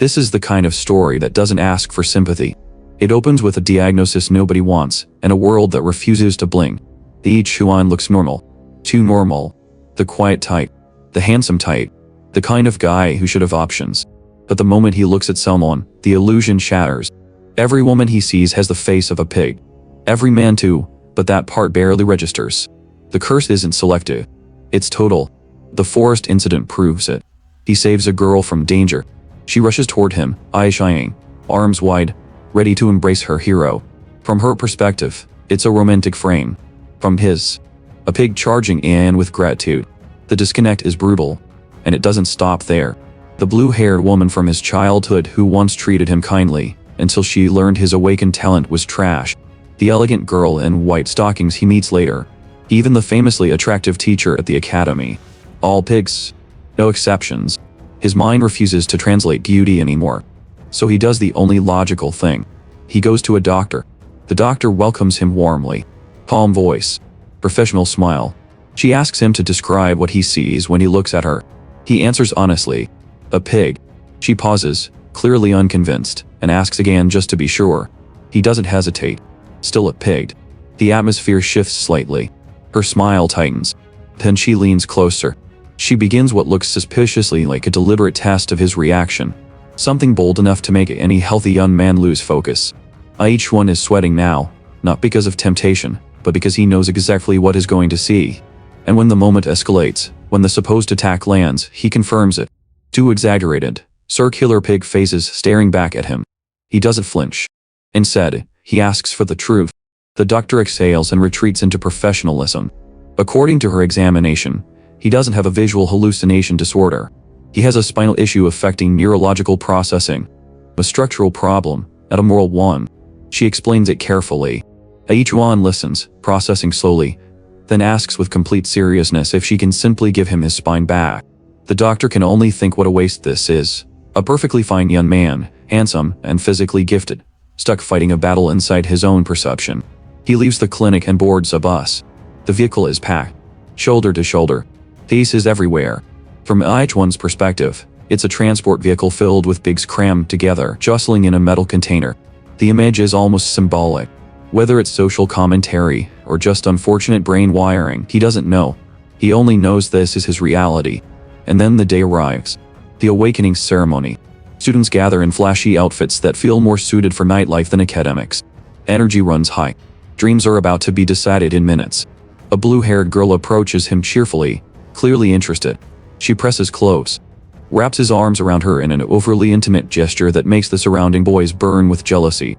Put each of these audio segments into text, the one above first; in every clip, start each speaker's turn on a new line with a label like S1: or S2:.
S1: This is the kind of story that doesn't ask for sympathy. It opens with a diagnosis nobody wants, and a world that refuses to blink. The Chuan looks normal. Too normal. The quiet type. The handsome type. The kind of guy who should have options. But the moment he looks at someone, the illusion shatters. Every woman he sees has the face of a pig. Every man too, but that part barely registers. The curse isn't selective. It's total. The forest incident proves it. He saves a girl from danger. She rushes toward him, eyes shining, arms wide, ready to embrace her hero. From her perspective, it's a romantic frame. From his, a pig charging in with gratitude. The disconnect is brutal. And it doesn't stop there. The blue-haired woman from his childhood who once treated him kindly, until she learned his awakened talent was trash. The elegant girl in white stockings he meets later. Even the famously attractive teacher at the academy. All pigs. No exceptions. His mind refuses to translate beauty anymore. So he does the only logical thing. He goes to a doctor. The doctor welcomes him warmly. Calm voice. Professional smile. She asks him to describe what he sees when he looks at her. He answers honestly. A pig. She pauses, clearly unconvinced, and asks again just to be sure. He doesn't hesitate. Still a pig. The atmosphere shifts slightly. Her smile tightens. Then she leans closer. She begins what looks suspiciously like a deliberate test of his reaction. Something bold enough to make any healthy young man lose focus. Each one is sweating now, not because of temptation, but because he knows exactly what he's going to see. And when the moment escalates, when the supposed attack lands, he confirms it. Too exaggerated, circular pig faces staring back at him. He doesn't flinch. Instead, he asks for the truth. The doctor exhales and retreats into professionalism. According to her examination, he doesn't have a visual hallucination disorder. He has a spinal issue affecting neurological processing. A structural problem, and a moral one. She explains it carefully. Chuan listens, processing slowly, then asks with complete seriousness if she can simply give him his spine back. The doctor can only think what a waste this is. A perfectly fine young man, handsome and physically gifted, stuck fighting a battle inside his own perception. He leaves the clinic and boards a bus. The vehicle is packed, shoulder to shoulder. Faces everywhere. From Chuan's perspective, it's a transport vehicle filled with pigs crammed together, jostling in a metal container. The image is almost symbolic. Whether it's social commentary or just unfortunate brain wiring, he doesn't know. He only knows this is his reality. And then the day arrives. The awakening ceremony. Students gather in flashy outfits that feel more suited for nightlife than academics. Energy runs high. Dreams are about to be decided in minutes. A blue-haired girl approaches him cheerfully, clearly interested. She presses close, wraps his arms around her in an overly intimate gesture that makes the surrounding boys burn with jealousy.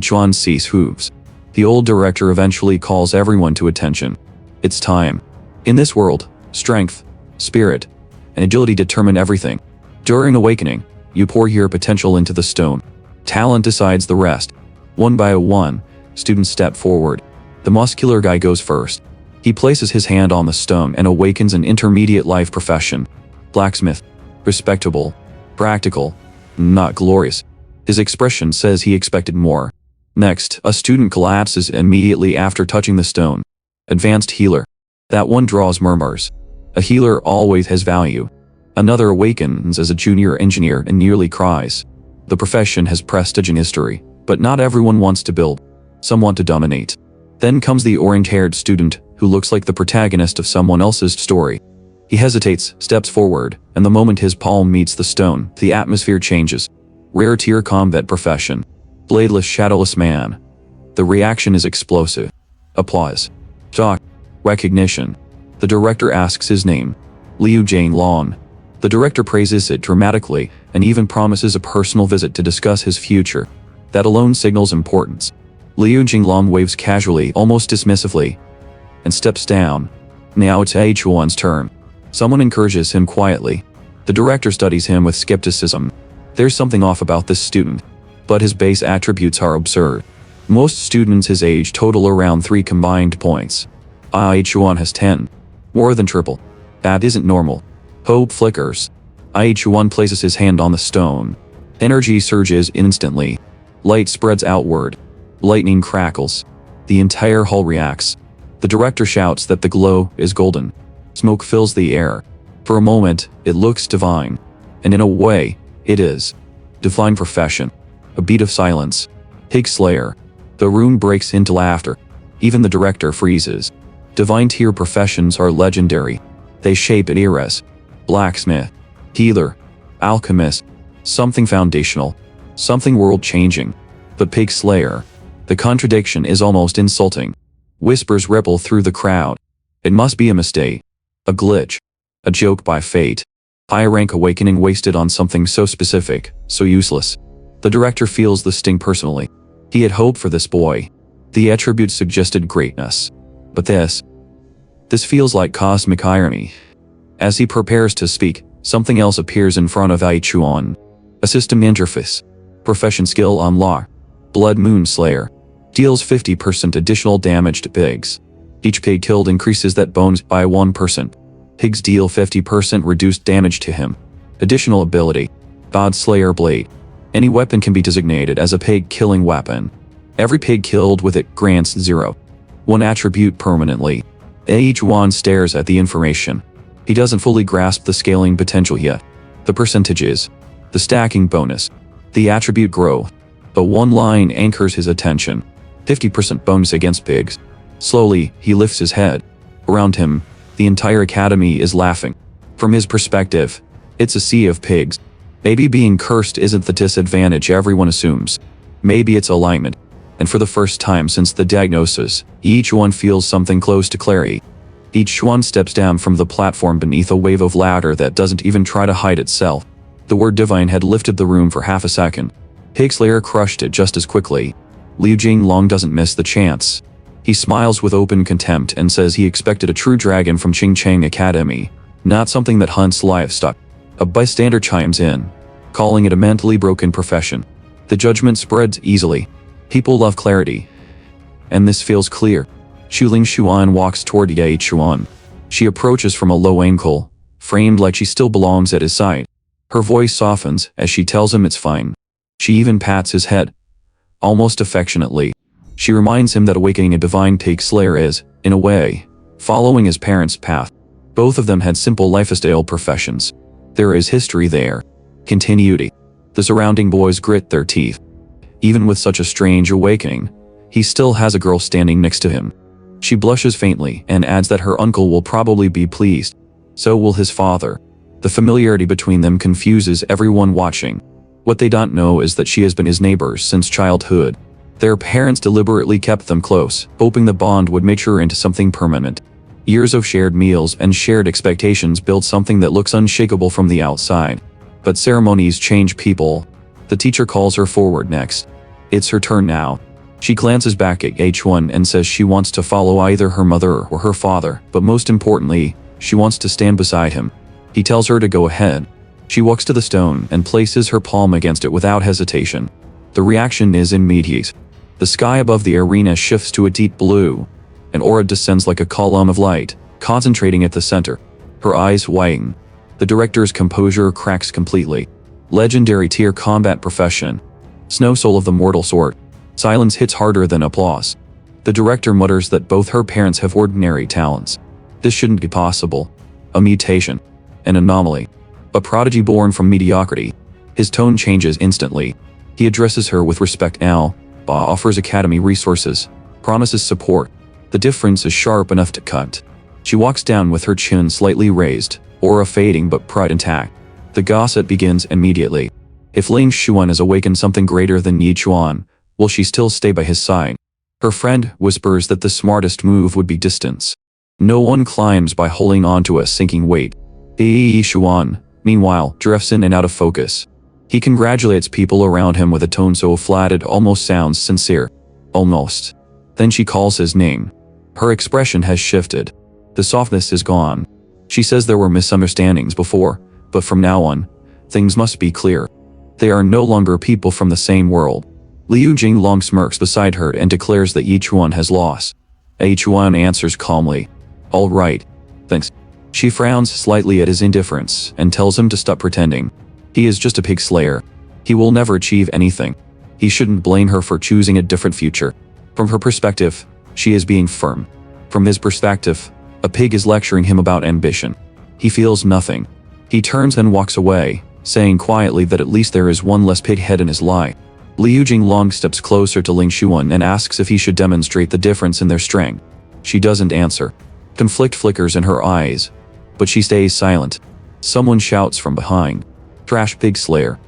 S1: Chuan sees hooves. The old director eventually calls everyone to attention. It's time. In this world, strength, spirit, and agility determine everything. During awakening, you pour your potential into the stone. Talent decides the rest. One by one, students step forward. The muscular guy goes first. He places his hand on the stone and awakens an intermediate life profession. Blacksmith. Respectable. Practical. Not glorious. His expression says he expected more. Next, a student collapses immediately after touching the stone. Advanced healer. That one draws murmurs. A healer always has value. Another awakens as a junior engineer and nearly cries. The profession has prestige in history, but not everyone wants to build. Some want to dominate. Then comes the orange-haired student, who looks like the protagonist of someone else's story. He hesitates, steps forward, and the moment his palm meets the stone, the atmosphere changes. Rare tier combat profession. Bladeless, shadowless man. The reaction is explosive. Applause. Shock. Recognition. The director asks his name. Liu Jianglong. The director praises it dramatically, and even promises a personal visit to discuss his future. That alone signals importance. Liu Jianglong waves casually, almost dismissively, and steps down. Now it's Chuan's turn. Someone encourages him quietly. The director studies him with skepticism. There's something off about this student, but his base attributes are absurd. Most students his age total around 3 combined points. Chuan has 10. More than triple. That isn't normal. Hope flickers. Chuan places his hand on the stone. Energy surges instantly. Light spreads outward. Lightning crackles. The entire hall reacts. The director shouts that the glow is golden. Smoke fills the air. For a moment, it looks divine. And in a way, it is. Define profession. A beat of silence. Pig slayer. The room breaks into laughter. Even the director freezes. Divine tier professions are legendary. They shape eras. Blacksmith. Healer. Alchemist. Something foundational. Something world-changing. But pig slayer. The contradiction is almost insulting. Whispers ripple through the crowd. It must be a mistake. A glitch. A joke by fate. High-rank awakening wasted on something so specific, so useless. The director feels the sting personally. He had hoped for this boy. The attributes suggested greatness. But this feels like cosmic irony. As he prepares to speak, something else appears in front of Chuan. A system interface. Profession skill unlock. Blood Moon Slayer. Deals 50% additional damage to pigs. Each pig killed increases that bonus by 1%. Pigs deal 50% reduced damage to him. Additional ability. God Slayer Blade. Any weapon can be designated as a pig-killing weapon. Every pig killed with it grants 0.1 attribute permanently. Chuan stares at the information. He doesn't fully grasp the scaling potential yet. The percentages. The stacking bonus. The attribute growth. But one line anchors his attention. 50% bonus against pigs. Slowly, he lifts his head. Around him, the entire academy is laughing. From his perspective, it's a sea of pigs. Maybe being cursed isn't the disadvantage everyone assumes. Maybe it's alignment. And for the first time since the diagnosis, each one feels something close to clarity. Each one steps down from the platform beneath a wave of laughter that doesn't even try to hide itself. The word divine had lifted the room for half a second. Pigslayer crushed it just as quickly. Liu Jinglong doesn't miss the chance. He smiles with open contempt and says he expected a true dragon from Qingcheng Academy, not something that hunts livestock. A bystander chimes in, calling it a mentally broken profession. The judgment spreads easily. People love clarity. And this feels clear. Xuling Xuan walks toward Chuan. She approaches from a low angle, framed like she still belongs at his side. Her voice softens as she tells him it's fine. She even pats his head, almost affectionately. She reminds him that awakening a divine pig slayer is, in a way, following his parents' path. Both of them had simple lifestyle professions. There is history there. Continuity. The surrounding boys grit their teeth. Even with such a strange awakening, he still has a girl standing next to him. She blushes faintly and adds that her uncle will probably be pleased. So will his father. The familiarity between them confuses everyone watching. What they don't know is that she has been his neighbor since childhood. Their parents deliberately kept them close, hoping the bond would mature into something permanent. Years of shared meals and shared expectations build something that looks unshakable from the outside. But ceremonies change people. The teacher calls her forward next. It's her turn now. She glances back at Chuan and says she wants to follow either her mother or her father, but most importantly, she wants to stand beside him. He tells her to go ahead. She walks to the stone and places her palm against it without hesitation. The reaction is immediate. The sky above the arena shifts to a deep blue. An aura descends like a column of light, concentrating at the center. Her eyes widen. The director's composure cracks completely. Legendary tier combat profession. Snow soul of the mortal sort. Silence hits harder than applause. The director mutters that both her parents have ordinary talents. This shouldn't be possible. A mutation. An anomaly. A prodigy born from mediocrity. His tone changes instantly. He addresses her with respect now. Ba offers academy resources. Promises support. The difference is sharp enough to cut. She walks down with her chin slightly raised, aura fading but pride intact. The gossip begins immediately. If Ling Xuan has awakened something greater than Chuan, will she still stay by his side? Her friend whispers that the smartest move would be distance. No one climbs by holding onto a sinking weight. Xuan, meanwhile, drifts in and out of focus. He congratulates people around him with a tone so flat it almost sounds sincere. Almost. Then she calls his name. Her expression has shifted. The softness is gone. She says there were misunderstandings before, but from now on, things must be clear. They are no longer people from the same world. Liu Jinglong smirks beside her and declares that Chuan has lost. Chuan answers calmly. All right. Thanks. She frowns slightly at his indifference and tells him to stop pretending. He is just a pig slayer. He will never achieve anything. He shouldn't blame her for choosing a different future. From her perspective, she is being firm. From his perspective, a pig is lecturing him about ambition. He feels nothing. He turns and walks away, saying quietly that at least there is one less pig head in his lie. Liu Jinglong steps closer to Ling Xuan and asks if he should demonstrate the difference in their strength. She doesn't answer. Conflict flickers in her eyes, but she stays silent. Someone shouts from behind. Trash pig slayer.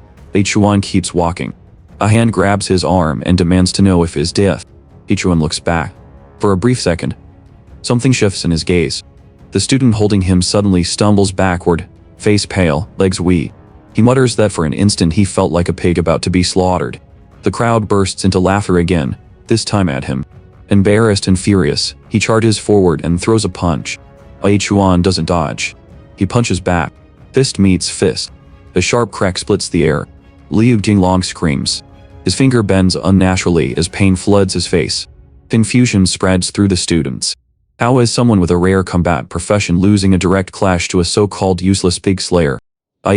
S1: Chuan keeps walking. A hand grabs his arm and demands to know if he is deaf. Chuan looks back. For a brief second, something shifts in his gaze. The student holding him suddenly stumbles backward, face pale, legs weak. He mutters that for an instant he felt like a pig about to be slaughtered. The crowd bursts into laughter again, this time at him. Embarrassed and furious, he charges forward and throws a punch. Chuan doesn't dodge. He punches back. Fist meets fist. A sharp crack splits the air. Liu Jinglong screams. His finger bends unnaturally as pain floods his face. Confusion spreads through the students. How is someone with a rare combat profession losing a direct clash to a so-called useless pig slayer?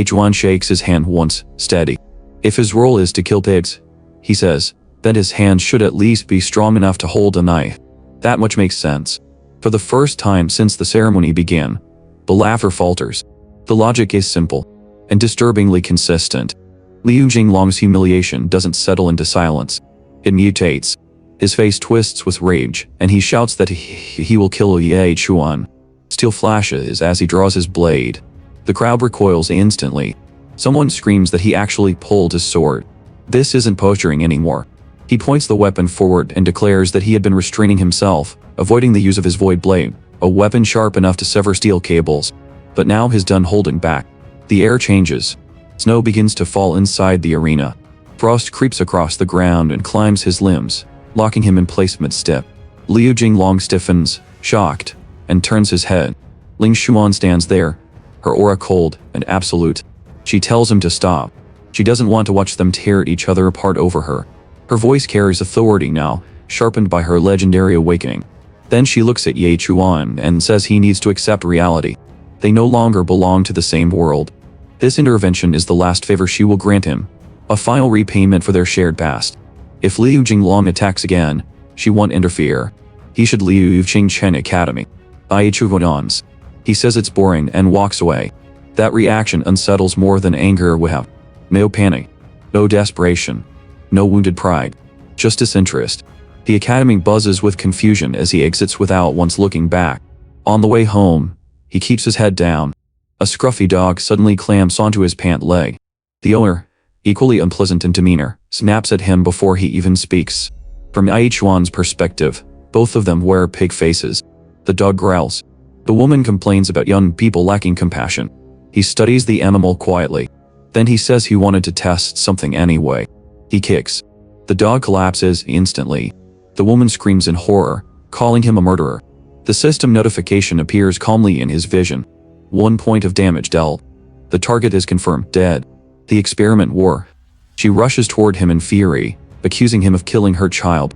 S1: Chuan shakes his hand once, steady. If his role is to kill pigs, he says, then his hand should at least be strong enough to hold a knife. That much makes sense. For the first time since the ceremony began, the laughter falters. The logic is simple and disturbingly consistent. Liu Jinglong's humiliation doesn't settle into silence. It mutates. His face twists with rage, and he shouts that he will kill Chuan. Steel flashes as he draws his blade. The crowd recoils instantly. Someone screams that he actually pulled his sword. This isn't posturing anymore. He points the weapon forward and declares that he had been restraining himself, avoiding the use of his void blade, a weapon sharp enough to sever steel cables. But now he's done holding back. The air changes. Snow begins to fall inside the arena. Frost creeps across the ground and climbs his limbs, locking him in place mid-step. Liu Jinglong stiffens, shocked, and turns his head. Ling Xuan stands there, her aura cold and absolute. She tells him to stop. She doesn't want to watch them tear each other apart over her. Her voice carries authority now, sharpened by her legendary awakening. Then she looks at Chuan and says he needs to accept reality. They no longer belong to the same world. This intervention is the last favor she will grant him, a final repayment for their shared past. If Liu Jinglong attacks again, she won't interfere. He should leave Qingchen Academy. Chuan nods. He says it's boring and walks away. That reaction unsettles more than anger would have. No panic. No desperation. No wounded pride. Just disinterest. The academy buzzes with confusion as he exits without once looking back. On the way home, he keeps his head down. A scruffy dog suddenly clamps onto his pant leg. The owner, equally unpleasant in demeanor, snaps at him before he even speaks. From Chuan's perspective, both of them wear pig faces. The dog growls. The woman complains about young people lacking compassion. He studies the animal quietly. Then he says he wanted to test something anyway. He kicks. The dog collapses instantly. The woman screams in horror, calling him a murderer. The system notification appears calmly in his vision. 1 point of damage dealt. The target is confirmed dead. The experiment wore. She rushes toward him in fury, accusing him of killing her child.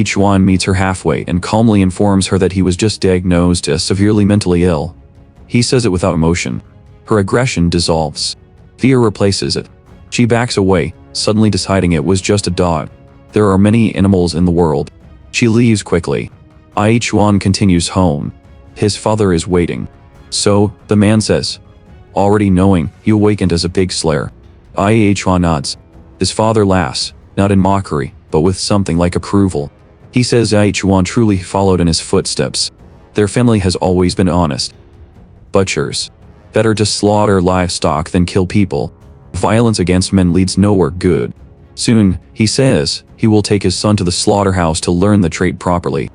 S1: Chuan meets her halfway and calmly informs her that he was just diagnosed as severely mentally ill. He says it without emotion. Her aggression dissolves. Fear replaces it. She backs away, suddenly deciding it was just a dog. There are many animals in the world. She leaves quickly. Chuan continues home. His father is waiting. So, the man says. Already knowing, he awakened as a pig slayer. Chuan nods. His father laughs, not in mockery, but with something like approval. He says Chuan truly followed in his footsteps. Their family has always been honest. Butchers. Better to slaughter livestock than kill people. Violence against men leads nowhere good. Soon, he says, he will take his son to the slaughterhouse to learn the trade properly.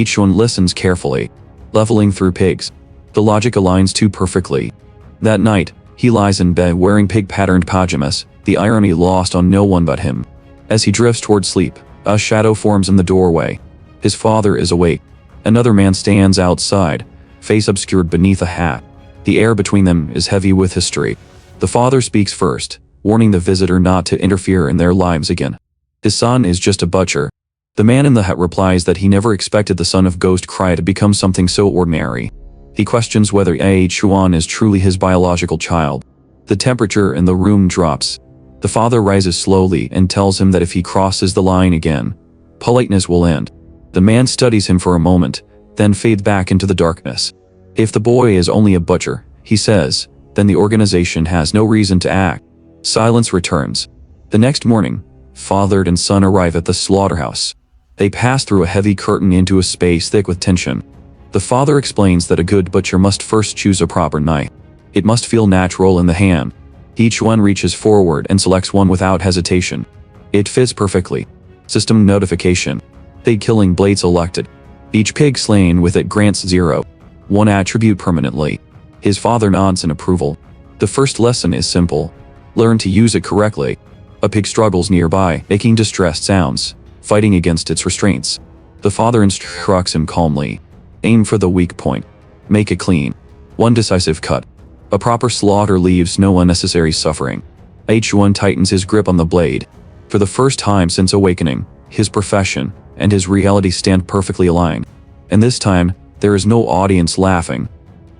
S1: Chuan listens carefully. Leveling through pigs. The logic aligns too perfectly. That night, he lies in bed wearing pig-patterned pajamas, the irony lost on no one but him. As he drifts toward sleep, a shadow forms in the doorway. His father is awake. Another man stands outside, face obscured beneath a hat. The air between them is heavy with history. The father speaks first, warning the visitor not to interfere in their lives again. His son is just a butcher. The man in the hat replies that he never expected the son of Ghost Cry to become something so ordinary. He questions whether Chuan is truly his biological child. The temperature in the room drops. The father rises slowly and tells him that if he crosses the line again, politeness will end. The man studies him for a moment, then fades back into the darkness. If the boy is only a butcher, he says, then the organization has no reason to act. Silence returns. The next morning, father and son arrive at the slaughterhouse. They pass through a heavy curtain into a space thick with tension. The father explains that a good butcher must first choose a proper knife. It must feel natural in the hand. Each one reaches forward and selects one without hesitation. It fits perfectly. System notification. Pig killing blade selected. Each pig slain with it grants 0.1 attribute permanently. His father nods in approval. The first lesson is simple. Learn to use it correctly. A pig struggles nearby, making distressed sounds, fighting against its restraints. The father instructs him calmly. Aim for the weak point. Make it clean. One decisive cut. A proper slaughter leaves no unnecessary suffering. H1 tightens his grip on the blade. For the first time since awakening, his profession and his reality stand perfectly aligned. And this time, there is no audience laughing.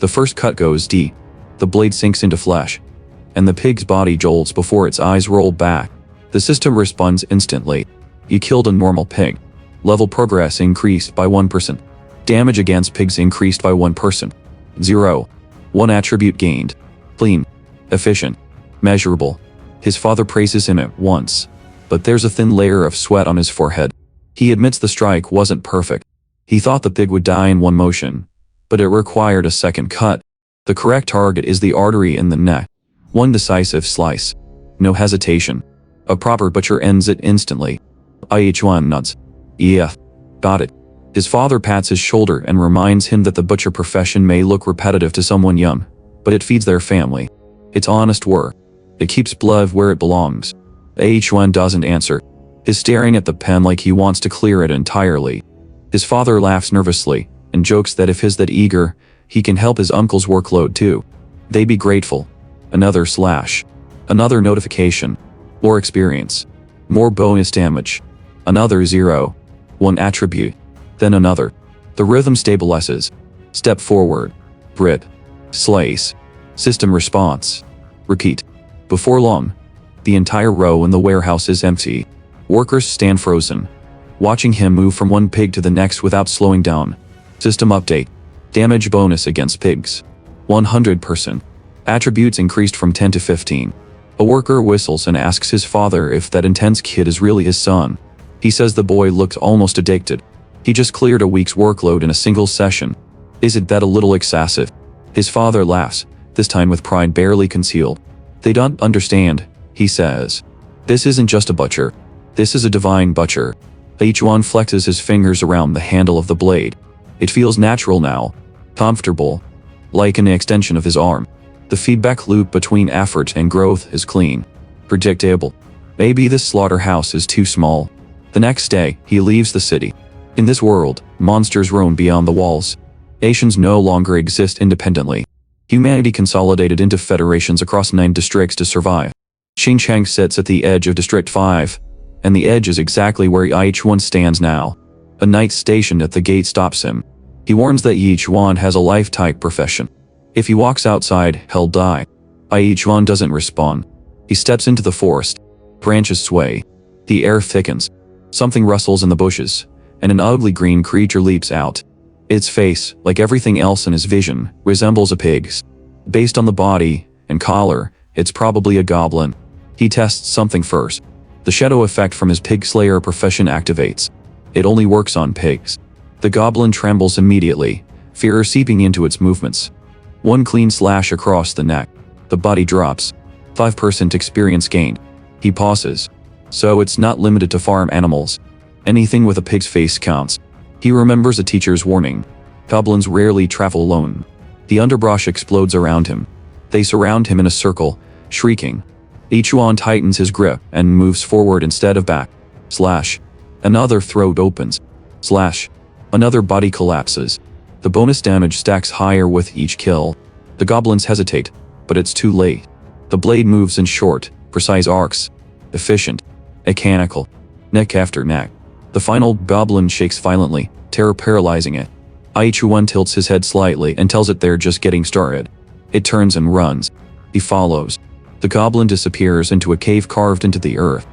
S1: The first cut goes deep. The blade sinks into flesh, and the pig's body jolts before its eyes roll back. The system responds instantly. You killed a normal pig. Level progress increased by 1%. Damage against pigs increased by 1%. 0.1 attribute gained. Clean. Efficient. Measurable. His father praises him at once, but there's a thin layer of sweat on his forehead. He admits the strike wasn't perfect. He thought the pig would die in one motion, but it required a second cut. The correct target is the artery in the neck. One decisive slice. No hesitation. A proper butcher ends it instantly. Chuan nods. Yeah. Got it. His father pats his shoulder and reminds him that the butcher profession may look repetitive to someone young, but it feeds their family. It's honest work. It keeps blood where it belongs. Chuan doesn't answer. He's staring at the pen like he wants to clear it entirely. His father laughs nervously and jokes that if he's that eager, he can help his uncle's workload too. They be grateful. Another slash. Another notification. More experience. More bonus damage. Another 0.1 attribute. Then another. The rhythm stabilizes. Step forward. Brit. Slice. System response. Repeat. Before long, the entire row in the warehouse is empty. Workers stand frozen, watching him move from one pig to the next without slowing down. System update. Damage bonus against pigs. 100%. Attributes increased from 10 to 15. A worker whistles and asks his father if that intense kid is really his son. He says the boy looked almost addicted. He just cleared a week's workload in a single session. Is it that a little excessive? His father laughs, this time with pride barely concealed. They don't understand, he says. This isn't just a butcher. This is a divine butcher. Chuan flexes his fingers around the handle of the blade. It feels natural now. Comfortable. Like an extension of his arm. The feedback loop between effort and growth is clean. Predictable. Maybe this slaughterhouse is too small. The next day, he leaves the city. In this world, monsters roam beyond the walls. Nations no longer exist independently. Humanity consolidated into federations across 9 districts to survive. Xinjiang sits at the edge of District 5, and the edge is exactly where Chuan stands now. A knight stationed at the gate stops him. He warns that Chuan has a life-type profession. If he walks outside, he'll die. Chuan doesn't respond. He steps into the forest. Branches sway. The air thickens. Something rustles in the bushes, and an ugly green creature leaps out. Its face, like everything else in his vision, resembles a pig's. Based on the body and collar, it's probably a goblin. He tests something first. The shadow effect from his pig slayer profession activates. It only works on pigs. The goblin trembles immediately, fear seeping into its movements. One clean slash across the neck. The body drops. 5% experience gained. He pauses. So it's not limited to farm animals. Anything with a pig's face counts. He remembers a teacher's warning. Goblins rarely travel alone. The underbrush explodes around him. They surround him in a circle, shrieking. Chuan tightens his grip and moves forward instead of back. Slash. Another throat opens. Slash. Another body collapses. The bonus damage stacks higher with each kill. The goblins hesitate, but it's too late. The blade moves in short, precise arcs. Efficient. Mechanical. Neck after neck. The final goblin shakes violently, terror paralyzing it. Chuan tilts his head slightly and tells it they're just getting started. It turns and runs. He follows. The goblin disappears into a cave carved into the earth.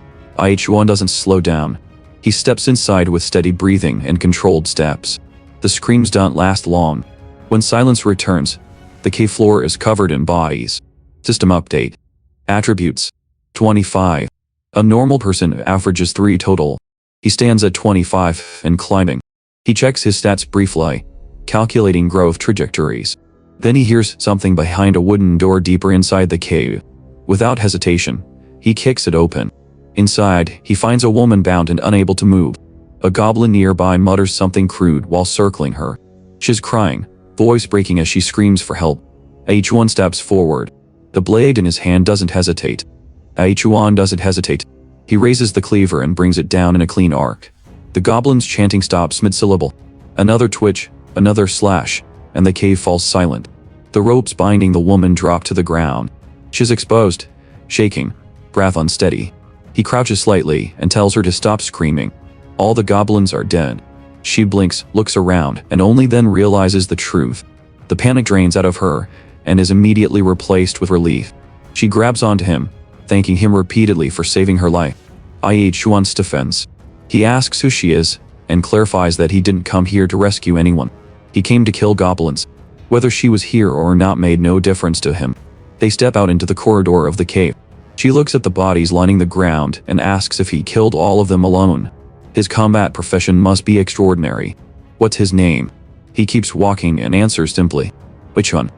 S1: Chuan doesn't slow down. He steps inside with steady breathing and controlled steps. The screams don't last long. When silence returns, the cave floor is covered in bodies. System update. Attributes. 25. A normal person averages 3 total. He stands at 25 and climbing. He checks his stats briefly, calculating growth trajectories. Then he hears something behind a wooden door deeper inside the cave. Without hesitation, he kicks it open. Inside, he finds a woman bound and unable to move. A goblin nearby mutters something crude while circling her. She's crying, voice breaking as she screams for help. Chuan steps forward. The blade in his hand doesn't hesitate. Chuan doesn't hesitate. He raises the cleaver and brings it down in a clean arc. The goblin's chanting stops mid-syllable. Another twitch, another slash, and the cave falls silent. The ropes binding the woman drop to the ground. She's exposed, shaking, breath unsteady. He crouches slightly and tells her to stop screaming. All the goblins are dead. She blinks, looks around, and only then realizes the truth. The panic drains out of her and is immediately replaced with relief. She grabs onto him, thanking him repeatedly for saving her life. Chuan stiffens. He asks who she is and clarifies that he didn't come here to rescue anyone. He came to kill goblins. Whether she was here or not made no difference to him. They step out into the corridor of the cave. She looks at the bodies lining the ground and asks if he killed all of them alone. His combat profession must be extraordinary. What's his name? He keeps walking and answers simply, Chuan.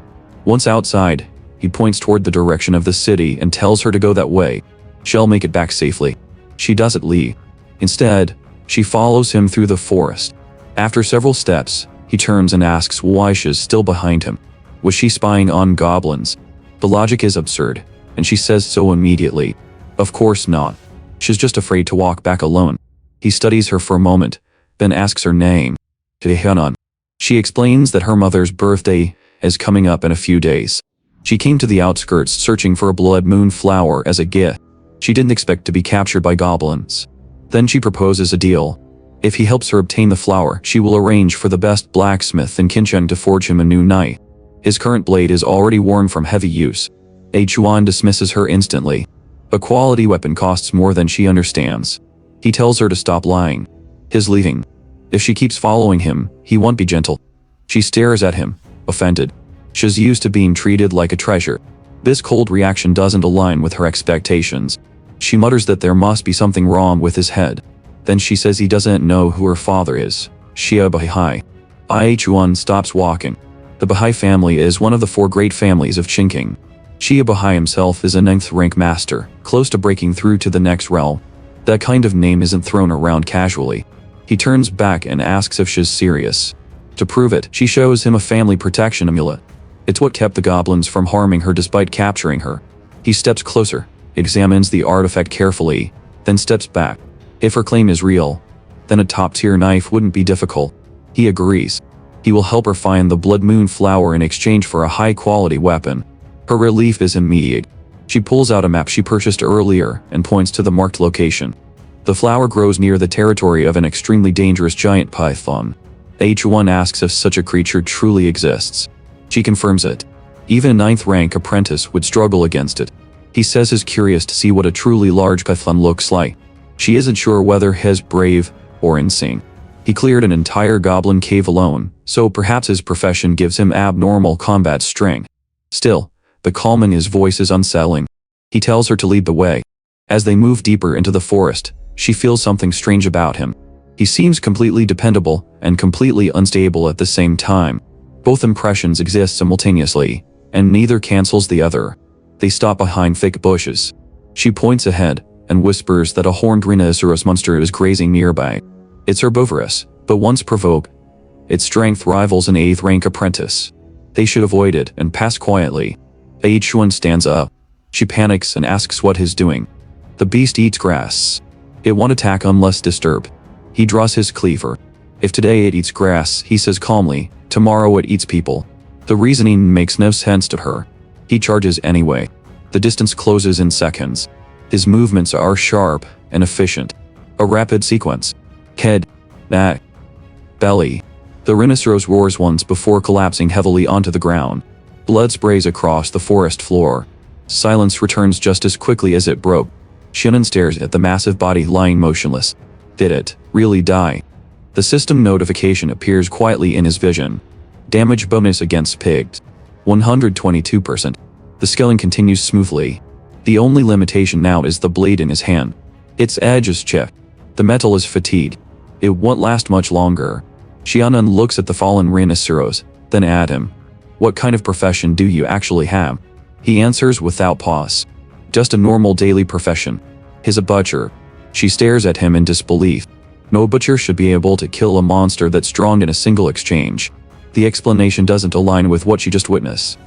S1: Once outside, he points toward the direction of the city and tells her to go that way. She'll make it back safely. She doesn't leave. Instead, she follows him through the forest. After several steps, he turns and asks why she's still behind him. Was she spying on goblins? The logic is absurd, and she says so immediately. Of course not. She's just afraid to walk back alone. He studies her for a moment, then asks her name. Hyunan. She explains that her mother's birthday is coming up in a few days. She came to the outskirts searching for a blood moon flower as a gift. She didn't expect to be captured by goblins. Then she proposes a deal. If he helps her obtain the flower, she will arrange for the best blacksmith in Kinchen to forge him a new knife. His current blade is already worn from heavy use. Chuan dismisses her instantly. A quality weapon costs more than she understands. He tells her to stop lying. He's leaving. If she keeps following him, he won't be gentle. She stares at him, offended. She's used to being treated like a treasure. This cold reaction doesn't align with her expectations. She mutters that there must be something wrong with his head. Then she says he doesn't know who her father is. Shia Bahai. Chuan stops walking. The Bahai family is one of the 4 great families of Qingqing. Shia Bahai himself is a 9th rank master, close to breaking through to the next realm. That kind of name isn't thrown around casually. He turns back and asks if she's serious. To prove it, she shows him a family protection amulet. It's what kept the goblins from harming her despite capturing her. He steps closer, examines the artifact carefully, then steps back. If her claim is real, then a top-tier knife wouldn't be difficult. He agrees. He will help her find the blood moon flower in exchange for a high-quality weapon. Her relief is immediate. She pulls out a map she purchased earlier and points to the marked location. The flower grows near the territory of an extremely dangerous giant python. Chuan asks if such a creature truly exists. She confirms it. Even a 9th rank apprentice would struggle against it. He says he's curious to see what a truly large python looks like. She isn't sure whether he's brave or insane. He cleared an entire goblin cave alone, so perhaps his profession gives him abnormal combat strength. Still, the calm in his voice is unsettling. He tells her to lead the way. As they move deeper into the forest, she feels something strange about him. He seems completely dependable and completely unstable at the same time. Both impressions exist simultaneously, and neither cancels the other. They stop behind thick bushes. She points ahead and whispers that a horned rhinoceros monster is grazing nearby. It's herbivorous, but once provoked, its strength rivals an 8th rank apprentice. They should avoid it and pass quietly. Chuan stands up. She panics and asks what he's doing. The beast eats grass. It won't attack unless disturbed. He draws his cleaver. If today it eats grass, he says calmly, tomorrow it eats people. The reasoning makes no sense to her. He charges anyway. The distance closes in seconds. His movements are sharp and efficient. A rapid sequence. Head, neck, belly. The rhinoceros roars once before collapsing heavily onto the ground. Blood sprays across the forest floor. Silence returns just as quickly as it broke. Shannon stares at the massive body lying motionless. Did it really die? The system notification appears quietly in his vision. Damage bonus against pigs. 122%. The scaling continues smoothly. The only limitation now is the blade in his hand. Its edge is chipped. The metal is fatigued. It won't last much longer. Xianan looks at the fallen rhinoceros, then at him. What kind of profession do you actually have? He answers without pause. Just a normal daily profession. He's a butcher. She stares at him in disbelief. No butcher should be able to kill a monster that's drawn in a single exchange. The explanation doesn't align with what she just witnessed.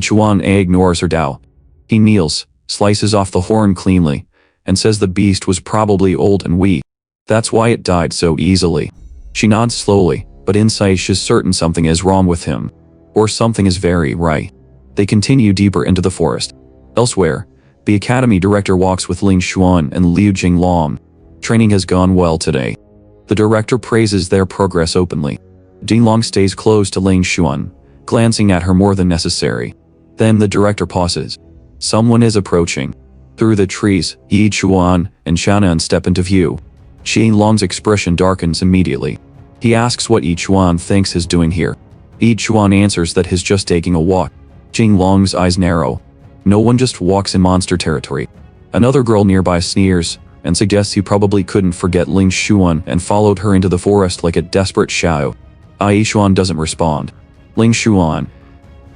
S1: Chuan ignores her doubt. He kneels, slices off the horn cleanly, and says the beast was probably old and weak. That's why it died so easily. She nods slowly, but inside she's certain something is wrong with him. Or something is very right. They continue deeper into the forest. Elsewhere, the academy director walks with Ling Xuan and Liu Jinglong. Training has gone well today. The director praises their progress openly. Jinglong stays close to Ling Xuan, glancing at her more than necessary. Then the director pauses. Someone is approaching. Through the trees, Yi Chuan and Xianan step into view. Jinglong's expression darkens immediately. He asks what Yi Chuan thinks he's doing here. Yi Chuan answers that he's just taking a walk. Jinglong's eyes narrow. No one just walks in monster territory. Another girl nearby sneers and suggests he probably couldn't forget Ling Xuan and followed her into the forest like a desperate shadow. Yi Chuan doesn't respond. Ling Xuan,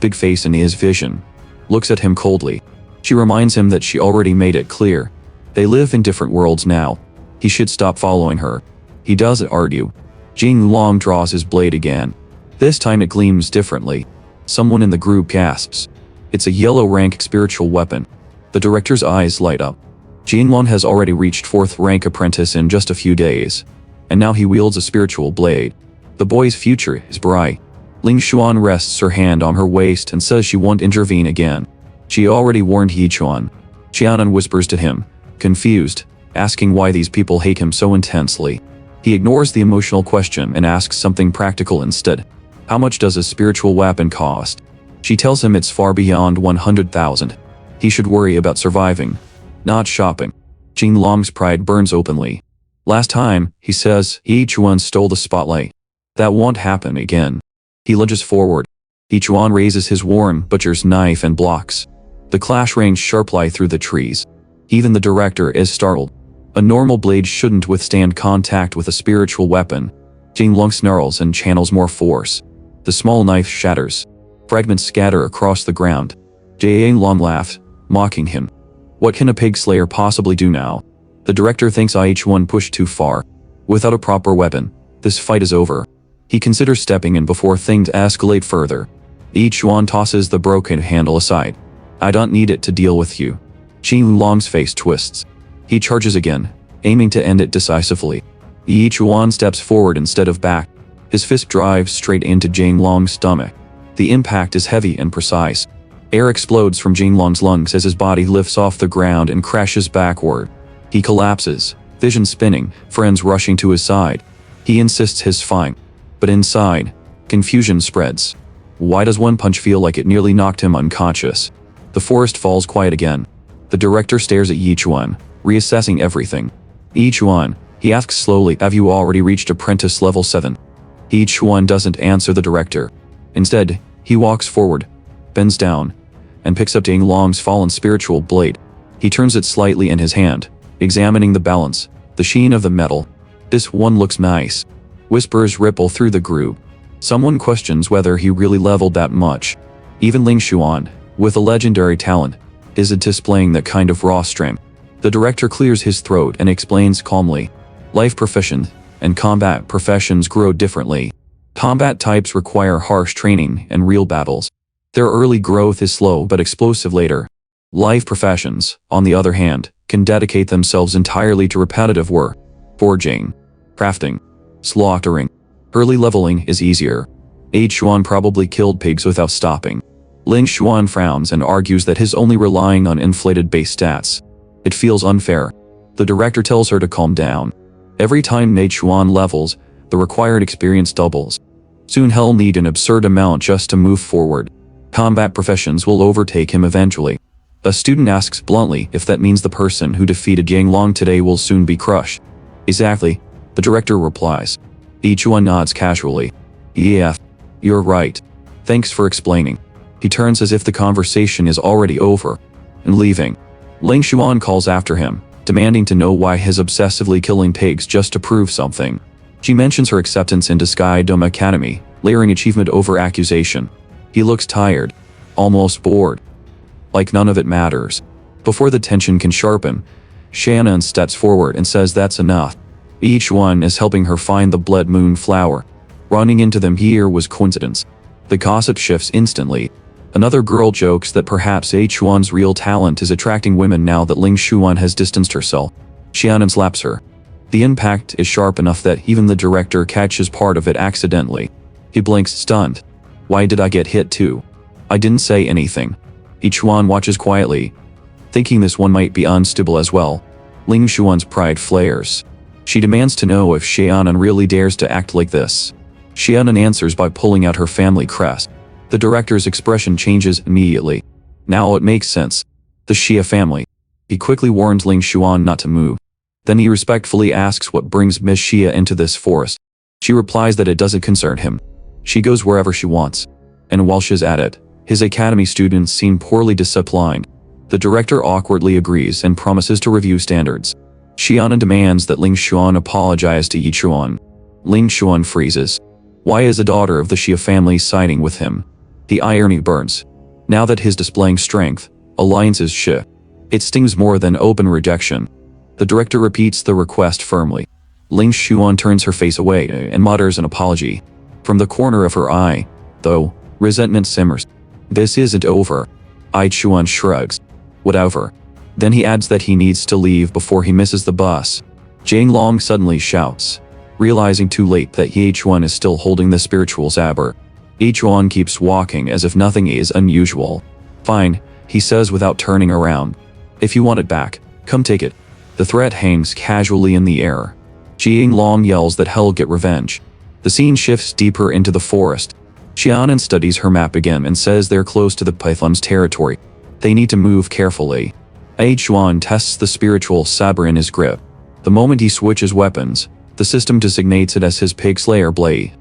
S1: big face in his vision, looks at him coldly. She reminds him that she already made it clear. They live in different worlds now. He should stop following her. He doesn't argue. Jinglong draws his blade again. This time it gleams differently. Someone in the group gasps. It's a yellow rank spiritual weapon. The director's eyes light up. Jinglong has already reached 4th rank apprentice in just a few days. And now he wields a spiritual blade. The boy's future is bright. Ling Xuan rests her hand on her waist and says she won't intervene again. She already warned Yi Chuan. Xianan whispers to him, confused, asking why these people hate him so intensely. He ignores the emotional question and asks something practical instead. How much does a spiritual weapon cost? She tells him it's far beyond 100,000. He should worry about surviving, not shopping. Jinglong's pride burns openly. Last time, he says, Yi Chuan stole the spotlight. That won't happen again. He lunges forward. Yi Chuan raises his worn butcher's knife and blocks. The clash rings sharply through the trees. Even the director is startled. A normal blade shouldn't withstand contact with a spiritual weapon. Jinglong snarls and channels more force. The small knife shatters. Fragments scatter across the ground. Jinglong laughs, mocking him. What can a pig slayer possibly do now? The director thinks Yi Chuan pushed too far. Without a proper weapon, this fight is over. He considers stepping in before things escalate further. Yi Chuan tosses the broken handle aside. I don't need it to deal with you. Jinglong's face twists. He charges again, aiming to end it decisively. Yi Chuan steps forward instead of back. His fist drives straight into Jinglong's stomach. The impact is heavy and precise. Air explodes from Jinglong's lungs as his body lifts off the ground and crashes backward. He collapses, vision spinning, friends rushing to his side. He insists he's fine. But inside, confusion spreads. Why does one punch feel like it nearly knocked him unconscious? The forest falls quiet again. The director stares at Yi Chuan, reassessing everything. Yi Chuan, he asks slowly, have you already reached apprentice level 7? Yi Chuan doesn't answer the director. Instead, he walks forward, bends down, and picks up Jinglong's fallen spiritual blade. He turns it slightly in his hand, examining the balance, the sheen of the metal. This one looks nice. Whispers ripple through the group. Someone questions whether he really leveled that much. Even Ling Xuan, with a legendary talent, isn't displaying that kind of raw strength. The director clears his throat and explains calmly. Life professions and combat professions grow differently. Combat types require harsh training and real battles. Their early growth is slow but explosive later. Life professions, on the other hand, can dedicate themselves entirely to repetitive work. Forging, crafting, slaughtering. Early leveling is easier. Yi Chuan probably killed pigs without stopping. Ling Xuan frowns and argues that he's only relying on inflated base stats. It feels unfair. The director tells her to calm down. Every time Yi Chuan levels, the required experience doubles. Soon he'll need an absurd amount just to move forward. Combat professions will overtake him eventually. A student asks bluntly if that means the person who defeated Jinglong today will soon be crushed. Exactly, the director replies. Yi Chuan nods casually. Yeah, you're right. Thanks for explaining. He turns as if the conversation is already over, and leaving. Ling Xuan calls after him, demanding to know why he's obsessively killing pigs just to prove something. She mentions her acceptance into Sky Dome Academy, layering achievement over accusation. He looks tired, almost bored. Like none of it matters. Before the tension can sharpen, Shannon steps forward and says that's enough. Each one is helping her find the blood moon flower. Running into them here was coincidence. The gossip shifts instantly. Another girl jokes that perhaps H1's real talent is attracting women now that Ling Xuan has distanced herself. Shannon slaps her. The impact is sharp enough that even the director catches part of it accidentally. He blinks, stunned. Why did I get hit too? I didn't say anything. H1 watches quietly, thinking this one might be unstable as well. Ling Xuan's pride flares. She demands to know if Shannon really dares to act like this. Shannon answers by pulling out her family crest. The director's expression changes immediately. Now it makes sense. The Xia family. He quickly warns Ling Xuan not to move. Then he respectfully asks what brings Miss Xia into this forest. She replies that it doesn't concern him. She goes wherever she wants. And while she's at it, his academy students seem poorly disciplined. The director awkwardly agrees and promises to review standards. Shannon demands that Ling Xuan apologize to Yichuan. Ling Xuan freezes. Why is a daughter of the Xia family siding with him? The irony burns. Now that he's displaying strength, alliances shift. It stings more than open rejection. The director repeats the request firmly. Ling Xuan turns her face away and mutters an apology. From the corner of her eye, though, resentment simmers. This isn't over. Xuan shrugs. Whatever. Then he adds that he needs to leave before he misses the bus. Jing Long suddenly shouts, realizing too late that Xuan is still holding the spiritual saber. Xuan keeps walking as if nothing is unusual. Fine, he says without turning around. If you want it back, come take it. The threat hangs casually in the air. Jing Long yells that he'll get revenge. The scene shifts deeper into the forest. Shannon studies her map again and says they're close to the python's territory. They need to move carefully. Xuan tests the spiritual saber in his grip. The moment he switches weapons, the system designates it as his pig slayer blade.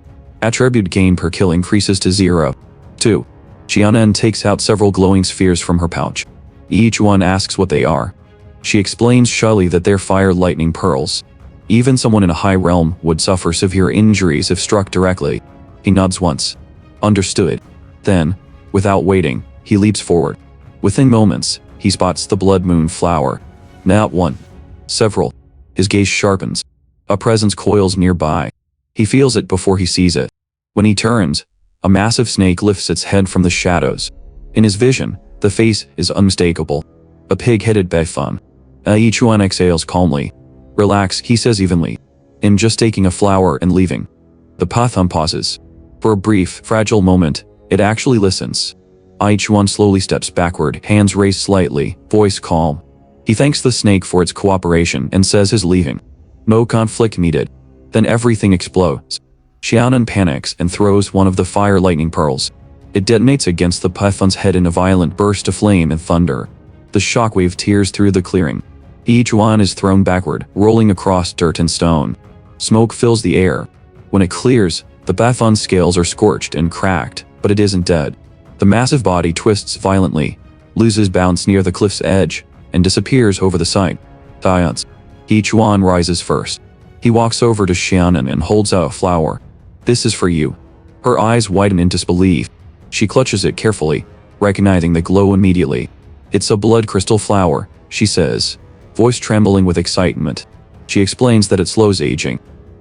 S1: Attribute gain per kill increases to 0. 2. Shannon takes out several glowing spheres from her pouch. Each one asks what they are. She explains shyly that they're fire lightning pearls. Even someone in a high realm would suffer severe injuries if struck directly. He nods once. Understood. Then, without waiting, he leaps forward. Within moments, he spots the blood moon flower. Not one. Several. His gaze sharpens. A presence coils nearby. He feels it before he sees it. When he turns, a massive snake lifts its head from the shadows. In his vision, the face is unmistakable. A pig-headed python. Xuan exhales calmly. Relax, he says evenly. I'm just taking a flower and leaving. The python pauses. For a brief, fragile moment, it actually listens. Xuan slowly steps backward, hands raised slightly, voice calm. He thanks the snake for its cooperation and says he's leaving. No conflict needed. Then everything explodes. Shannon panics and throws one of the fire lightning pearls. It detonates against the python's head in a violent burst of flame and thunder. The shockwave tears through the clearing. Xuan is thrown backward, rolling across dirt and stone. Smoke fills the air. When it clears, the python's scales are scorched and cracked, but it isn't dead. The massive body twists violently, loses bounce near the cliff's edge, and disappears over the side. Science. Xuan rises first. He walks over to Shannon and holds out a flower. This is for you. Her eyes widen in disbelief. She clutches it carefully, recognizing the glow immediately. It's a blood crystal flower, she says, voice trembling with excitement. She explains that it slows aging.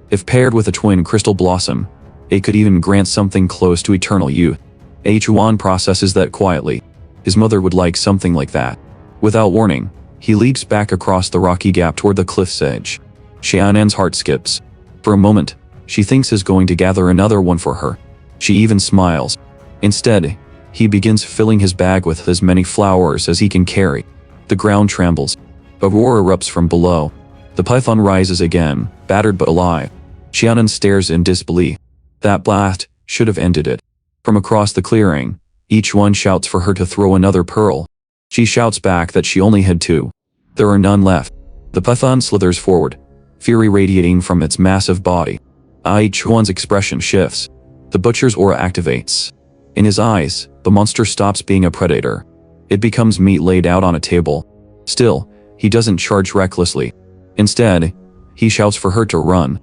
S1: If paired with a twin crystal blossom, it could even grant something close to eternal youth. Xuan processes that quietly. His mother would like something like that. Without warning, he leaps back across the rocky gap toward the cliff's edge. Shannon's heart skips. For a moment, she thinks he's going to gather another one for her. She even smiles. Instead, he begins filling his bag with as many flowers as he can carry. The ground trembles. A roar erupts from below. The python rises again, battered but alive. Shannon stares in disbelief. That blast should have ended it. From across the clearing, each one shouts for her to throw another pearl. She shouts back that she only had 2. There are none left. The python slithers forward, fury radiating from its massive body. Xuan's expression shifts. The butcher's aura activates. In his eyes, the monster stops being a predator. It becomes meat laid out on a table. Still, he doesn't charge recklessly. Instead, he shouts for her to run.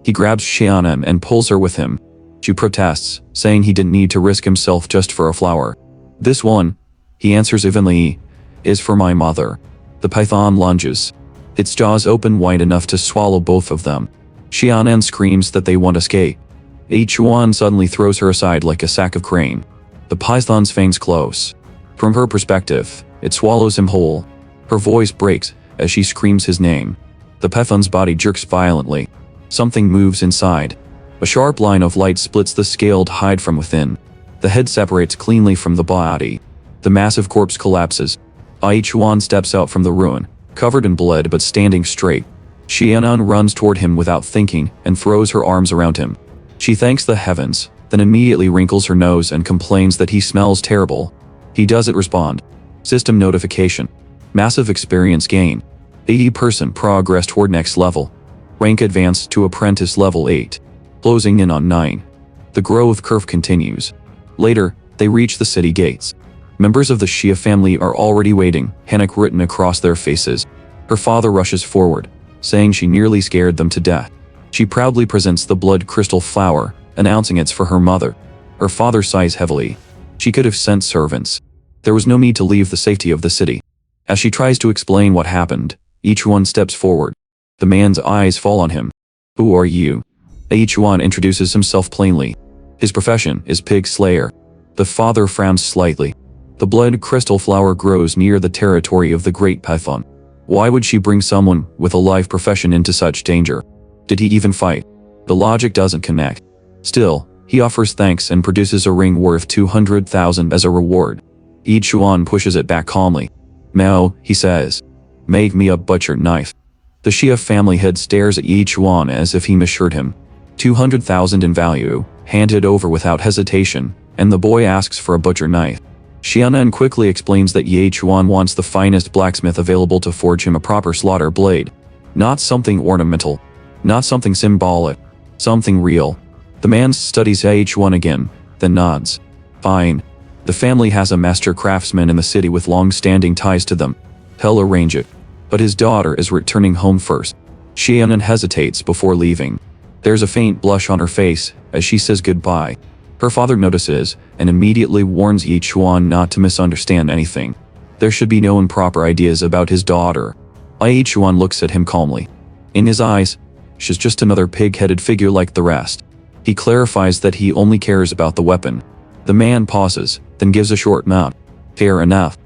S1: He grabs Xianan and pulls her with him. She protests, saying he didn't need to risk himself just for a flower. This one, he answers evenly, is for my mother. The python lunges. Its jaws open wide enough to swallow both of them. Xianan screams that they want escape. Chuan suddenly throws her aside like a sack of grain. The python's fangs close. From her perspective, it swallows him whole. Her voice breaks as she screams his name. The python's body jerks violently. Something moves inside. A sharp line of light splits the scaled hide from within. The head separates cleanly from the body. The massive corpse collapses. Chuan steps out from the ruin, covered in blood but standing straight. Xianan runs toward him without thinking and throws her arms around him. She thanks the heavens, then immediately wrinkles her nose and complains that he smells terrible. He doesn't respond. System notification. Massive experience gain. 80% progress toward next level. Rank advanced to apprentice level 8. Closing in on 9. The growth curve continues. Later, they reach the city gates. Members of the Xia family are already waiting, panic written across their faces. Her father rushes forward, saying she nearly scared them to death. She proudly presents the blood crystal flower, announcing it's for her mother. Her father sighs heavily. She could have sent servants. There was no need to leave the safety of the city. As she tries to explain what happened, each one steps forward. The man's eyes fall on him. Who are you? Chuan introduces himself plainly. His profession is pig slayer. The father frowns slightly. The blood crystal flower grows near the territory of the great python. Why would she bring someone with a life profession into such danger? Did he even fight? The logic doesn't connect. Still, he offers thanks and produces a ring worth 200,000 as a reward. Chuan pushes it back calmly. "No," he says. "Make me a butcher knife." The Xia family head stares at Chuan as if he misheard him. 200,000 in value, handed over without hesitation, and the boy asks for a butcher knife. Xianan quickly explains that Chuan wants the finest blacksmith available to forge him a proper slaughter blade. Not something ornamental. Not something symbolic. Something real. The man studies Chuan again, then nods. Fine. The family has a master craftsman in the city with long-standing ties to them. He'll arrange it. But his daughter is returning home first. Xianan hesitates before leaving. There's a faint blush on her face as she says goodbye. Her father notices and immediately warns Chuan not to misunderstand anything. There should be no improper ideas about his daughter. Chuan looks at him calmly. In his eyes, she's just another pig-headed figure like the rest. He clarifies that he only cares about the weapon. The man pauses, then gives a short nod. Fair enough.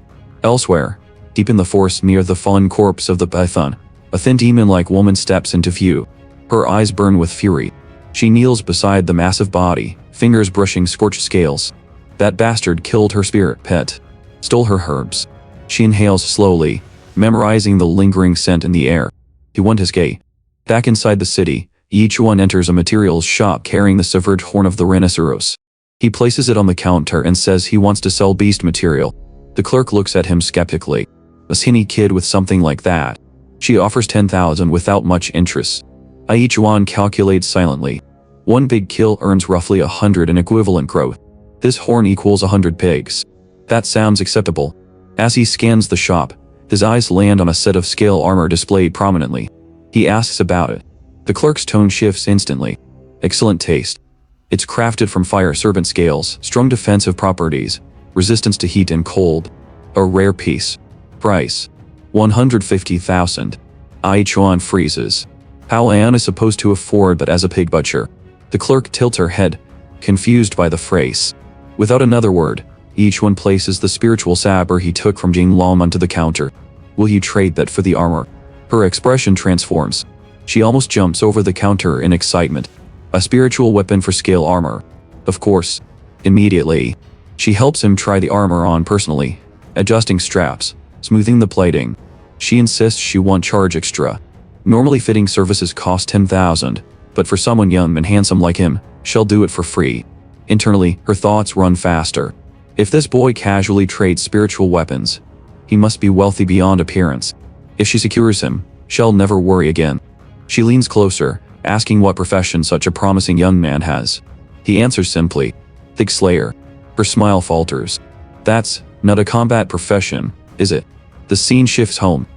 S1: Elsewhere, deep in the forest near the fallen corpse of the python, a thin demon-like woman steps into view. Her eyes burn with fury. She kneels beside the massive body, fingers brushing scorched scales. That bastard killed her spirit pet. Stole her herbs. She inhales slowly, memorizing the lingering scent in the air. He went his gate. Back inside the city, Chuan enters a materials shop carrying the severed horn of the rhinoceros. He places it on the counter and says he wants to sell beast material. The clerk looks at him skeptically. A skinny kid with something like that. She offers 10,000 without much interest. Chuan calculates silently. One big kill earns roughly 100 in equivalent growth. This horn equals 100 pigs. That sounds acceptable. As he scans the shop, his eyes land on a set of scale armor displayed prominently. He asks about it. The clerk's tone shifts instantly. Excellent taste. It's crafted from fire serpent scales, strong defensive properties, resistance to heat and cold. A rare piece. Price: 150,000. Chuan freezes. How Anne is supposed to afford that as a pig butcher? The clerk tilts her head, confused by the phrase. Without another word, each one places the spiritual saber he took from Jing Lam onto the counter. Will you trade that for the armor? Her expression transforms. She almost jumps over the counter in excitement. A spiritual weapon for scale armor. Of course. Immediately, she helps him try the armor on personally, adjusting straps, smoothing the plating. She insists she won't charge extra. Normally fitting services cost 10,000, but for someone young and handsome like him, she'll do it for free. Internally, her thoughts run faster. If this boy casually trades spiritual weapons, he must be wealthy beyond appearance. If she secures him, she'll never worry again. She leans closer, asking what profession such a promising young man has. He answers simply, Pig Slayer. Her smile falters. That's not a combat profession, is it? The scene shifts home.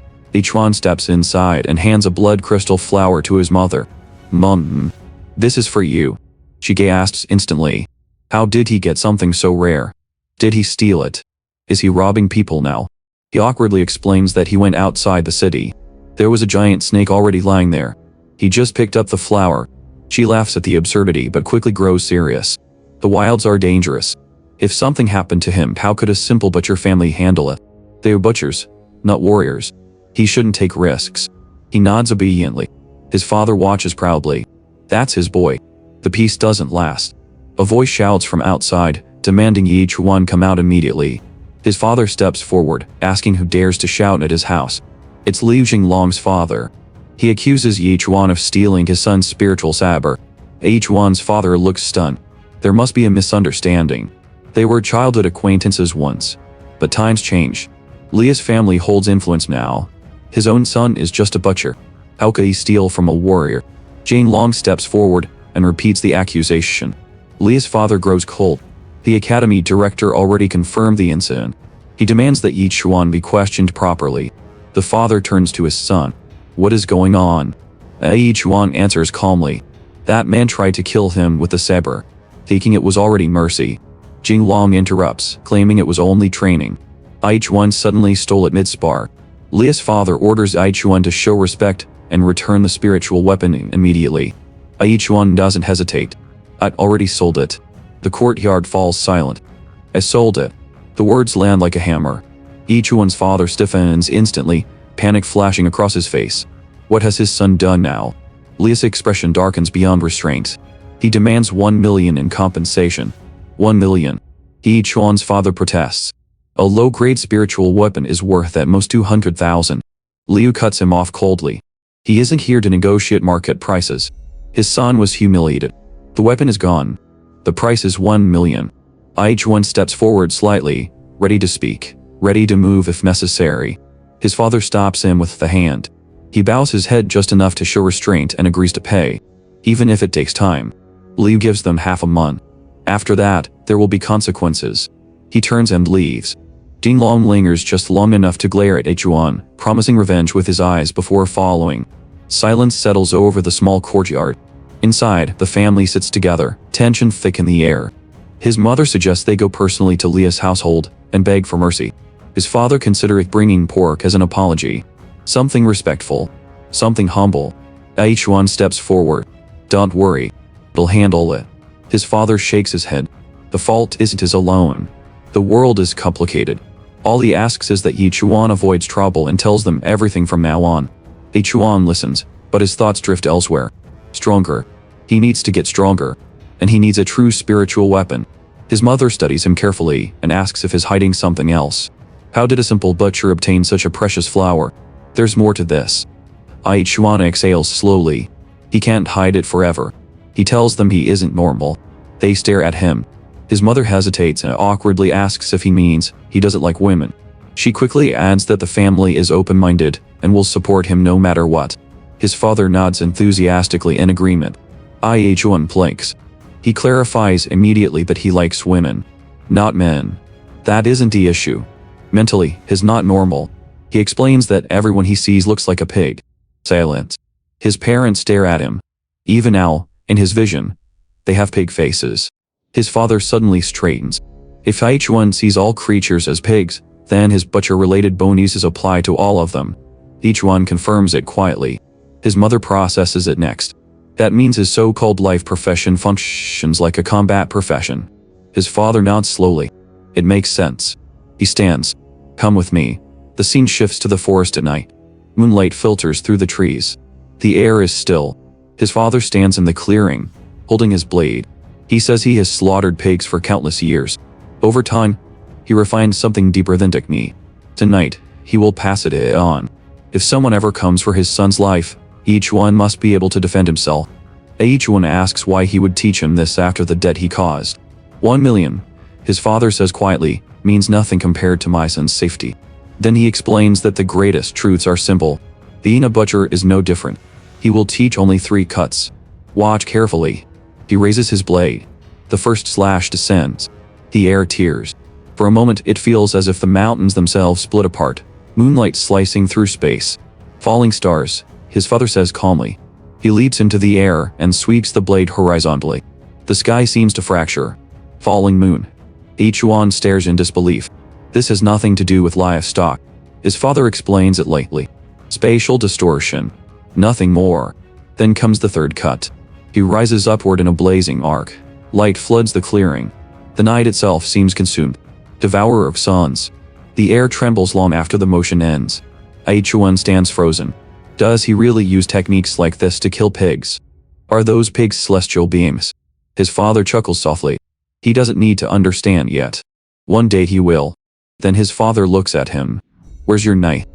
S1: Chuan steps inside and hands a blood crystal flower to his mother. "Mom, this is for you." She gasps instantly. How did he get something so rare? Did he steal it? Is he robbing people now? He awkwardly explains that he went outside the city. There was a giant snake already lying there. He just picked up the flower. She laughs at the absurdity but quickly grows serious. The wilds are dangerous. If something happened to him, how could a simple butcher family handle it? They are butchers, not warriors. He shouldn't take risks. He nods obediently. His father watches proudly. That's his boy. The peace doesn't last. A voice shouts from outside, demanding Yi Chuan come out immediately. His father steps forward, asking who dares to shout at his house. It's Liu Jinglong's father. He accuses Yi Chuan of stealing his son's spiritual saber. Yi Chuan's father looks stunned. There must be a misunderstanding. They were childhood acquaintances once. But times change. Lia's family holds influence now. His own son is just a butcher. How could he steal from a warrior? Jinglong steps forward and repeats the accusation. Lia's father grows cold. The academy director already confirmed the incident. He demands that Yi Chuan be questioned properly. The father turns to his son. What is going on? Yi Chuan answers calmly. That man tried to kill him with the saber, thinking it was already mercy. Jinglong interrupts, claiming it was only training. Yi Chuan suddenly stole it mid-spar. Lia's father orders Yi Chuan to show respect and return the spiritual weapon immediately. Yi Chuan doesn't hesitate. I'd already sold it. The courtyard falls silent. I sold it. The words land like a hammer. Yi Chuan's father stiffens instantly, panic flashing across his face. What has his son done now? Lia's expression darkens beyond restraint. He demands 1 million in compensation. 1 million. Yi Chuan's father protests. A low-grade spiritual weapon is worth at most 200,000. Liu cuts him off coldly. He isn't here to negotiate market prices. His son was humiliated. The weapon is gone. The price is 1 million. Yi Chuan steps forward slightly, ready to speak, ready to move if necessary. His father stops him with the hand. He bows his head just enough to show restraint and agrees to pay, even if it takes time. Liu gives them half a month. After that, there will be consequences. He turns and leaves. Jinglong lingers just long enough to glare at Yi Chuan, promising revenge with his eyes before following. Silence settles over the small courtyard. Inside, the family sits together, tension thick in the air. His mother suggests they go personally to Lia's household and beg for mercy. His father considers bringing pork as an apology. Something respectful. Something humble. Yi Chuan steps forward. Don't worry. We'll handle it. His father shakes his head. The fault isn't his alone. The world is complicated. All he asks is that Yi Chuan avoids trouble and tells them everything from now on. Yi Chuan listens, but his thoughts drift elsewhere. Stronger. He needs to get stronger. And he needs a true spiritual weapon. His mother studies him carefully and asks if he's hiding something else. How did a simple butcher obtain such a precious flower? There's more to this. Yi Chuan exhales slowly. He can't hide it forever. He tells them he isn't normal. They stare at him. His mother hesitates and awkwardly asks if he means he doesn't like women. She quickly adds that the family is open-minded and will support him no matter what. His father nods enthusiastically in agreement. Yi Chuan blinks. He clarifies immediately that he likes women, not men. That isn't the issue. Mentally, he's not normal. He explains that everyone he sees looks like a pig. Silence. His parents stare at him. Even now, in his vision, they have pig faces. His father suddenly straightens. If Yi Chuan sees all creatures as pigs, then his butcher-related bonuses apply to all of them. Yi Chuan confirms it quietly. His mother processes it next. That means his so-called life profession functions like a combat profession. His father nods slowly. It makes sense. He stands. Come with me. The scene shifts to the forest at night. Moonlight filters through the trees. The air is still. His father stands in the clearing, holding his blade. He says he has slaughtered pigs for countless years. Over time, he refines something deeper than technique. Tonight, he will pass it on. If someone ever comes for his son's life, each one must be able to defend himself. Each one asks why he would teach him this after the debt he caused. 1 million, his father says quietly, means nothing compared to my son's safety. Then he explains that the greatest truths are simple. Being a butcher is no different. He will teach only 3 cuts. Watch carefully. He raises his blade. The first slash descends. The air tears. For a moment it feels as if the mountains themselves split apart, Moonlight slicing through space. Falling stars, his father says calmly. He leaps into the air and sweeps the blade horizontally. The sky seems to fracture. Falling moon. Chuan stares in disbelief. This has nothing to do with livestock. His father explains it lightly. Spatial distortion. Nothing more. Then comes the third cut. He rises upward in a blazing arc. Light floods the clearing. The night itself seems consumed. Devourer of suns. The air trembles long after the motion ends. Chuan stands frozen. Does he really use techniques like this to kill pigs? Are those pigs celestial beings? His father chuckles softly. He doesn't need to understand yet. One day he will. Then his father looks at him. Where's your knife?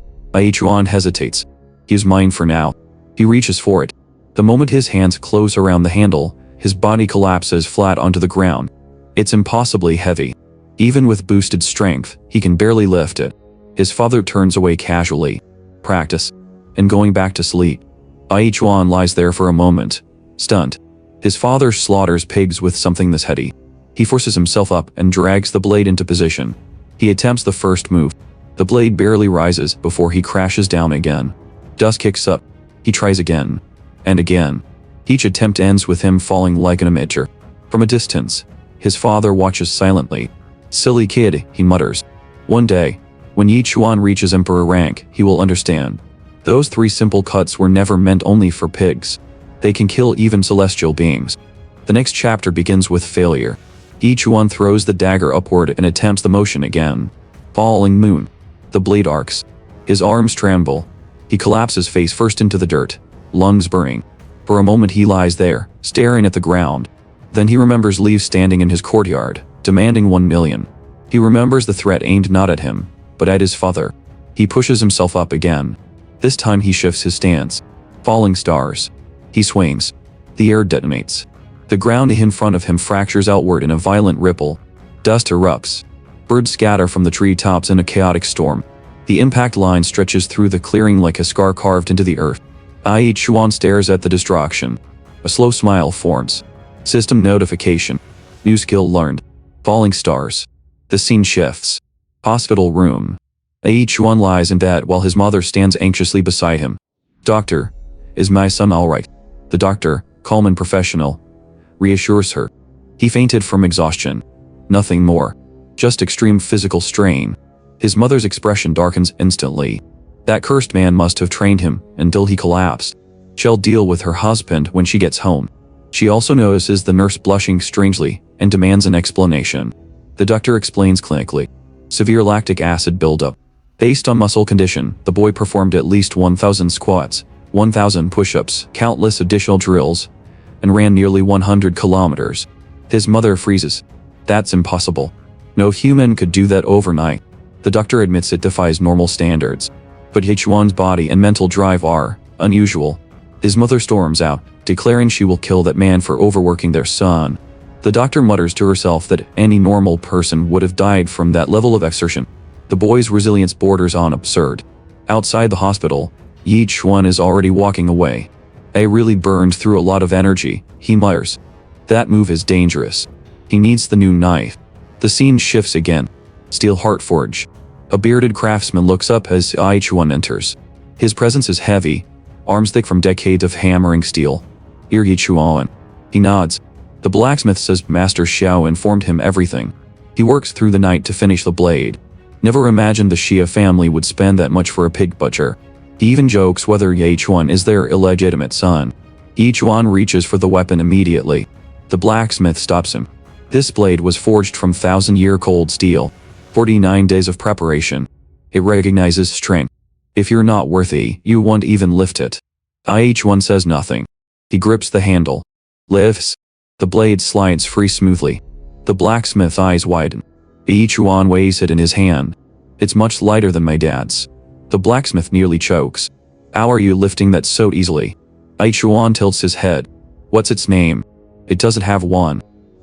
S1: Chuan hesitates. He is mine for now. He reaches for it. The moment his hands close around the handle, his body collapses flat onto the ground. It's impossibly heavy. Even with boosted strength, he can barely lift it. His father turns away casually. Practice. And going back to sleep. Chuan lies there for a moment, stunned. His father slaughters pigs with something this heavy. He forces himself up and drags the blade into position. He attempts the first move. The blade barely rises before he crashes down again. Dust kicks up. He tries again. And again. Each attempt ends with him falling like an amateur. From a distance, his father watches silently. Silly kid, he mutters. One day, when Chuan reaches emperor rank, he will understand. Those 3 simple cuts were never meant only for pigs. They can kill even celestial beings. The next chapter begins with failure. Chuan throws the dagger upward and attempts the motion again. Falling moon. The blade arcs. His arms tremble. He collapses face first into the dirt, lungs burning. For a moment he lies there, staring at the ground. Then he remembers Leaf standing in his courtyard, demanding 1 million. He remembers the threat aimed not at him, but at his father. He pushes himself up again. This time he shifts his stance. Falling stars. He swings. The air detonates. The ground in front of him fractures outward in a violent ripple. Dust erupts. Birds scatter from the treetops in a chaotic storm. The impact line stretches through the clearing like a scar carved into the earth. Chuan stares at the destruction. A slow smile forms. System notification. New skill learned. Falling stars. The scene shifts. Hospital room. Chuan lies in bed while his mother stands anxiously beside him. Doctor, is my son alright? The doctor, calm and professional, reassures her. He fainted from exhaustion. Nothing more. Just extreme physical strain. His mother's expression darkens instantly. That cursed man must have trained him until he collapsed. She'll deal with her husband when she gets home. She also notices the nurse blushing strangely and demands an explanation. The doctor explains clinically. Severe lactic acid buildup. Based on muscle condition, the boy performed at least 1,000 squats, 1,000 push-ups, countless additional drills, and ran nearly 100 kilometers. His mother freezes. That's impossible. No human could do that overnight. The doctor admits it defies normal standards. But Chuan's body and mental drive are unusual. His mother storms out, declaring she will kill that man for overworking their son. The doctor mutters to herself that any normal person would have died from that level of exertion. The boy's resilience borders on absurd. Outside the hospital, Chuan is already walking away. I really burned through a lot of energy, he mutters. That move is dangerous. He needs the new knife. The scene shifts again. Steel Heart Forge. A bearded craftsman looks up as Chuan enters. His presence is heavy, arms thick from decades of hammering steel. Chuan. He nods. The blacksmith says Master Xiao informed him everything. He works through the night to finish the blade. Never imagined the Xia family would spend that much for a pig butcher. He even jokes whether Chuan is their illegitimate son. Chuan reaches for the weapon immediately. The blacksmith stops him. This blade was forged from 1,000-year-old steel. 49 days of preparation. It recognizes strength. If you're not worthy, you won't even lift it. Chuan says nothing. He grips the handle. Lifts. The blade slides free smoothly. The blacksmith's eyes widen. Chuan weighs it in his hand. It's much lighter than my dad's. The blacksmith nearly chokes. How are you lifting that so easily? Chuan tilts his head. What's its name? It doesn't have one.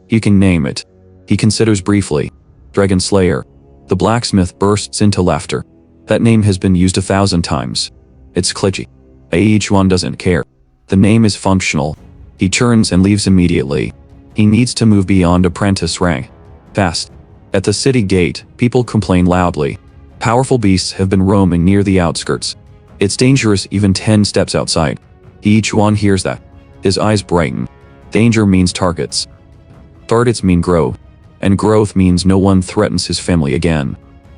S1: You can name it. He considers briefly. Dragon Slayer. The blacksmith bursts into laughter. That name has been used 1,000 times. It's glitchy. Chuan doesn't care. The name is functional. He turns and leaves immediately. He needs to move beyond apprentice rank. Fast. At the city gate, people complain loudly. Powerful beasts have been roaming near the outskirts. It's dangerous even 10 steps outside. Chuan hears that. His eyes brighten. Danger means targets. Targets mean growth. And growth means no one threatens his family again.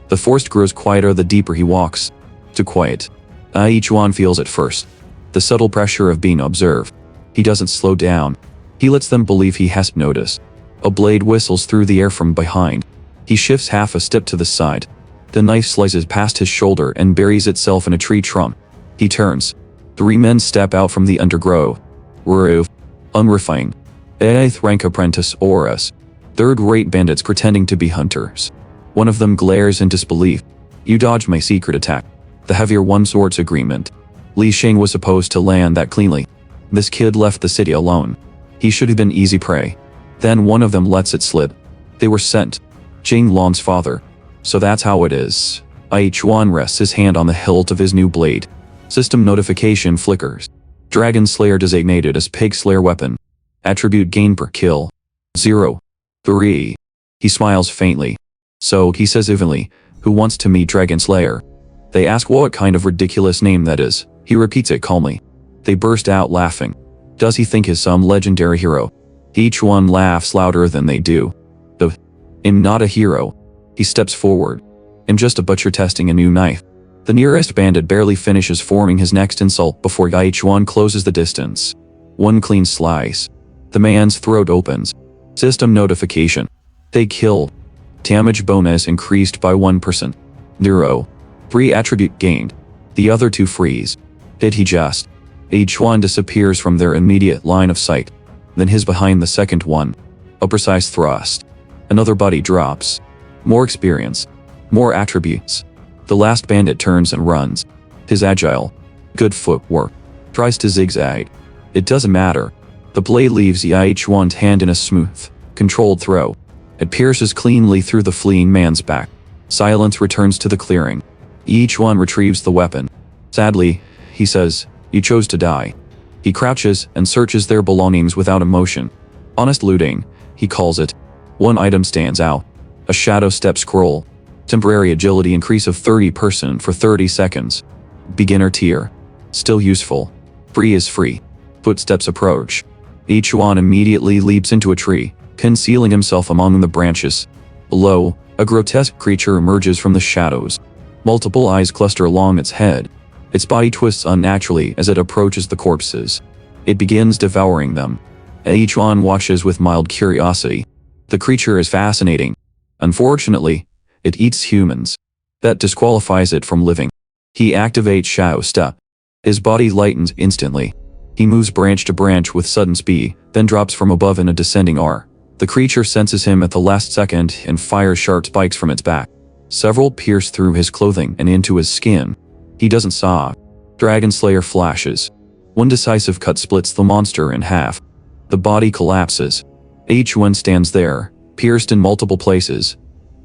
S1: The forest grows quieter the deeper he walks. To quiet. Chuan feels it first. The subtle pressure of being observed. He doesn't slow down. He lets them believe he hasn't noticed. A blade whistles through the air from behind. He shifts half a step to the side. The knife slices past his shoulder and buries itself in a tree trunk. He turns. 3 men step out from the undergrowth. Roof. Unrefined. 8th rank apprentice Oris. 3rd-rate bandits pretending to be hunters. One of them glares in disbelief. You dodged my secret attack. The heavier one sorts agreement. Li Sheng was supposed to land that cleanly. This kid left the city alone. He should have been easy prey. Then one of them lets it slip. They were sent. Jing Long's father. So that's how it is. Chuan rests his hand on the hilt of his new blade. System notification flickers. Dragon Slayer designated as Pig Slayer weapon. Attribute gain per kill. 0. 3. He smiles faintly. So, he says evenly, who wants to meet Dragon Slayer? They ask what kind of ridiculous name that is. He repeats it calmly. They burst out laughing. Does he think he's some legendary hero? Each one laughs louder than they do. I'm not a hero. He steps forward. I'm just a butcher testing a new knife. The nearest bandit barely finishes forming his next insult before Chuan closes the distance. One clean slice. The man's throat opens. System notification. They killed. Damage bonus increased by 1%. 0. 3 attribute gained. The other 2 freeze. Did he just? Chuan disappears from their immediate line of sight. Then his behind the second one. A precise thrust. Another body drops. More experience. More attributes. The last bandit turns and runs. His agile. Good footwork. Tries to zigzag. It doesn't matter. The blade leaves Chuan's hand in a smooth, controlled throw. It pierces cleanly through the fleeing man's back. Silence returns to the clearing. Chuan retrieves the weapon. Sadly, he says, you chose to die. He crouches and searches their belongings without emotion. Honest looting, he calls it. One item stands out. A shadow step scroll. Temporary agility increase of 30% for 30 seconds. Beginner tier. Still useful. Free is free. Footsteps approach. Chuan immediately leaps into a tree, concealing himself among the branches. Below, a grotesque creature emerges from the shadows. Multiple eyes cluster along its head. Its body twists unnaturally as it approaches the corpses. It begins devouring them. Chuan watches with mild curiosity. The creature is fascinating. Unfortunately, it eats humans. That disqualifies it from living. He activates Shadow Step. His body lightens instantly. He moves branch to branch with sudden speed, then drops from above in a descending R. The creature senses him at the last second and fires sharp spikes from its back. Several pierce through his clothing and into his skin. He doesn't sob. Dragon Slayer flashes. One decisive cut splits the monster in half. The body collapses. Chuan stands there, pierced in multiple places.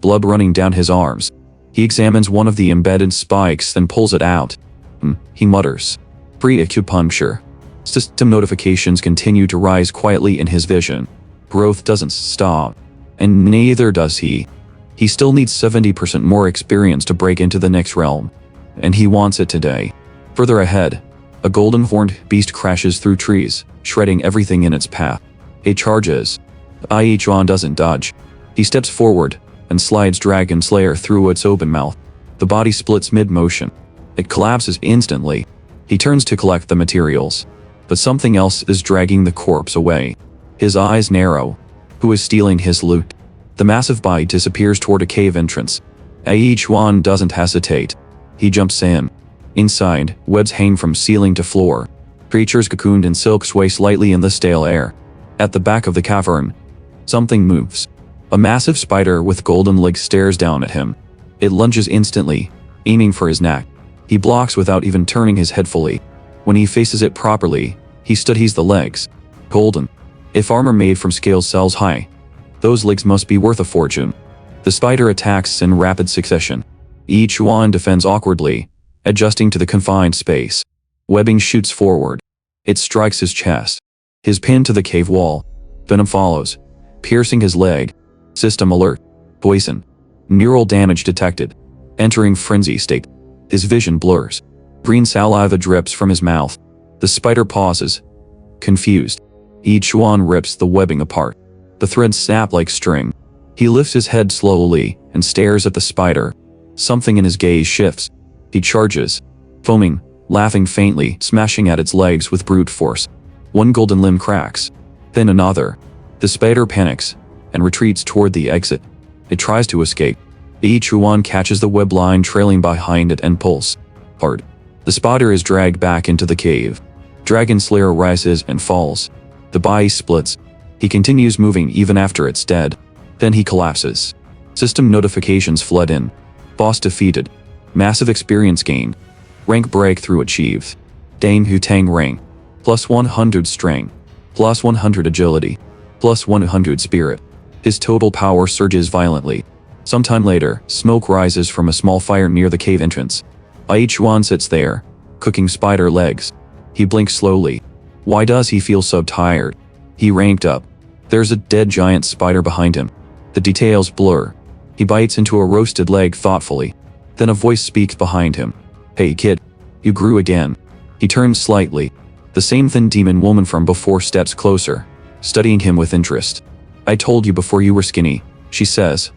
S1: Blood running down his arms. He examines one of the embedded spikes then pulls it out. He mutters. Pre-acupuncture. System notifications continue to rise quietly in his vision. Growth doesn't stop. And neither does he. He still needs 70% more experience to break into the next realm. And he wants it today. Further ahead, a golden horned beast crashes through trees, shredding everything in its path. It charges. Chuan doesn't dodge. He steps forward and slides Dragon Slayer through its open mouth. The body splits mid-motion. It collapses instantly. He turns to collect the materials. But something else is dragging the corpse away. His eyes narrow. Who is stealing his loot? The massive body disappears toward a cave entrance. Chuan doesn't hesitate. He jumps in. Inside, webs hang from ceiling to floor. Creatures cocooned in silk sway slightly in the stale air. At the back of the cavern, something moves. A massive spider with golden legs stares down at him. It lunges instantly, aiming for his neck. He blocks without even turning his head fully. When he faces it properly, he studies the legs. Golden. If armor made from scales sells high, those legs must be worth a fortune. The spider attacks in rapid succession. Chuan defends awkwardly, adjusting to the confined space. Webbing shoots forward. It strikes his chest. His pin to the cave wall. Venom follows, piercing his leg. System alert. Poison. Neural damage detected. entering frenzy state. His vision blurs. Green saliva drips from his mouth. The spider pauses, confused. Chuan rips the webbing apart. The threads snap like string. He lifts his head slowly and stares at the spider. Something in his gaze shifts. He charges, foaming, laughing faintly, smashing at its legs with brute force. One golden limb cracks, then another. The spider panics and retreats toward the exit. It tries to escape. Chuan catches the web line trailing behind it and pulls hard. The spider is dragged back into the cave. Dragon Slayer rises and falls. The body splits. He continues moving even after it's dead. Then he collapses. System notifications flood in. Boss defeated. Massive experience gained. Rank breakthrough achieved. Dane Hu Tang rank. Plus 100 strength. Plus 100 agility. Plus 100 spirit. His total power surges violently. Sometime later, smoke rises from a small fire near the cave entrance. Chuan sits there, cooking spider legs. He blinks slowly. Why does he feel so tired? He ranked up. There's a dead giant spider behind him. The details blur. He bites into a roasted leg thoughtfully. Then a voice speaks behind him. Hey kid, you grew again. He turns slightly. The same thin demon woman from before steps closer, studying him with interest. I told you before you were skinny, she says,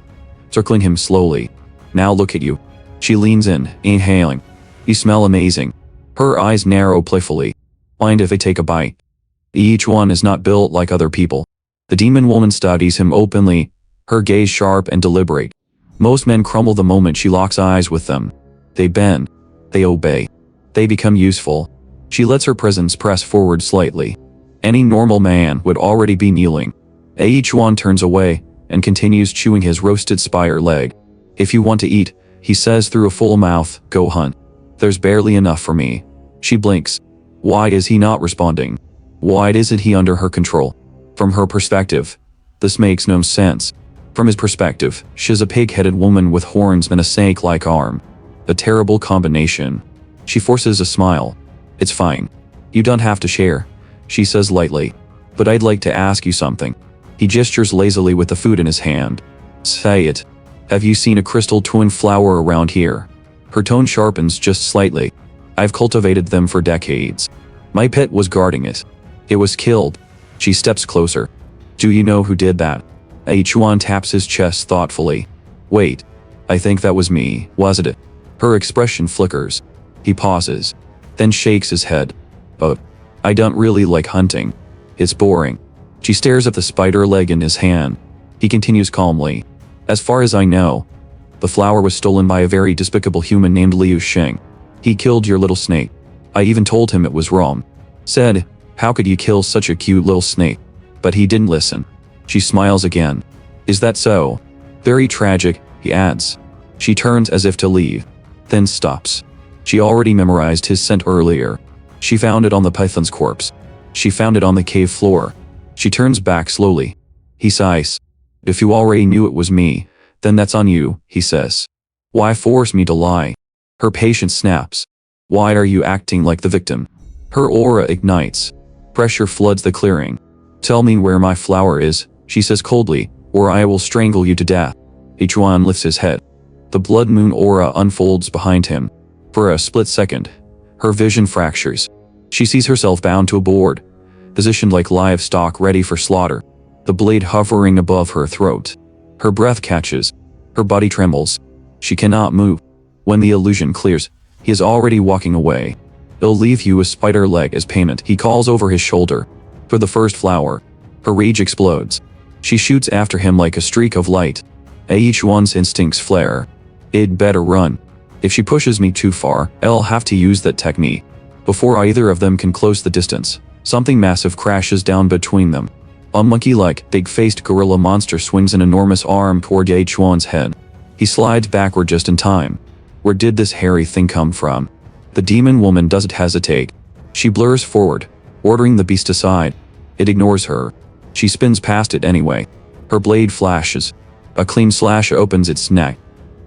S1: circling him slowly. Now look at you. She leans in, inhaling. You smell amazing. Her eyes narrow playfully. Mind if I take a bite? Each one is not built like other people. The demon woman studies him openly, her gaze sharp and deliberate. Most men crumble the moment she locks eyes with them. They bend. They obey. They become useful. She lets her presence press forward slightly. Any normal man would already be kneeling. Chuan turns away and continues chewing his roasted spider leg. If you want to eat, he says through a full mouth, go hunt. There's barely enough for me. She blinks. Why is he not responding? Why isn't he under her control? From her perspective, this makes no sense. From his perspective, she's a pig-headed woman with horns and a snake-like arm. A terrible combination. She forces a smile. It's fine. You don't have to share, she says lightly. But I'd like to ask you something. He gestures lazily with the food in his hand. Say it. Have you seen a crystal twin flower around here? Her tone sharpens just slightly. I've cultivated them for decades. My pet was guarding it. It was killed. She steps closer. Do you know who did that? Chuan taps his chest thoughtfully. Wait. I think that was me, wasn't it? Her expression flickers. He pauses, then shakes his head. I don't really like hunting. It's boring. She stares at the spider leg in his hand. He continues calmly. As far as I know, the flower was stolen by a very despicable human named Liu Sheng. He killed your little snake. I even told him it was wrong. Said, how could you kill such a cute little snake? But he didn't listen. She smiles again. Is that so? Very tragic, he adds. She turns as if to leave, then stops. She already memorized his scent earlier. She found it on the python's corpse. She found it on the cave floor. She turns back slowly. He sighs. If you already knew it was me, then that's on you, he says. Why force me to lie? Her patience snaps. Why are you acting like the victim? Her aura ignites. Pressure floods the clearing. Tell me where my flower is, she says coldly, or I will strangle you to death. Chuan lifts his head. The blood moon aura unfolds behind him. For a split second, her vision fractures. She sees herself bound to a board, positioned like livestock ready for slaughter, the blade hovering above her throat. Her breath catches. Her body trembles. She cannot move. When the illusion clears, he is already walking away. I'll leave you a spider leg as payment, he calls over his shoulder. For the first flower, her rage explodes. She shoots after him like a streak of light. Chuan's instincts flare. It'd better run. If she pushes me too far, I'll have to use that technique. Before either of them can close the distance, something massive crashes down between them. A monkey-like, big-faced gorilla monster swings an enormous arm toward Chuan's head. He slides backward just in time. Where did this hairy thing come from? The demon woman doesn't hesitate. She blurs forward, ordering the beast aside. It ignores her. She spins past it anyway. Her blade flashes. A clean slash opens its neck.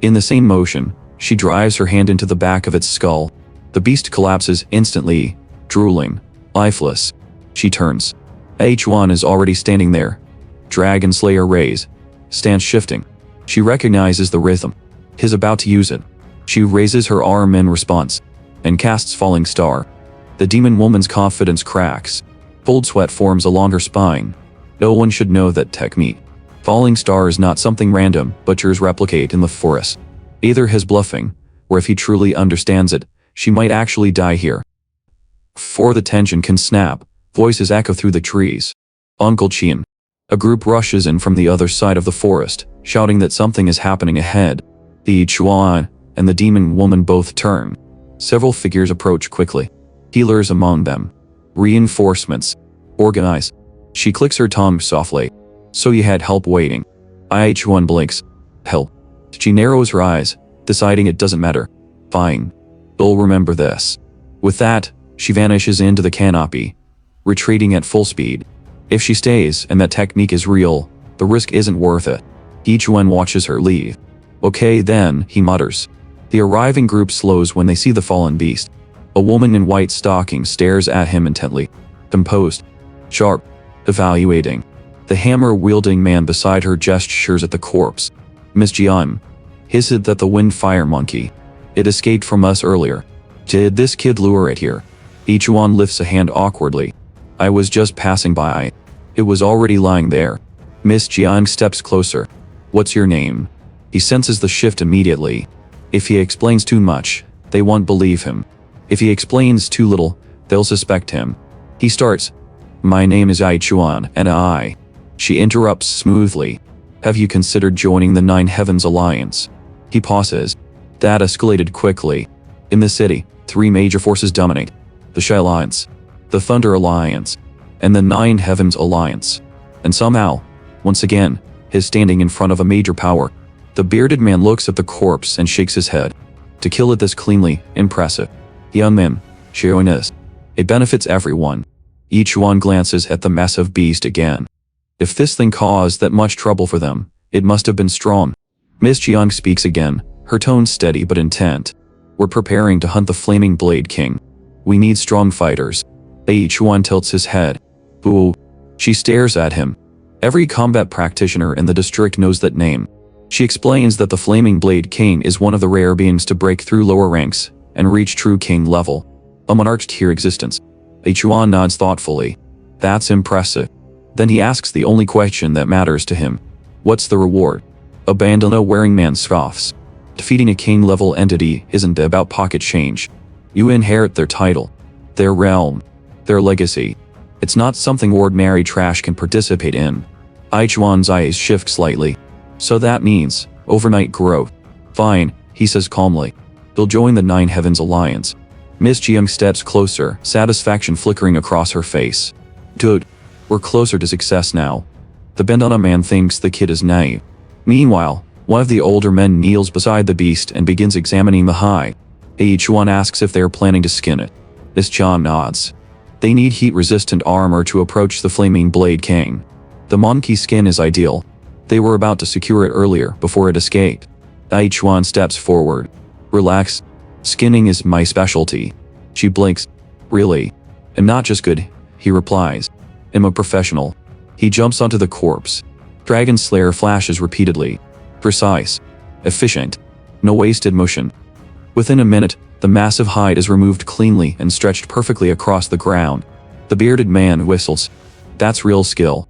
S1: In the same motion, she drives her hand into the back of its skull. The beast collapses instantly, drooling, lifeless. She turns. Chuan is already standing there. Dragon Slayer raise. Stance shifting. She recognizes the rhythm. He's about to use it. She raises her arm in response and casts Falling Star. The demon woman's confidence cracks. Cold sweat forms along her spine. No one should know that technique. Falling Star is not something random butchers replicate in the forest. Either his bluffing, or if he truly understands it, she might actually die here. Before the tension can snap, voices echo through the trees. Uncle Chuan. A group rushes in from the other side of the forest, shouting that something is happening ahead. The Chuan and the demon woman both turn. Several figures approach quickly. Healers among them. Reinforcements. Organize. She clicks her tongue softly. So you had help waiting. Chuan blinks. Help. She narrows her eyes, deciding it doesn't matter. Fine. You'll remember this. With that, she vanishes into the canopy, retreating at full speed. If she stays and that technique is real, the risk isn't worth it. Chuan watches her leave. Okay then, he mutters. The arriving group slows when they see the fallen beast. A woman in white stockings stares at him intently. Composed. Sharp. Evaluating. The hammer-wielding man beside her gestures at the corpse. Miss Jian. Hissed that the wind fire monkey. It escaped from us earlier. Did this kid lure it here? Chuan lifts a hand awkwardly. I was just passing by. It was already lying there. Miss Jiang steps closer. What's your name? He senses the shift immediately. If he explains too much, they won't believe him. If he explains too little, they'll suspect him. He starts. My name is Chuan, and I. She interrupts smoothly. Have you considered joining the Nine Heavens Alliance? He pauses. That escalated quickly. In the city, 3 major forces dominate. The Shy Alliance, the Thunder Alliance, and the Nine Heavens Alliance. And somehow, once again, he's standing in front of a major power. The bearded man looks at the corpse and shakes his head. To kill it this cleanly, impressive. Young man, sharing this. It benefits everyone. Chuan glances at the massive beast again. If this thing caused that much trouble for them, it must have been strong. Miss Jiang speaks again, her tone steady but intent. We're preparing to hunt the Flaming Blade King. We need strong fighters. Chuan tilts his head. Boo. She stares at him. Every combat practitioner in the district knows that name. She explains that the Flaming Blade King is one of the rare beings to break through lower ranks and reach true king level. A monarch's tier existence. Chuan nods thoughtfully. That's impressive. Then he asks the only question that matters to him. What's the reward? A bandana-wearing man scoffs. Defeating a king-level entity isn't about pocket change. You inherit their title, their realm, their legacy. It's not something ordinary trash can participate in. Chuan's eyes shift slightly. So that means overnight growth. Fine, he says calmly. They'll join the Nine Heavens Alliance. Miss Jiang steps closer, satisfaction flickering across her face. Dude, we're closer to success now. The bandana man thinks the kid is naive. Meanwhile, one of the older men kneels beside the beast and begins examining the hide. Chuan asks if they are planning to skin it. Miss Jiang nods. They need heat-resistant armor to approach the Flaming Blade King. The monkey skin is ideal. They were about to secure it earlier before it escaped. Chuan steps forward. Relax. Skinning is my specialty. She blinks. Really? I'm not just good, he replies. I'm a professional. He jumps onto the corpse. Dragon Slayer flashes repeatedly. Precise. Efficient. No wasted motion. Within a minute, the massive hide is removed cleanly and stretched perfectly across the ground. The bearded man whistles. That's real skill.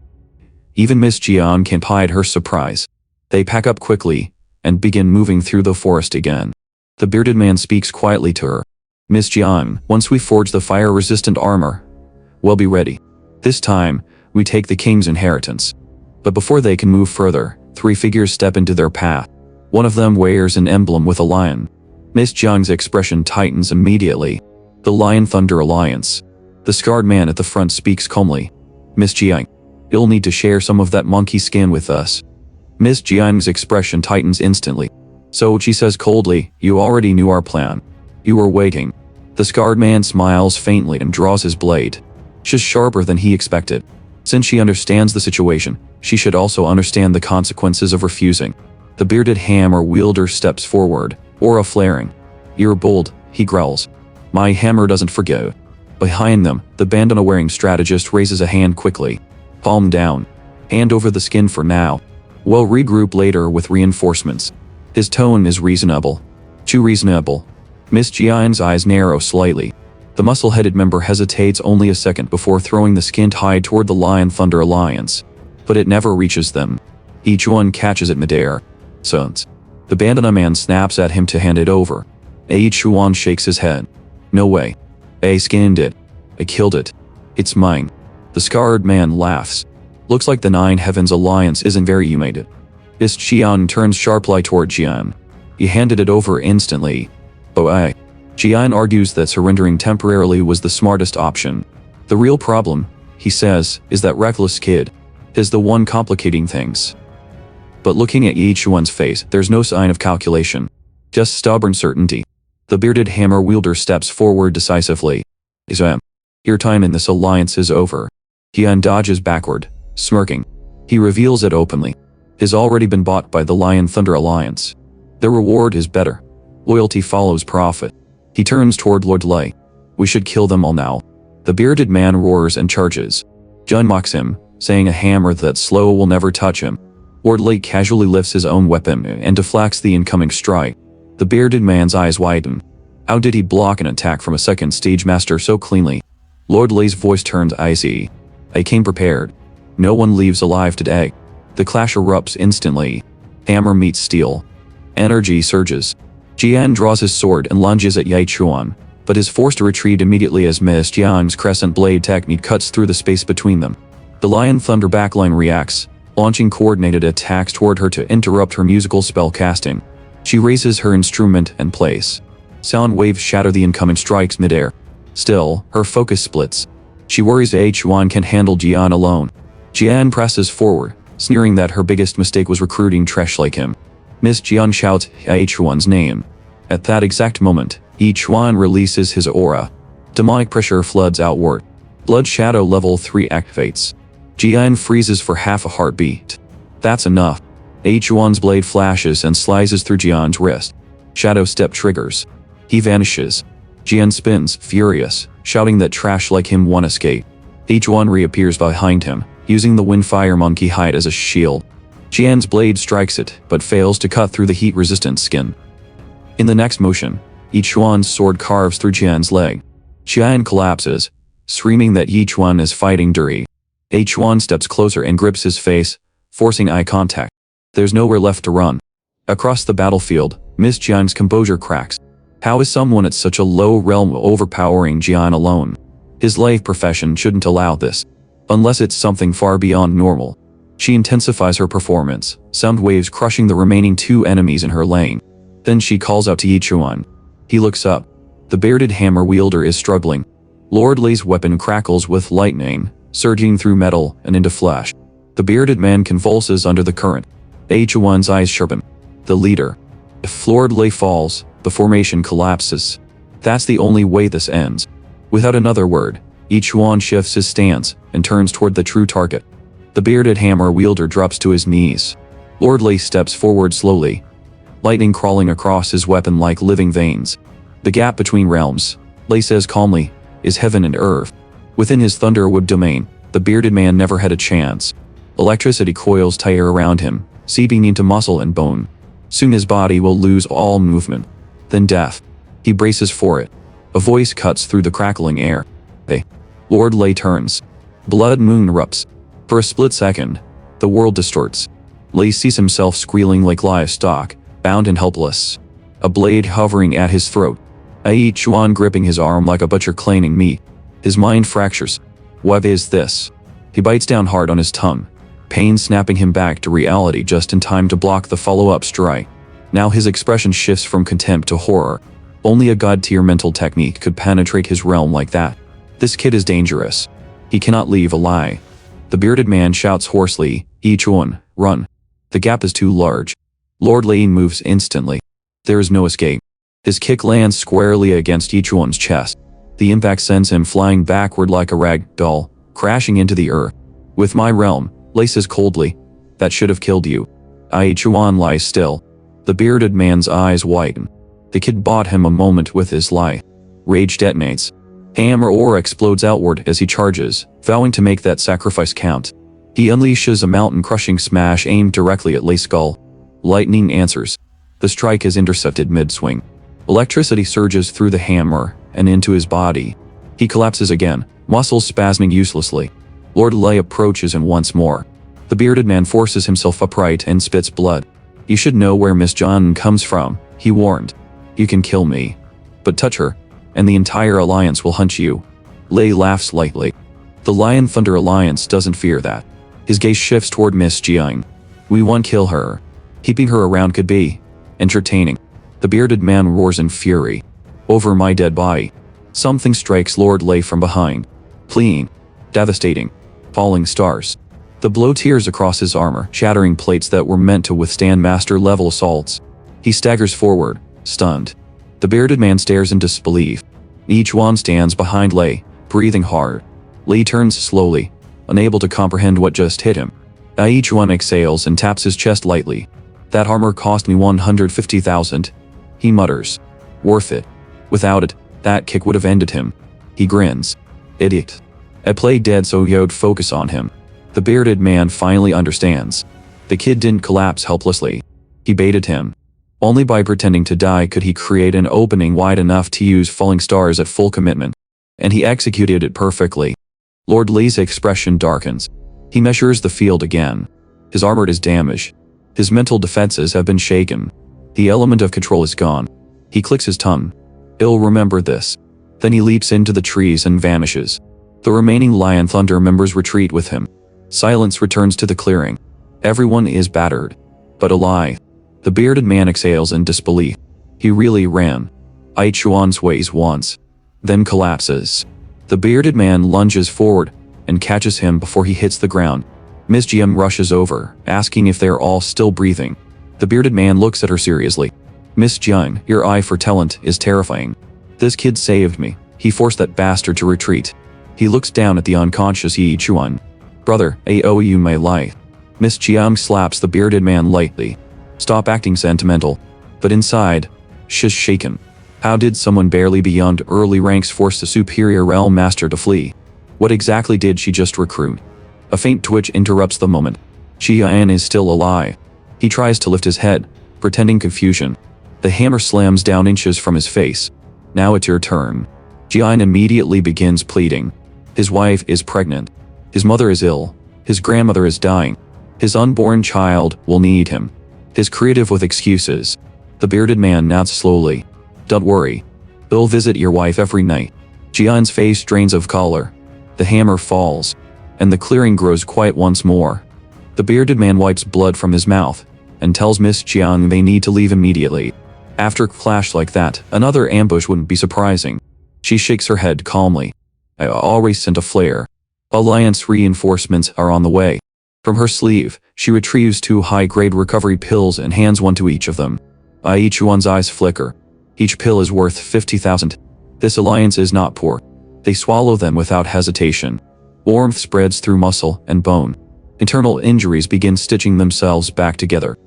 S1: Even Miss Jiang can't hide her surprise. They pack up quickly and begin moving through the forest again. The bearded man speaks quietly to her. Miss Jiang, once we forge the fire-resistant armor, we'll be ready. This time, we take the king's inheritance. But before they can move further, 3 figures step into their path. One of them wears an emblem with a lion. Miss Jiang's expression tightens immediately. The Lion Thunder Alliance. The scarred man at the front speaks calmly. Miss Jiang, you'll need to share some of that monkey skin with us. Miss Jiang's expression tightens instantly. So she says coldly, you already knew our plan. You were waiting. The scarred man smiles faintly and draws his blade. Just sharper than he expected. Since she understands the situation, she should also understand the consequences of refusing. The bearded hammer wielder steps forward, aura flaring. You're bold, he growls. My hammer doesn't forgive. Behind them, the bandana-wearing strategist raises a hand quickly. Palm down. Hand over the skin for now. We'll regroup later with reinforcements. His tone is reasonable. Too reasonable. Miss Jian's eyes narrow slightly. The muscle-headed member hesitates only a second before throwing the skinned hide toward the Lion Thunder Alliance. But it never reaches them. Each one catches it midair. Sons. The bandana man snaps at him to hand it over. Chuan shakes his head. No way. I skinned it. I killed it. It's mine. The scarred man laughs. Looks like the Nine Heavens Alliance isn't very humiliated. Is Jian turns sharply toward Jian. He handed it over instantly. Oh I. Jian argues that surrendering temporarily was the smartest option. The real problem, he says, is that reckless kid is the one complicating things. But looking at Chuan's face, there's no sign of calculation. Just stubborn certainty. The bearded hammer wielder steps forward decisively. Your time in this alliance is over. Jian dodges backward, smirking. He reveals it openly. Has already been bought by the Lion Thunder Alliance. The reward is better. Loyalty follows profit. He turns toward Lord Lei. We should kill them all now. The bearded man roars and charges. Jun mocks him, saying a hammer that slow will never touch him. Lord Lei casually lifts his own weapon and deflects the incoming strike. The bearded man's eyes widen. How did he block an attack from a second stage master so cleanly? Lord Lei's voice turns icy. I came prepared. No one leaves alive today. The clash erupts instantly. Hammer meets steel. Energy surges. Jian draws his sword and lunges at Chuan, but is forced to retreat immediately as Miss Jiang's crescent blade technique cuts through the space between them. The Lion Thunder backline reacts, launching coordinated attacks toward her to interrupt her musical spell casting. She raises her instrument and plays. Sound waves shatter the incoming strikes midair. Still, her focus splits. She worries Chuan can handle Jian alone. Jian presses forward, sneering that her biggest mistake was recruiting trash like him. Miss Jian shouts Chuan's name. At that exact moment, Chuan releases his aura. Demonic pressure floods outward. Blood Shadow level 3 activates. Jian freezes for half a heartbeat. That's enough. Chuan's blade flashes and slices through Jian's wrist. Shadow Step triggers. He vanishes. Jian spins, furious, shouting that trash like him won't escape. Chuan reappears behind him, using the Windfire Monkey hide as a shield. Jian's blade strikes it, but fails to cut through the heat-resistant skin. In the next motion, Chuan's sword carves through Jian's leg. Jian collapses, screaming that Chuan is fighting dirty. Chuan steps closer and grips his face, forcing eye contact. There's nowhere left to run. Across the battlefield, Miss Jian's composure cracks. How is someone at such a low realm overpowering Jian alone? His life profession shouldn't allow this. Unless it's something far beyond normal. She intensifies her performance, sound waves crushing the remaining two enemies in her lane. Then she calls out to Chuan. He looks up. The bearded hammer wielder is struggling. Lord Lei's weapon crackles with lightning, surging through metal and into flesh. The bearded man convulses under the current. Chuan's eyes sharpen. The leader. If Lord Lei falls, the formation collapses. That's the only way this ends. Without another word, Chuan shifts his stance and turns toward the true target. The bearded hammer wielder drops to his knees. Lord Lei steps forward slowly, lightning crawling across his weapon like living veins. The gap between realms, Lei says calmly, is heaven and earth. Within his Thunderwood domain, the bearded man never had a chance. Electricity coils tire around him, seeping into muscle and bone. Soon his body will lose all movement. Then death. He braces for it. A voice cuts through the crackling air. Hey. Lord Lei turns. Blood moon erupts. For a split second, the world distorts. Lei sees himself squealing like livestock, bound and helpless. A blade hovering at his throat. Chuan gripping his arm like a butcher cleaning meat. His mind fractures. What is this? He bites down hard on his tongue, pain snapping him back to reality just in time to block the follow-up strike. Now his expression shifts from contempt to horror. Only a god-tier mental technique could penetrate his realm like that. This kid is dangerous. He cannot leave alive. The bearded man shouts hoarsely, Chuan, run. The gap is too large. Lord Lei moves instantly. There is no escape. His kick lands squarely against Chuan's chest. The impact sends him flying backward like a rag doll, crashing into the earth. With my realm, Lei says coldly, that should have killed you. Chuan lies still. The bearded man's eyes widen. The kid bought him a moment with his lie. Rage detonates. Hammer ore explodes outward as he charges, vowing to make that sacrifice count. He unleashes a mountain-crushing smash aimed directly at Lei's skull. Lightning answers. The strike is intercepted mid-swing. Electricity surges through the hammer and into his body. He collapses again, muscles spasming uselessly. Lord Lei approaches him once more. The bearded man forces himself upright and spits blood. "You should know where Miss Chuan comes from," he warned. "You can kill me, but touch her, and the entire alliance will hunt you." Lei laughs lightly. The Lion Thunder Alliance doesn't fear that. His gaze shifts toward Miss Jiang. "We won't kill her. Keeping her around could be entertaining." The bearded man roars in fury. "Over my dead body." Something strikes Lord Lei from behind. Pleading. Devastating. Falling stars. The blow tears across his armor, shattering plates that were meant to withstand master-level assaults. He staggers forward, stunned. The bearded man stares in disbelief. Chuan stands behind Lei, breathing hard. Lei turns slowly, unable to comprehend what just hit him. Chuan exhales and taps his chest lightly. "That armor cost me 150,000. He mutters. "Worth it. Without it, that kick would have ended him." He grins. "Idiot. I played dead so you'd focus on him." The bearded man finally understands. The kid didn't collapse helplessly. He baited him. Only by pretending to die could he create an opening wide enough to use falling stars at full commitment. And he executed it perfectly. Lord Lei's expression darkens. He measures the field again. His armor is damaged. His mental defenses have been shaken. The element of control is gone. He clicks his tongue. "I'll remember this." Then he leaps into the trees and vanishes. The remaining Lion Thunder members retreat with him. Silence returns to the clearing. Everyone is battered, but alive. The bearded man exhales in disbelief. He really ran. Chuan sways once, then collapses. The bearded man lunges forward and catches him before he hits the ground. Miss Jiang rushes over, asking if they're all still breathing. The bearded man looks at her seriously. "Miss Jiang, your eye for talent is terrifying. This kid saved me. He forced that bastard to retreat." He looks down at the unconscious Chuan. "Brother, I owe you my life." Miss Jiang slaps the bearded man lightly. "Stop acting sentimental." But inside, she's shaken. How did someone barely beyond early ranks force the superior realm master to flee? What exactly did she just recruit? A faint twitch interrupts the moment. Chuan is still alive. He tries to lift his head, pretending confusion. The hammer slams down inches from his face. "Now it's your turn." Chuan immediately begins pleading. His wife is pregnant. His mother is ill. His grandmother is dying. His unborn child will need him. He's creative with excuses. The bearded man nods slowly. "Don't worry. I'll visit your wife every night." Jian's face drains of color. The hammer falls, and the clearing grows quiet once more. The bearded man wipes blood from his mouth and tells Miss Jiang they need to leave immediately. After a clash like that, another ambush wouldn't be surprising. She shakes her head calmly. "I already sent a flare. Alliance reinforcements are on the way." From her sleeve, she retrieves 2 high-grade recovery pills and hands one to each of them. Chuan's eyes flicker. Each pill is worth 50,000. This alliance is not poor. They swallow them without hesitation. Warmth spreads through muscle and bone. Internal injuries begin stitching themselves back together.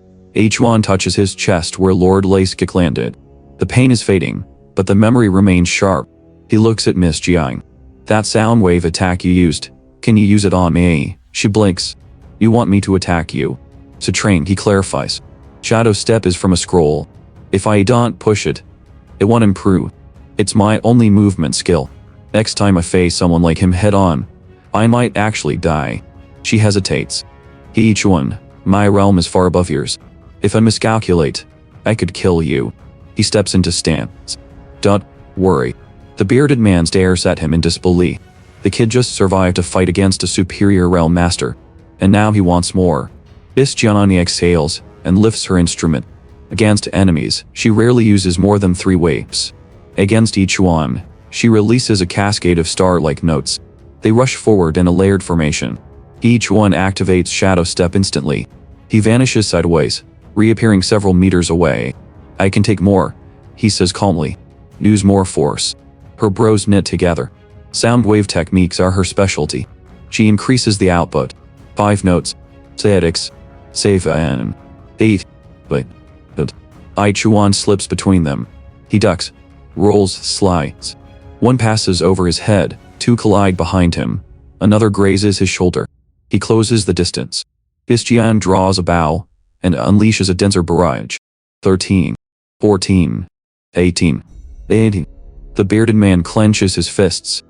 S1: Chuan touches his chest where Lord Lei's kick landed. The pain is fading, but the memory remains sharp. He looks at Miss Jiang. "That sound wave attack you used, can you use it on me?" She blinks. "You want me to attack you?" "To train," he clarifies. "Shadow step is from a scroll. If I don't push it, it won't improve. It's my only movement skill. Next time I face someone like him head on, I might actually die." She hesitates. "Chuan, my realm is far above yours. If I miscalculate, I could kill you." He steps into stance. "Don't worry." The bearded man stares at him in disbelief. The kid just survived a fight against a superior realm master, and now he wants more. Miss Jiang exhales and lifts her instrument. Against enemies, she rarely uses more than 3 waves. Against each one, she releases a cascade of star-like notes. They rush forward in a layered formation. Each one activates Shadow Step instantly. He vanishes sideways, reappearing several meters away. "I can take more," he says calmly. "Use more force." Her brows knit together. Sound wave techniques are her specialty. She increases the output. 5 notes. 6, 7, 8. But. Chuan slips between them. He ducks, rolls, slides. One passes over his head, 2 collide behind him. Another grazes his shoulder. He closes the distance. Miss Jiang draws a bow and unleashes a denser barrage. 13, 14. 18. 18. The bearded man clenches his fists.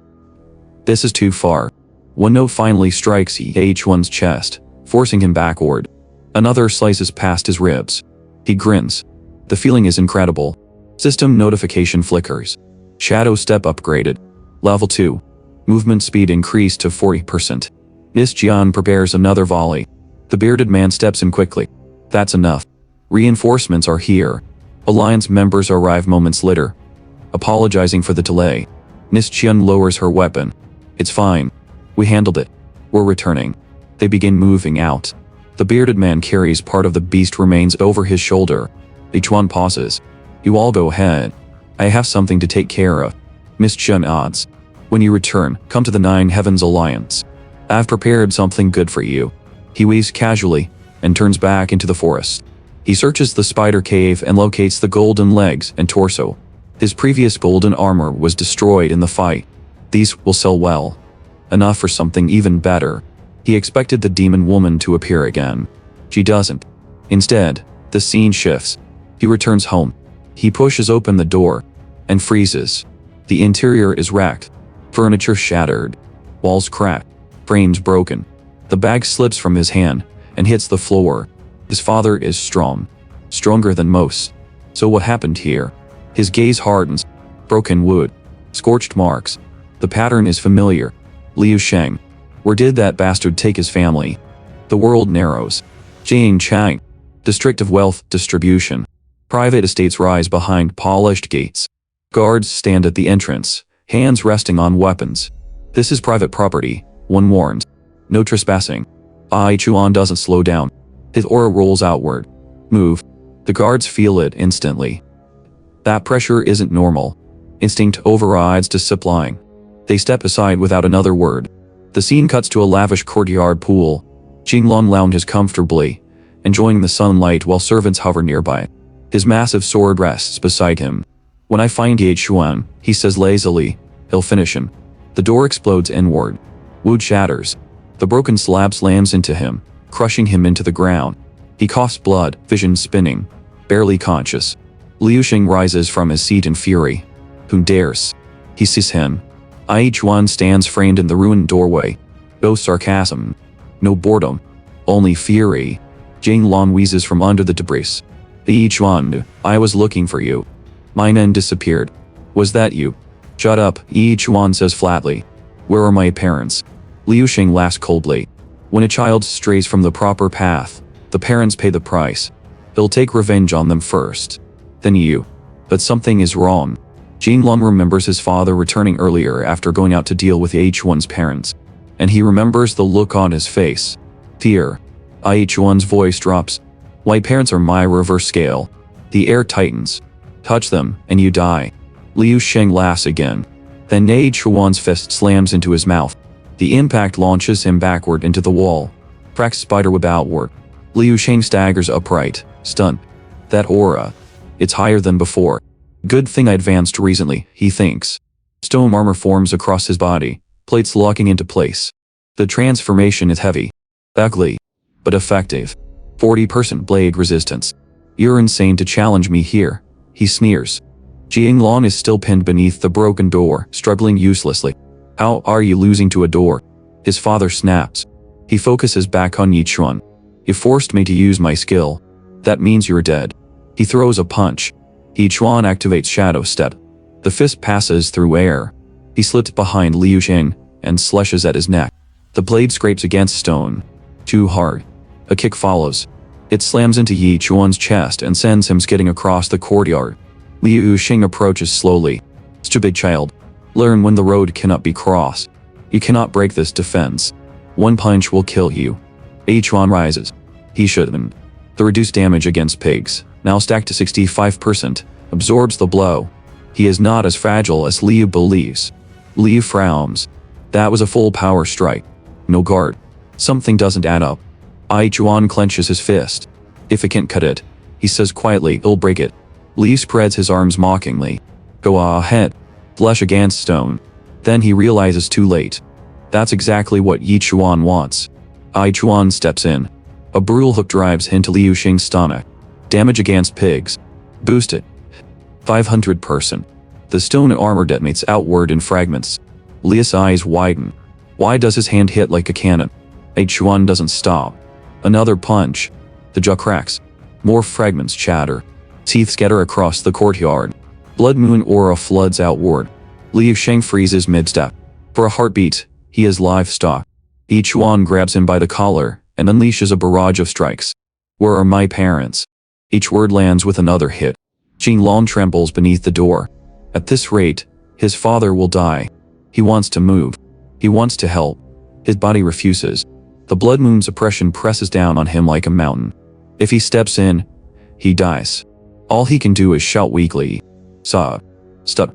S1: This is too far. One note finally strikes Chuan's chest, forcing him backward. Another slices past his ribs. He grins. The feeling is incredible. System notification flickers. Shadow step upgraded. Level 2. Movement speed increased to 40%. Chuan prepares another volley. The bearded man steps in quickly. That's enough. Reinforcements are here. Alliance members arrive moments later. Apologizing for the delay. Chuan lowers her weapon. It's fine. We handled it. We're returning. They begin moving out. The bearded man carries part of the beast remains over his shoulder. Chuan pauses. You all go ahead. I have something to take care of. Chuan nods. When you return, come to the Nine Heavens Alliance. I've prepared something good for you. He waves casually and turns back into the forest. He searches the spider cave and locates the golden legs and torso. His previous golden armor was destroyed in the fight. These will sell well. Enough for something even better. He expected the demon woman to appear again. She doesn't. Instead, the scene shifts. He returns home. He pushes open the door and freezes. The interior is wrecked. Furniture shattered. Walls cracked. Frames broken. The bag slips from his hand and hits the floor. His father is strong. Stronger than most. So what happened here? His gaze hardens. Broken wood. Scorched marks. The pattern is familiar. Liu Sheng. Where did that bastard take his family? The world narrows. Jing Chang. District of Wealth Distribution. Private estates rise behind polished gates. Guards stand at the entrance, hands resting on weapons. This is private property, one warns. No trespassing. Chuan doesn't slow down. His aura rolls outward. Move. The guards feel it instantly. That pressure isn't normal. Instinct overrides discipline. They step aside without another word. The scene cuts to a lavish courtyard pool. Jinglong lounges comfortably, enjoying the sunlight while servants hover nearby. His massive sword rests beside him. When I find Chuan, he says lazily, he'll finish him. The door explodes inward. Wood shatters. The broken slab slams into him, crushing him into the ground. He coughs blood, vision spinning, barely conscious. Liu Sheng rises from his seat in fury. Who dares? He sees him. Chuan stands framed in the ruined doorway. No sarcasm. No boredom. Only fury. Jinglong wheezes from under the debris. Chuan, I was looking for you. My Nen disappeared. Was that you? Shut up, Chuan says flatly. Where are my parents? Liu Sheng laughs coldly. When a child strays from the proper path, the parents pay the price. He'll take revenge on them first. Then you. But something is wrong. Jinglong remembers his father returning earlier after going out to deal with Chuan's parents. And he remembers the look on his face. Fear. Chuan's voice drops. My parents are my reverse scale. The air tightens. Touch them, and you die. Liu Sheng laughs again. Then Chuan's fist slams into his mouth. The impact launches him backward into the wall. Cracks spiderweb outward. Liu Sheng staggers upright, stunned. That aura. It's higher than before. Good thing I advanced recently, he thinks. Stone armor forms across his body, plates locking into place. The transformation is heavy. Ugly. But effective. 40% blade resistance. You're insane to challenge me here, he sneers. Jinglong is still pinned beneath the broken door, struggling uselessly. How are you losing to a door? His father snaps. He focuses back on Chuan. You forced me to use my skill. That means you're dead. He throws a punch. Chuan activates Shadow Step. The fist passes through air. He slips behind Liu Sheng and slashes at his neck. The blade scrapes against stone. Too hard. A kick follows. It slams into Chuan's chest and sends him skidding across the courtyard. Liu Sheng approaches slowly. Stupid child. Learn when the road cannot be crossed. You cannot break this defense. One punch will kill you. Chuan rises. He shouldn't. The reduced damage against pigs, now stacked to 65%, absorbs the blow. He is not as fragile as Liu believes. Liu frowns. That was a full power strike. No guard. Something doesn't add up. Chuan clenches his fist. If it can't cut it, he says quietly, it'll break it. Liu spreads his arms mockingly. Go ahead. Flesh against stone. Then he realizes too late. That's exactly what Chuan wants. Chuan steps in. A brutal hook drives into Liu Sheng's stomach. Damage against pigs. Boosted. 500%. The stone armor detonates outward in fragments. Liu's eyes widen. Why does his hand hit like a cannon? Chuan doesn't stop. Another punch. The jaw cracks. More fragments chatter. Teeth scatter across the courtyard. Blood moon aura floods outward. Liu Sheng freezes mid-step. For a heartbeat, he is livestock. Chuan grabs him by the collar and unleashes a barrage of strikes. Where are my parents? Each word lands with another hit. Jinglong trembles beneath the door. At this rate, his father will die. He wants to move. He wants to help. His body refuses. The blood moon's oppression presses down on him like a mountain. If he steps in, he dies. All he can do is shout weakly. Stop. Stop.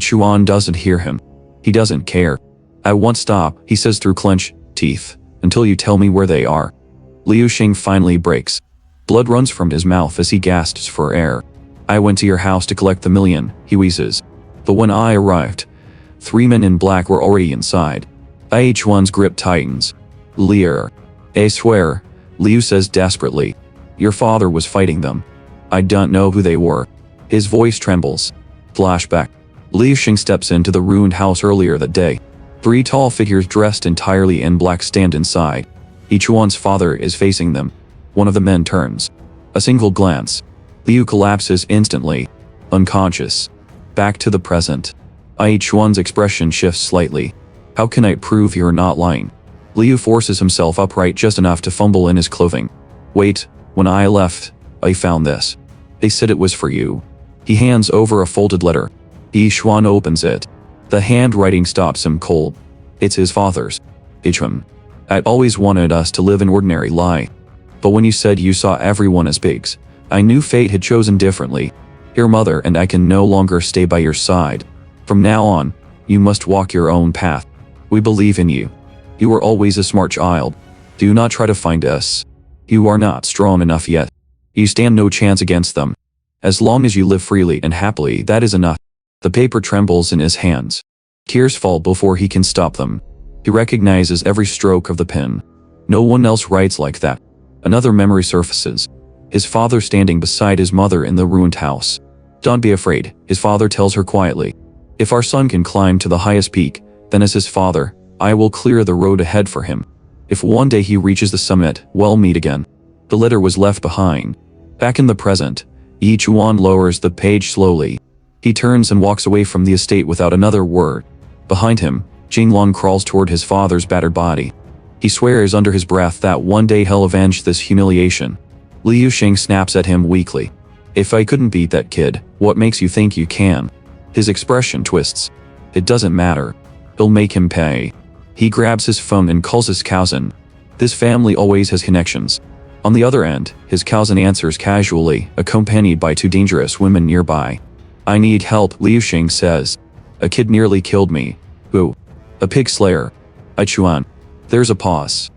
S1: Chuan doesn't hear him. He doesn't care. I won't stop, he says through clenched teeth, until you tell me where they are. Liu Sheng finally breaks. Blood runs from his mouth as he gasps for air. I went to your house to collect the million, he wheezes. But when I arrived, 3 men in black were already inside. Chuan's grip tightens. Liu. I swear, Liu says desperately. Your father was fighting them. I don't know who they were. His voice trembles. Flashback. Liu Sheng steps into the ruined house earlier that day. 3 tall figures dressed entirely in black stand inside. Chuan's father is facing them. One of the men turns. A single glance. Liu collapses instantly. Unconscious. Back to the present. Chuan's expression shifts slightly. How can I prove you're not lying? Liu forces himself upright just enough to fumble in his clothing. Wait, when I left, I found this. They said it was for you. He hands over a folded letter. Chuan opens it. The handwriting stops him cold. It's his father's. Chuan. I'd always wanted us to live an ordinary life. But when you said you saw everyone as pigs, I knew fate had chosen differently. Your mother and I can no longer stay by your side. From now on, you must walk your own path. We believe in you. You were always a smart child. Do not try to find us. You are not strong enough yet. You stand no chance against them. As long as you live freely and happily, that is enough. The paper trembles in his hands. Tears fall before he can stop them. He recognizes every stroke of the pen. No one else writes like that. Another memory surfaces. His father standing beside his mother in the ruined house. Don't be afraid, his father tells her quietly. If our son can climb to the highest peak, then as his father, I will clear the road ahead for him. If one day he reaches the summit, we'll meet again. The letter was left behind. Back in the present, Chuan lowers the page slowly. He turns and walks away from the estate without another word. Behind him, Jinglong crawls toward his father's battered body. He swears under his breath that one day he'll avenge this humiliation. Liu Sheng snaps at him weakly. If I couldn't beat that kid, what makes you think you can? His expression twists. It doesn't matter. He'll make him pay. He grabs his phone and calls his cousin. This family always has connections. On the other end, his cousin answers casually, accompanied by 2 dangerous women nearby. I need help, Liu Sheng says. A kid nearly killed me. Who? A pig slayer. Chuan. There's a pause.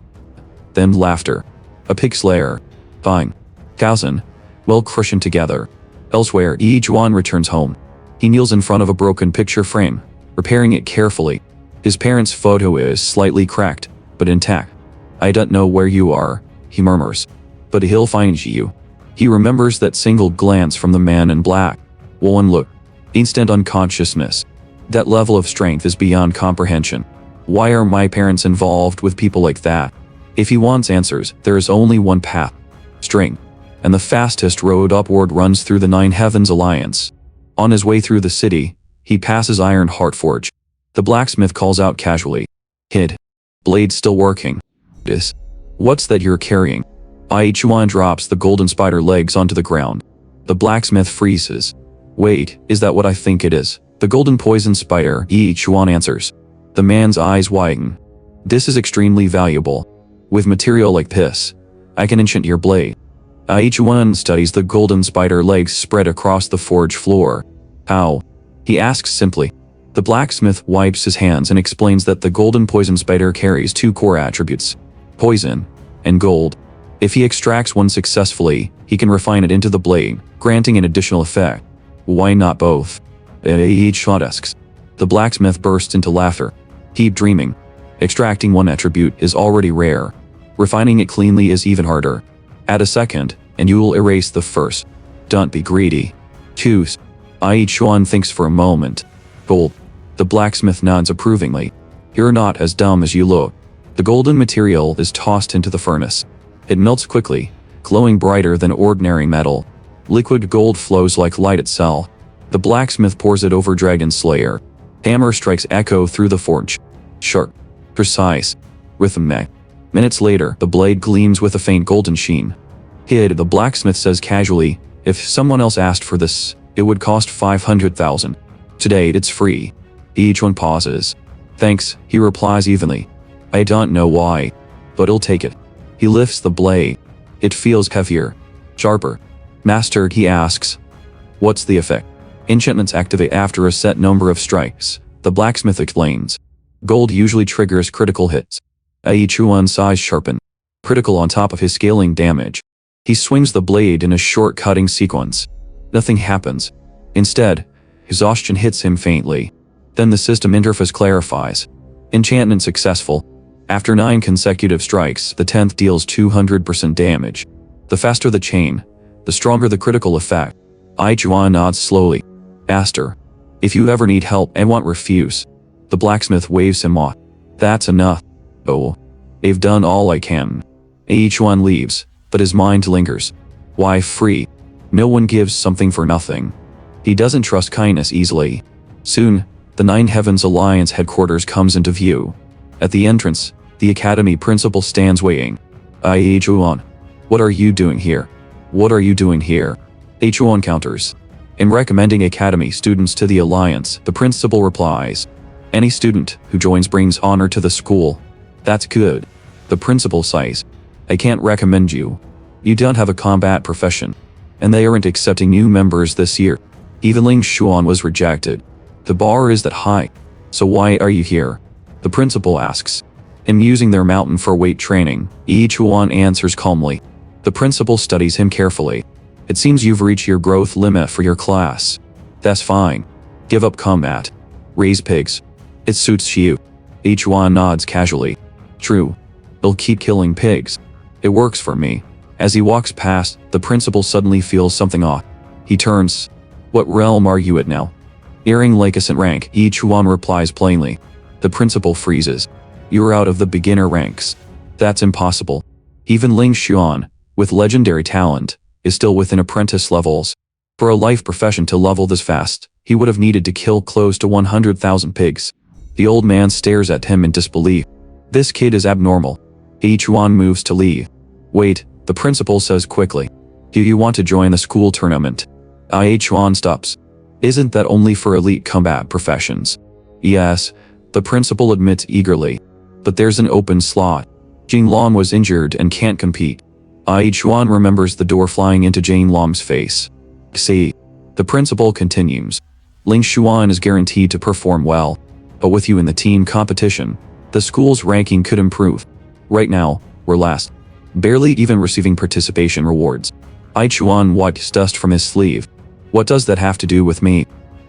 S1: Then laughter. A pig slayer. Fine. Cousin. We'll crush him together. Elsewhere, Chuan returns home. He kneels in front of a broken picture frame, repairing it carefully. His parents' photo is slightly cracked, but intact. I don't know where you are, he murmurs. But he'll find you. He remembers that single glance from the man in black. One look. Instant unconsciousness. That level of strength is beyond comprehension. Why are my parents involved with people like that? If he wants answers, there is only one path. Strength. And the fastest road upward runs through the 9 Heavens Alliance. On his way through the city, he passes Iron Heart Forge. The blacksmith calls out casually. Kid. Blade's still working. What's that you're carrying? Chuan drops the golden spider legs onto the ground. The blacksmith freezes. Wait, is that what I think it is? The golden poison spider, Chuan answers. The man's eyes widen. This is extremely valuable. With material like this, I can enchant your blade. Chuan studies the golden spider legs spread across the forge floor. How? He asks simply. The blacksmith wipes his hands and explains that the golden poison spider carries 2 core attributes. Poison and gold. If he extracts one successfully, he can refine it into the blade, granting an additional effect. Why not both? Chuan asks. The blacksmith bursts into laughter. Keep dreaming. Extracting one attribute is already rare. Refining it cleanly is even harder. Add a second, and you will erase the first. Don't be greedy. Choose. Chuan thinks for a moment. Gold. The blacksmith nods approvingly. You're not as dumb as you look. The golden material is tossed into the furnace. It melts quickly, glowing brighter than ordinary metal. Liquid gold flows like light itself. The blacksmith pours it over Dragon Slayer. Hammer strikes echo through the forge. Sharp, precise, rhythmic. Minutes later, the blade gleams with a faint golden sheen. The blacksmith says casually, if someone else asked for this, it would cost 500,000. Today it's free. Each one pauses. Thanks, he replies evenly. I don't know why, but I'll take it. He lifts the blade. It feels heavier, sharper. Master, he asks. What's the effect? Enchantments activate after a set number of strikes, the blacksmith explains. Gold usually triggers critical hits. Chuan's eyes sharpen. Critical on top of his scaling damage. He swings the blade in a short cutting sequence. Nothing happens. Instead, exhaustion hits him faintly. Then the system interface clarifies. Enchantment successful. After 9 consecutive strikes, the 10th deals 200% damage. The faster the chain, the stronger the critical effect. Chuan nods slowly. Master, if you ever need help and won't refuse. The blacksmith waves him off. That's enough. Oh, I've done all I can. Chuan leaves, but his mind lingers. Why free? No one gives something for nothing. He doesn't trust kindness easily. Soon, the Nine Heavens Alliance headquarters comes into view. At the entrance, the academy principal stands waiting. Chuan, what are you doing here? What are you doing here? Chuan counters. In recommending academy students to the alliance, the principal replies. Any student who joins brings honor to the school. That's good. The principal sighs. I can't recommend you. You don't have a combat profession. And they aren't accepting new members this year. Even Ling Xuan was rejected. The bar is that high. So why are you here? The principal asks. I'm using their mountain for weight training. Chuan answers calmly. The principal studies him carefully. It seems you've reached your growth limit for your class. That's fine. Give up combat. Raise pigs. It suits you. Chuan nods casually. True. I'll keep killing pigs. It works for me. As he walks past, the principal suddenly feels something off. He turns. What realm are you at now? Nearing Lacusant rank, Chuan replies plainly. The principal freezes. You're out of the beginner ranks. That's impossible. Even Ling Xuan, with legendary talent, is still within apprentice levels. For a life profession to level this fast, he would have needed to kill close to 100,000 pigs. The old man stares at him in disbelief. This kid is abnormal. Chuan moves to leave. Wait, the principal says quickly. Do you want to join the school tournament? Chuan stops. Isn't that only for elite combat professions? Yes, the principal admits eagerly. But there's an open slot. Jing Lam was injured and can't compete. Chuan remembers the door flying into Jane Lam's face. See, the principal continues. Ling Xuan is guaranteed to perform well. But with you in the team competition, the school's ranking could improve. Right now, we're last. Barely even receiving participation rewards. Chuan wipes dust from his sleeve. What does that have to do with me?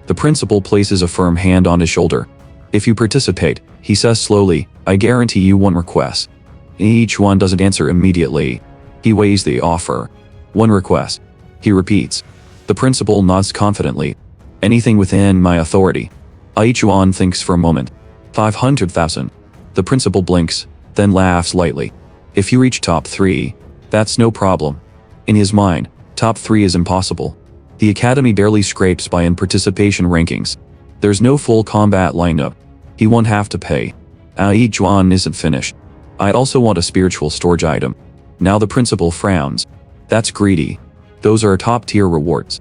S1: The principal places a firm hand on his shoulder. If you participate, he says slowly, I guarantee you one request. Chuan doesn't answer immediately. He weighs the offer. One request. He repeats. The principal nods confidently. Anything within my authority. Chuan thinks for a moment. 500,000. The principal blinks, then laughs lightly. If you reach top 3, that's no problem. In his mind, top 3 is impossible. The academy barely scrapes by in participation rankings. There's no full combat lineup. He won't have to pay. Chuan isn't finished. I also want a spiritual storage item. Now the principal frowns. That's greedy. Those are top-tier rewards.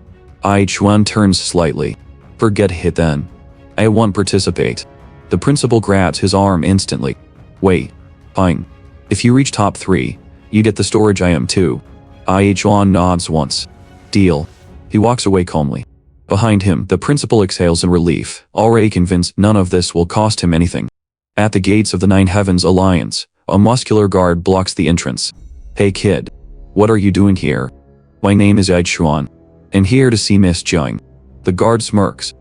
S1: Chuan turns slightly. Forget it then. I won't participate. The principal grabs his arm instantly. Wait. Fine. If you reach top 3, you get the storage item too. Chuan nods once. Deal. He walks away calmly. Behind him, the principal exhales in relief, already convinced none of this will cost him anything. At the gates of the Nine Heavens Alliance, a muscular guard blocks the entrance. Hey kid. What are you doing here? My name is Chuan. I'm here to see Miss Jiang. The guard smirks.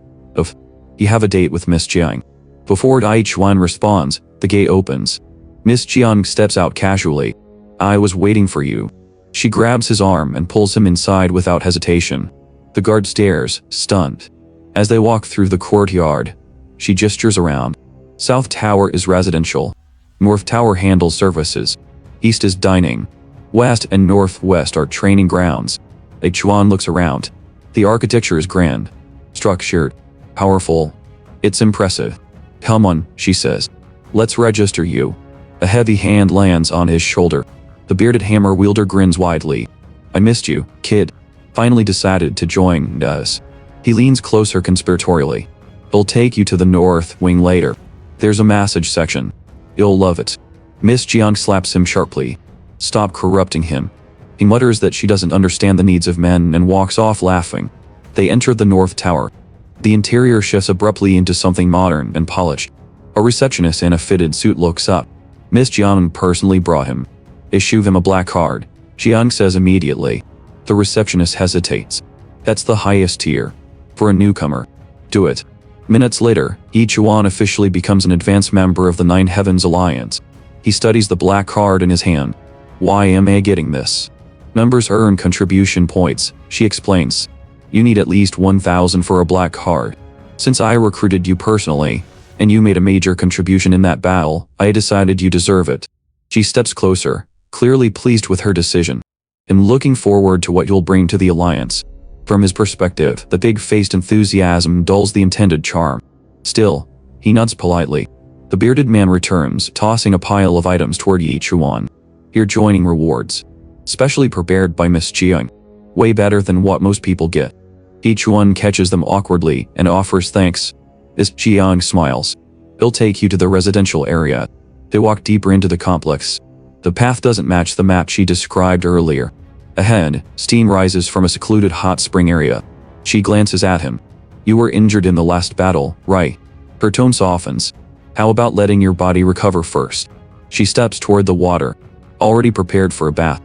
S1: You have a date with Miss Jiang. Before Chuan responds, the gate opens. Miss Jiang steps out casually. I was waiting for you. She grabs his arm and pulls him inside without hesitation. The guard stares, stunned. As they walk through the courtyard, she gestures around. South Tower is residential. North Tower handles services. East is dining. West and northwest are training grounds. Chuan looks around. The architecture is grand, structured, powerful. It's impressive. Come on, she says. Let's register you. A heavy hand lands on his shoulder. The bearded hammer wielder grins widely. I missed you, kid. Finally decided to join us. He leans closer conspiratorially. I'll take you to the north wing later. There's a massage section. You'll love it. Miss Jiang slaps him sharply. Stop corrupting him. He mutters that she doesn't understand the needs of men and walks off laughing. They enter the north tower. The interior shifts abruptly into something modern and polished. A receptionist in a fitted suit looks up. Miss Jiang personally brought him. Issue him a black card, Jiang says immediately. The receptionist hesitates. That's the highest tier. For a newcomer. Do it. Minutes later, Chuan officially becomes an advanced member of the Nine Heavens Alliance. He studies the black card in his hand. Why am I getting this? Members earn contribution points, she explains. You need at least 1,000 for a black card. Since I recruited you personally, and you made a major contribution in that battle, I decided you deserve it. She steps closer, clearly pleased with her decision. I'm looking forward to what you'll bring to the Alliance. From his perspective, the big-faced enthusiasm dulls the intended charm. Still, he nods politely. The bearded man returns, tossing a pile of items toward Chuan. Here joining rewards. Specially prepared by Miss Jiang. Way better than what most people get. Chuan catches them awkwardly and offers thanks. Miss Jiang smiles. He'll take you to the residential area. They walk deeper into the complex. The path doesn't match the map she described earlier. Ahead, steam rises from a secluded hot spring area. She glances at him. You were injured in the last battle, right? Her tone softens. How about letting your body recover first? She steps toward the water, already prepared for a bath.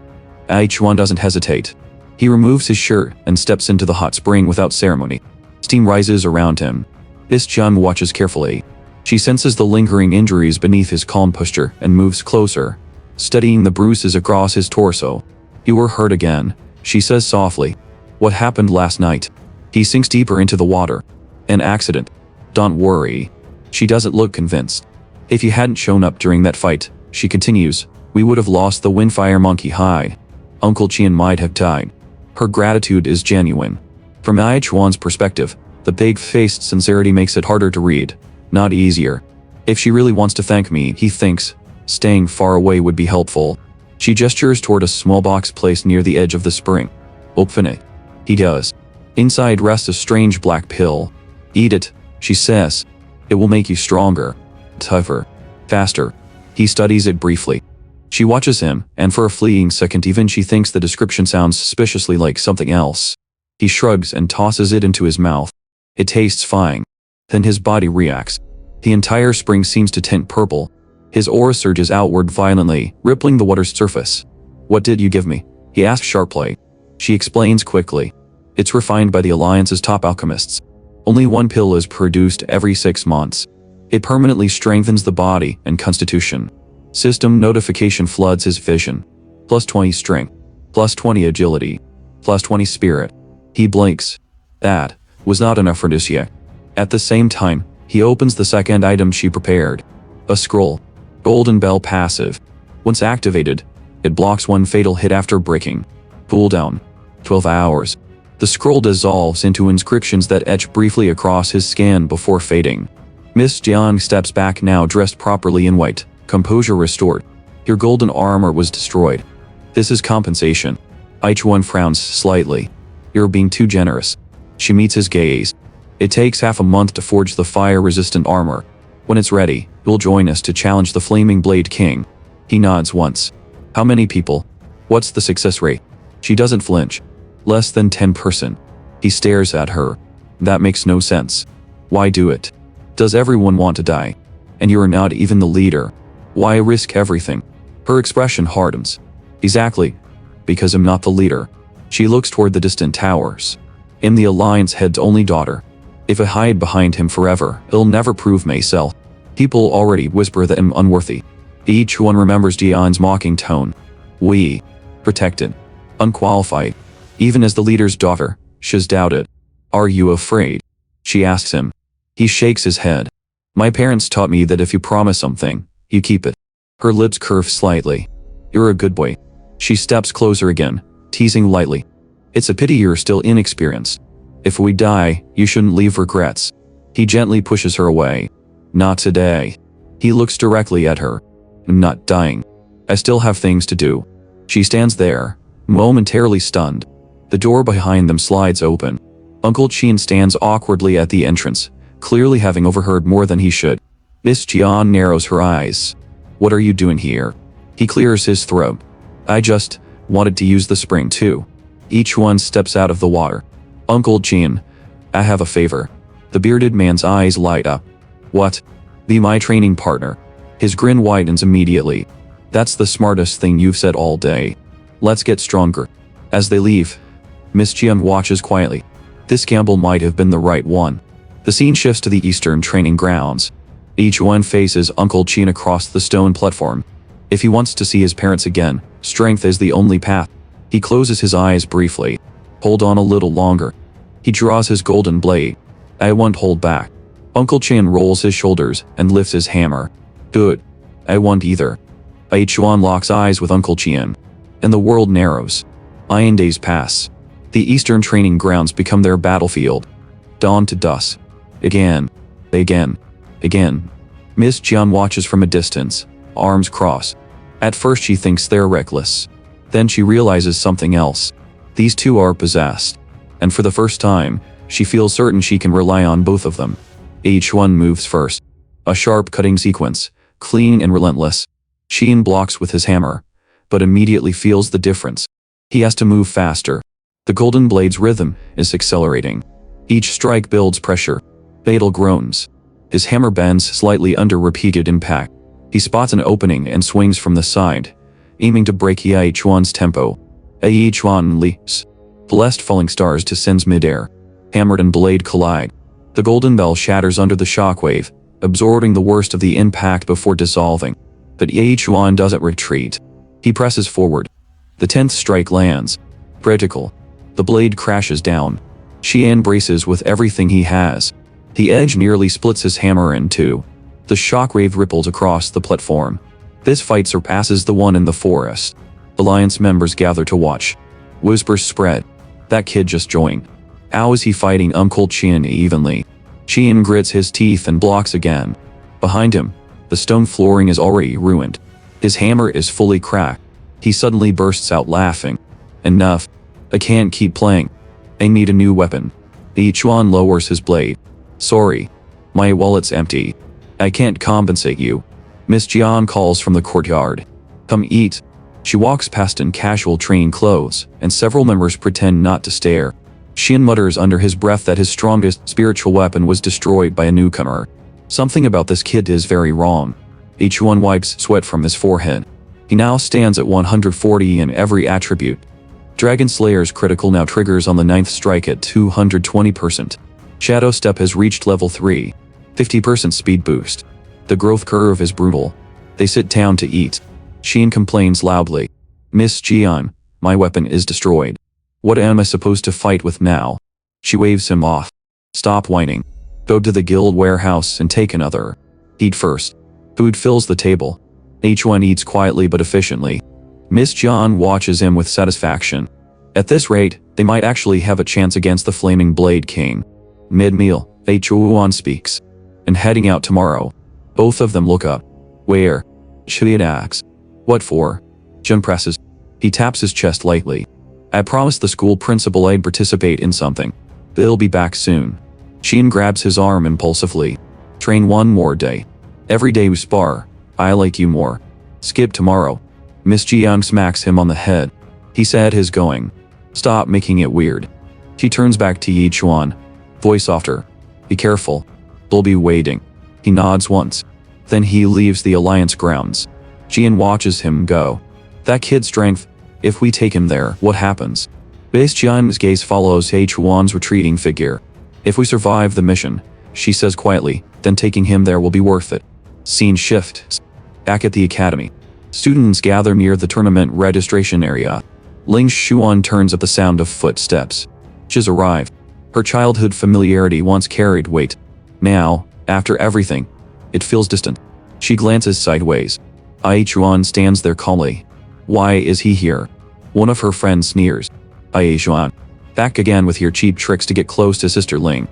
S1: Chuan doesn't hesitate. He removes his shirt and steps into the hot spring without ceremony. Steam rises around him. Miss Jiang watches carefully. She senses the lingering injuries beneath his calm posture and moves closer, studying the bruises across his torso. You were hurt again, she says softly. What happened last night? He sinks deeper into the water. An accident. Don't worry. She doesn't look convinced. If you hadn't shown up during that fight, she continues, we would have lost the Windfire Monkey High. Uncle Qian might have died. Her gratitude is genuine. From Chuan's perspective, the big-faced sincerity makes it harder to read, not easier. If she really wants to thank me, he thinks, staying far away would be helpful. She gestures toward a small box placed near the edge of the spring. Open it. He does. Inside rests a strange black pill. Eat it, she says. It will make you stronger, tougher, faster. He studies it briefly. She watches him, and for a fleeting second even she thinks the description sounds suspiciously like something else. He shrugs and tosses it into his mouth. It tastes fine. Then his body reacts. The entire spring seems to tint purple. His aura surges outward violently, rippling the water's surface. What did you give me? He asks sharply. She explains quickly. It's refined by the Alliance's top alchemists. Only one pill is produced every 6 months. It permanently strengthens the body and constitution. System notification floods his vision. Plus 20 strength. Plus 20 agility. Plus 20 spirit. He blinks. That was not an aphrodisiac. At the same time, he opens the second item she prepared. A scroll. Golden Bell passive. Once activated, it blocks one fatal hit after breaking. Cooldown. 12 hours. The scroll dissolves into inscriptions that etch briefly across his skin before fading. Miss Jiang steps back now dressed properly in white, composure restored. Your golden armor was destroyed. This is compensation. Chuan frowns slightly. You're being too generous. She meets his gaze. It takes half a month to forge the fire-resistant armor. When it's ready, you'll join us to challenge the Flaming Blade King. He nods once. How many people? What's the success rate? She doesn't flinch. Less than 10%. He stares at her. That makes no sense. Why do it? Does everyone want to die? And you're not even the leader. Why risk everything? Her expression hardens. Exactly. Because I'm not the leader. She looks toward the distant towers. I'm the Alliance head's only daughter. If I hide behind him forever, it'll never prove myself. People already whisper that I'm unworthy. Each one remembers Jian's mocking tone. We. Protected. Unqualified. Even as the leader's daughter, she's doubted. Are you afraid? She asks him. He shakes his head. My parents taught me that if you promise something, you keep it. Her lips curve slightly. You're a good boy. She steps closer again, teasing lightly. It's a pity you're still inexperienced. If we die, you shouldn't leave regrets. He gently pushes her away. Not today. He looks directly at her. I'm not dying. I still have things to do. She stands there, momentarily stunned. The door behind them slides open. Uncle Chuan stands awkwardly at the entrance, clearly having overheard more than he should. Miss Chuan narrows her eyes. What are you doing here? He clears his throat. I just wanted to use the spring too. Each one steps out of the water. Uncle Chuan, I have a favor. The bearded man's eyes light up. What? Be my training partner. His grin widens immediately. That's the smartest thing you've said all day. Let's get stronger. As they leave, Miss Chuan watches quietly. This gamble might have been the right one. The scene shifts to the eastern training grounds. Each one faces Uncle Chuan across the stone platform. If he wants to see his parents again, strength is the only path. He closes his eyes briefly. Hold on a little longer. He draws his golden blade. I won't hold back. Uncle Chuan rolls his shoulders and lifts his hammer. Good. I won't either. Chuan locks eyes with Uncle Chuan. And the world narrows. Iron days pass. The eastern training grounds become their battlefield. Dawn to dusk. Again. Again. Miss Chuan watches from a distance, arms crossed. At first she thinks they're reckless. Then she realizes something else. These two are possessed. And for the first time, she feels certain she can rely on both of them. Each one moves first. A sharp cutting sequence, clean and relentless. Chuan blocks with his hammer, but immediately feels the difference. He has to move faster. The golden blade's rhythm is accelerating. Each strike builds pressure. Fatal groans. His hammer bends slightly under repeated impact. He spots an opening and swings from the side, aiming to break Chuan's tempo. Chuan leaps. Blessed falling stars descends midair. Hammer and blade collide. The golden bell shatters under the shockwave, absorbing the worst of the impact before dissolving. But Chuan doesn't retreat. He presses forward. The 10th strike lands. Critical. The blade crashes down. Chuan braces with everything he has. The edge nearly splits his hammer in two. The shockwave ripples across the platform. This fight surpasses the one in the forest. Alliance members gather to watch. Whispers spread. That kid just joined. How is he fighting Uncle Chuan evenly? Chuan grits his teeth and blocks again. Behind him, the stone flooring is already ruined. His hammer is fully cracked. He suddenly bursts out laughing. Enough. I can't keep playing. I need a new weapon. Chuan lowers his blade. Sorry. My wallet's empty. I can't compensate you. Miss Chuan calls from the courtyard. Come eat. She walks past in casual training clothes, and several members pretend not to stare. Chuan mutters under his breath that his strongest spiritual weapon was destroyed by a newcomer. Something about this kid is very wrong. Chuan wipes sweat from his forehead. He now stands at 140 in every attribute. Dragon Slayer's critical now triggers on the 9th strike at 220%. Shadow Step has reached level 3. 50% speed boost. The growth curve is brutal. They sit down to eat. Chuan complains loudly. Miss Chuan, my weapon is destroyed. What am I supposed to fight with now? She waves him off. Stop whining. Go to the guild warehouse and take another. Eat first. Food fills the table. Chuan eats quietly but efficiently. Miss Chuan watches him with satisfaction. At this rate, they might actually have a chance against the Flaming Blade King. Mid-meal, Chuan speaks. And heading out tomorrow. Both of them look up. Where? Chuan asks. What for? Chuan presses. He taps his chest lightly. I promised the school principal I'd participate in something. They'll be back soon. Chuan grabs his arm impulsively. Train one more day. Every day we spar. I like you more. Skip tomorrow. Miss Chuan smacks him on the head. He said his going. Stop making it weird. She turns back to Chuan. Voice softer. Be careful. They'll be waiting. He nods once. Then he leaves the Alliance grounds. Chuan watches him go. That kid's strength. If we take him there, what happens? Miss Chuan's gaze follows Chuan's retreating figure. If we survive the mission, she says quietly, then taking him there will be worth it. Scene shifts. Back at the academy. Students gather near the tournament registration area. Ling Xuan turns at the sound of footsteps. She's arrived. Her childhood familiarity once carried weight. Now, after everything, it feels distant. She glances sideways. Chuan stands there calmly. Why is he here? One of her friends sneers. Chuan, back again with your cheap tricks to get close to Sister Ling.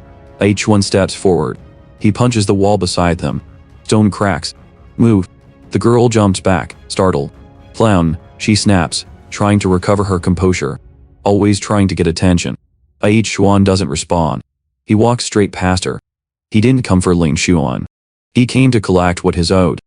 S1: Chuan steps forward. He punches the wall beside them. Stone cracks. Move. The girl jumps back, startled. Clown, she snaps, trying to recover her composure. Always trying to get attention. Chuan doesn't respond. He walks straight past her. He didn't come for Ling Xuan. He came to collect what is owed.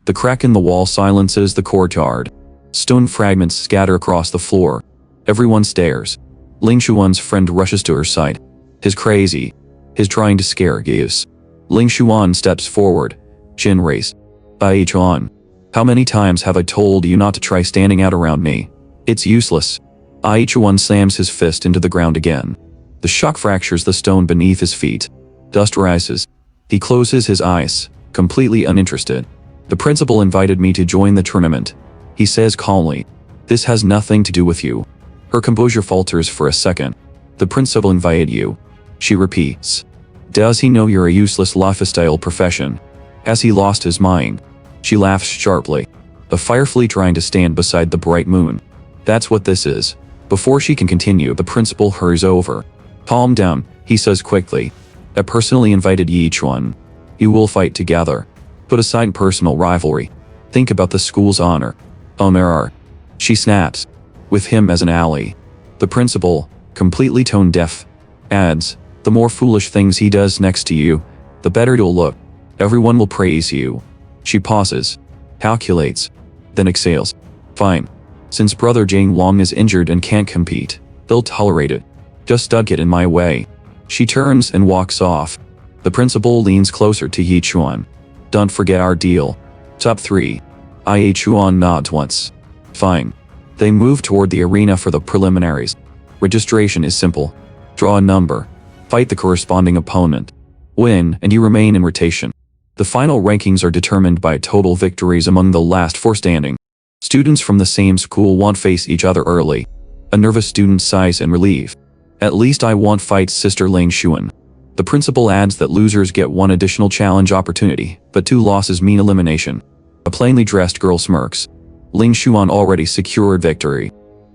S1: The crack in the wall silences the courtyard. Stone fragments scatter across the floor. Everyone stares. Ling Xuan's friend rushes to her side. He's crazy. He's trying to scare Gius. Ling Xuan steps forward, chin raised. Chuan, how many times have I told you not to try standing out around me? It's useless. Chuan slams his fist into the ground again. The shock fractures the stone beneath his feet. Dust rises. He closes his eyes, completely uninterested. The principal invited me to join the tournament. He says calmly. This has nothing to do with you. Her composure falters for a second. The principal invited you. She repeats. Does he know you're a useless lifestyle profession? Has he lost his mind? She laughs sharply. A firefly trying to stand beside the bright moon. That's what this is. Before she can continue, the principal hurries over. Calm down, he says quickly. I personally invited Yi Chuan. You will fight together. Put aside personal rivalry. Think about the school's honor. Honor. She snaps. With him as an ally. The principal, completely tone deaf, adds, the more foolish things he does next to you, the better you'll look. Everyone will praise you. She pauses, calculates, then exhales. Fine. Since brother Jang Long is injured and can't compete, they'll tolerate it. Just don't get in my way. She turns and walks off. The principal leans closer to Yi Chuan. Don't forget our deal. Top 3. Chuan nods once. Fine. They move toward the arena for the preliminaries. Registration is simple. Draw a number. Fight the corresponding opponent. Win, and you remain in rotation. The final rankings are determined by total victories among the last 4 standing. Students from the same school won't face each other early. A nervous student sighs in relief. At least I won't fight Sister Ling Xuan. The principal adds that losers get 1 additional challenge opportunity, but 2 losses mean elimination. A plainly dressed girl smirks. Ling Xuan already secured victory.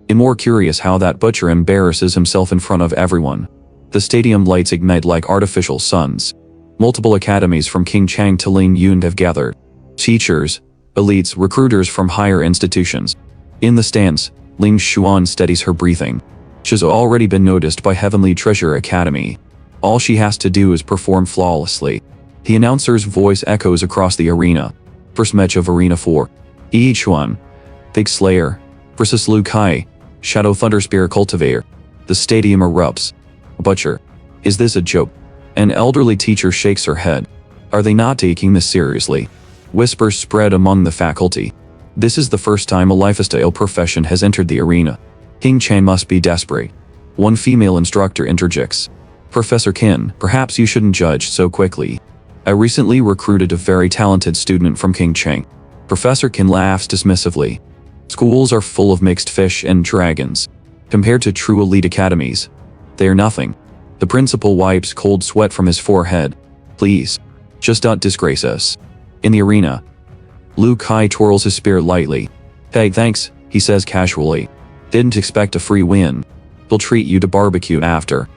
S1: I'm more curious how that butcher embarrasses himself in front of everyone. The stadium lights ignite like artificial suns. Multiple academies from King Chang to Ling Yun have gathered. Teachers, elites, recruiters from higher institutions. In the stands, Ling Xuan steadies her breathing. She's already been noticed by Heavenly Treasure Academy. All she has to do is perform flawlessly. The announcer's voice echoes across the arena. First match of Arena 4. Yi Chuan, Big Slayer, versus Liu Kai, Shadow Thunder Spear Cultivator. The stadium erupts. Butcher. Is this a joke? An elderly teacher shakes her head. Are they not taking this seriously? Whispers spread among the faculty. This is the first time a lifestyle profession has entered the arena. King Chan must be desperate. One female instructor interjects. Professor Qin, perhaps you shouldn't judge so quickly. I recently recruited a very talented student from King Chang. Professor Qin laughs dismissively. Schools are full of mixed fish and dragons. Compared to true elite academies, they are nothing. The principal wipes cold sweat from his forehead. Please, just don't disgrace us. In the arena, Liu Kai twirls his spear lightly. Hey, thanks, he says casually. Didn't expect a free win. He'll treat you to barbecue after.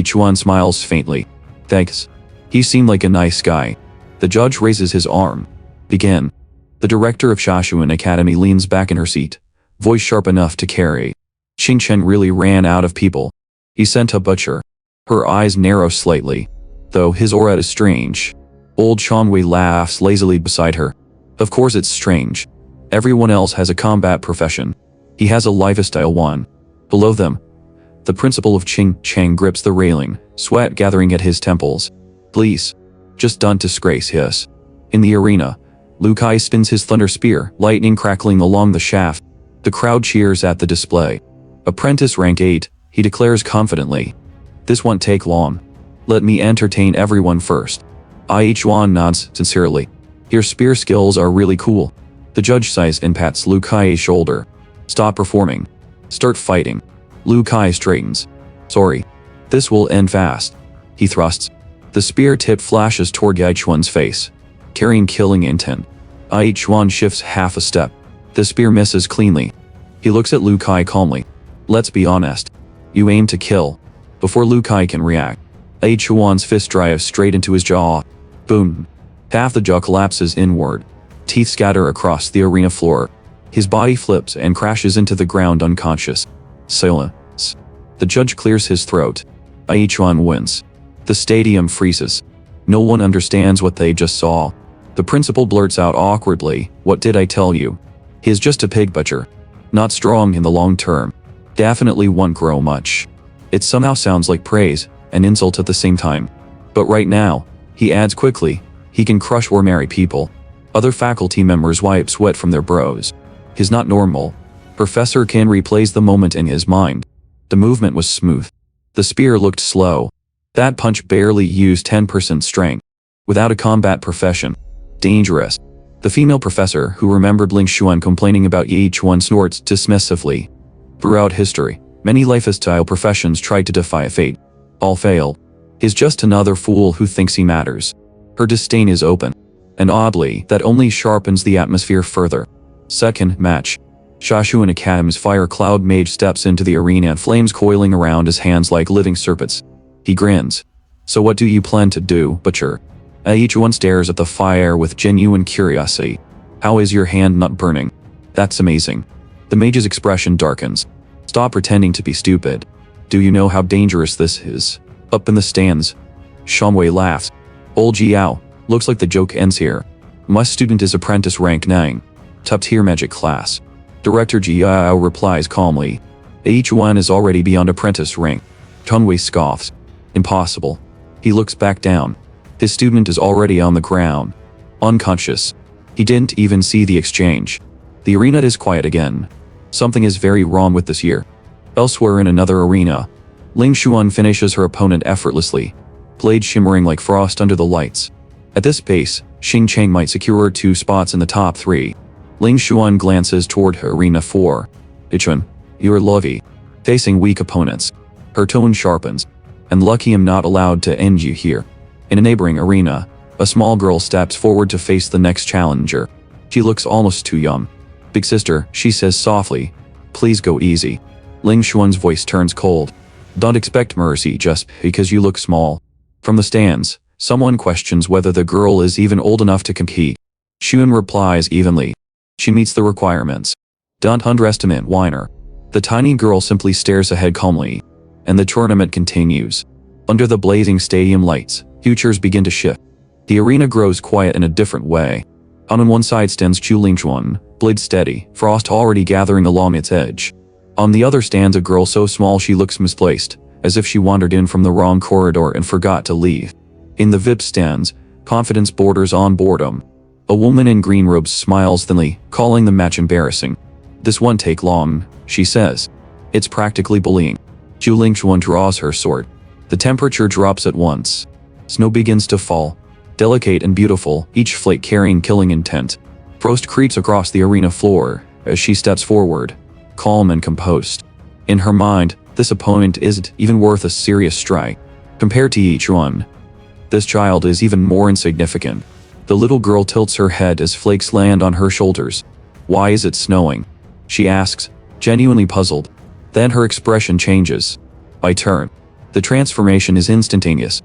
S1: Chuan smiles faintly. Thanks. He seemed like a nice guy. The judge raises his arm. Begin. The director of Shashuan Academy leans back in her seat, voice sharp enough to carry. Xing Chen really ran out of people. He sent a butcher. Her eyes narrow slightly, though his aura is strange. Old Shanwei laughs lazily beside her. Of course it's strange. Everyone else has a combat profession. He has a lifestyle one. Below them, the principal of Qing Chang grips the railing, sweat gathering at his temples. Please, just don't disgrace us. In the arena, Liu Kai spins his thunder spear, lightning crackling along the shaft. The crowd cheers at the display. Apprentice rank 8, he declares confidently. This won't take long. Let me entertain everyone first. Chuan nods sincerely. Your spear skills are really cool. The judge sighs and pats Liu Kai's shoulder. Stop performing. Start fighting. Liu Kai straightens. Sorry. This will end fast. He thrusts. The spear tip flashes toward Yi Chuan's face, carrying killing intent. Yi Chuan shifts half a step. The spear misses cleanly. He looks at Lu Kai calmly. Let's be honest. You aim to kill. Before Lu Kai can react, Yi Chuan's fist drives straight into his jaw. Boom. Half the jaw collapses inward. Teeth scatter across the arena floor. His body flips and crashes into the ground unconscious. Silence. The judge clears his throat. Yi Chuan wins. The stadium freezes. No one understands what they just saw. The principal blurts out awkwardly, "What did I tell you? He is just a pig butcher. Not strong in the long term. Definitely won't grow much." It somehow sounds like praise and insult at the same time. But right now, he adds quickly, he can crush or marry people. Other faculty members wipe sweat from their brows. He's not normal. Professor Ken replays the moment in his mind. The movement was smooth. The spear looked slow. That punch barely used 10% strength. Without a combat profession. Dangerous. The female professor who remembered Ling Xuan complaining about Yi Chuan snorts dismissively. Throughout history, many lifestyle professions tried to defy fate. All failed. He's just another fool who thinks he matters. Her disdain is open. And oddly, that only sharpens the atmosphere further. Second match. Shashuan Akadem's fire cloud mage steps into the arena, flames coiling around his hands like living serpents. He grins. "So what do you plan to do, butcher?" Yi Chuan stares at the fire with genuine curiosity. "How is your hand not burning?" "That's amazing." The mage's expression darkens. "Stop pretending to be stupid. Do you know how dangerous this is?" Up in the stands, Shamwei laughs. "Old Jiao, looks like the joke ends here. My student is apprentice rank 9. Top-tier magic class." Director Jiao replies calmly. Yi Chuan is already beyond apprentice rank. Tongwei scoffs. "Impossible." He looks back down. His student is already on the ground. Unconscious. He didn't even see the exchange. The arena is quiet again. Something is very wrong with this year. Elsewhere in another arena, Ling Xuan finishes her opponent effortlessly, blade shimmering like frost under the lights. At this pace, Xing Cheng might secure 2 spots in the top 3. Ling Xuan glances toward her arena 4. "Ichun, you're lovely. Facing weak opponents." Her tone sharpens. "And lucky I'm not allowed to end you here." In a neighboring arena, a small girl steps forward to face the next challenger. She looks almost too young. "Big sister," she says softly, "please go easy." Ling Xuan's voice turns cold. "Don't expect mercy just because you look small." From the stands, someone questions whether the girl is even old enough to compete. Xuan replies evenly. She meets the requirements. Don't underestimate whiner. The tiny girl simply stares ahead calmly. And the tournament continues. Under the blazing stadium lights, futures begin to shift. The arena grows quiet in a different way. On one side stands Chu Lingchuan, blade steady, frost already gathering along its edge. On the other stands a girl so small she looks misplaced, as if she wandered in from the wrong corridor and forgot to leave. In the VIP stands, confidence borders on boredom. A woman in green robes smiles thinly, calling the match embarrassing. "This won't take long," she says. It's practically bullying. Chu Lingchuan draws her sword. The temperature drops at once. Snow begins to fall. Delicate and beautiful, each flake carrying killing intent. Frost creeps across the arena floor as she steps forward, calm and composed. In her mind, this opponent isn't even worth a serious strike. Compared to Yi Chuan, this child is even more insignificant. The little girl tilts her head as flakes land on her shoulders. "Why is it snowing?" she asks, genuinely puzzled. Then her expression changes. I turn. The transformation is instantaneous.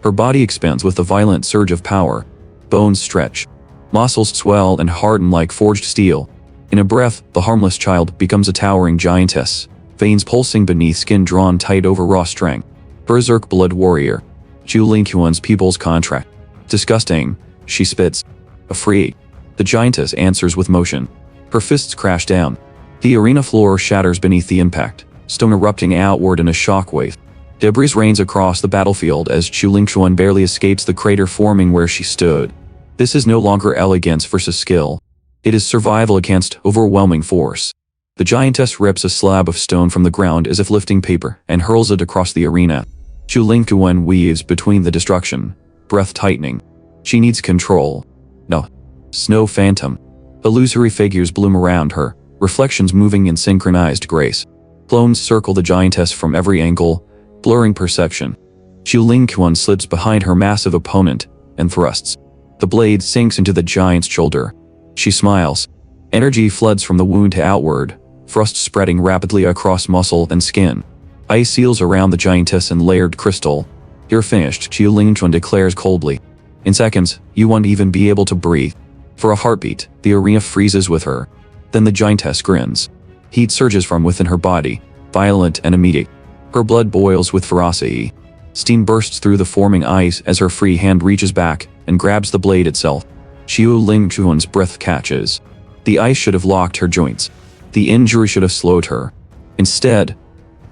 S1: Her body expands with a violent surge of power. Bones stretch. Muscles swell and harden like forged steel. In a breath, the harmless child becomes a towering giantess, veins pulsing beneath skin drawn tight over raw strength. Berserk blood warrior. Chu Lingquan's pupils contract. Disgusting, she spits. Afraid. The giantess answers with motion. Her fists crash down. The arena floor shatters beneath the impact, stone erupting outward in a shockwave. Debris rains across the battlefield as Chu Lingquan barely escapes the crater forming where she stood. This is no longer elegance versus skill. It is survival against overwhelming force. The giantess rips a slab of stone from the ground as if lifting paper and hurls it across the arena. Chu Lingquan weaves between the destruction, breath tightening. She needs control. No. Snow phantom. Illusory figures bloom around her, reflections moving in synchronized grace. Clones circle the giantess from every angle, blurring perception. Xu Lingquan slips behind her massive opponent and thrusts. The blade sinks into the giant's shoulder. She smiles. Energy floods from the wound to outward, thrust spreading rapidly across muscle and skin. Ice seals around the giantess and layered crystal. You're finished, Xu Lingquan declares coldly. In seconds, you won't even be able to breathe. For a heartbeat, the arena freezes with her. Then the giantess grins. Heat surges from within her body, violent and immediate. Her blood boils with ferocity. Steam bursts through the forming ice as her free hand reaches back and grabs the blade itself. Xu Lingquan's breath catches. The ice should have locked her joints. The injury should have slowed her. Instead,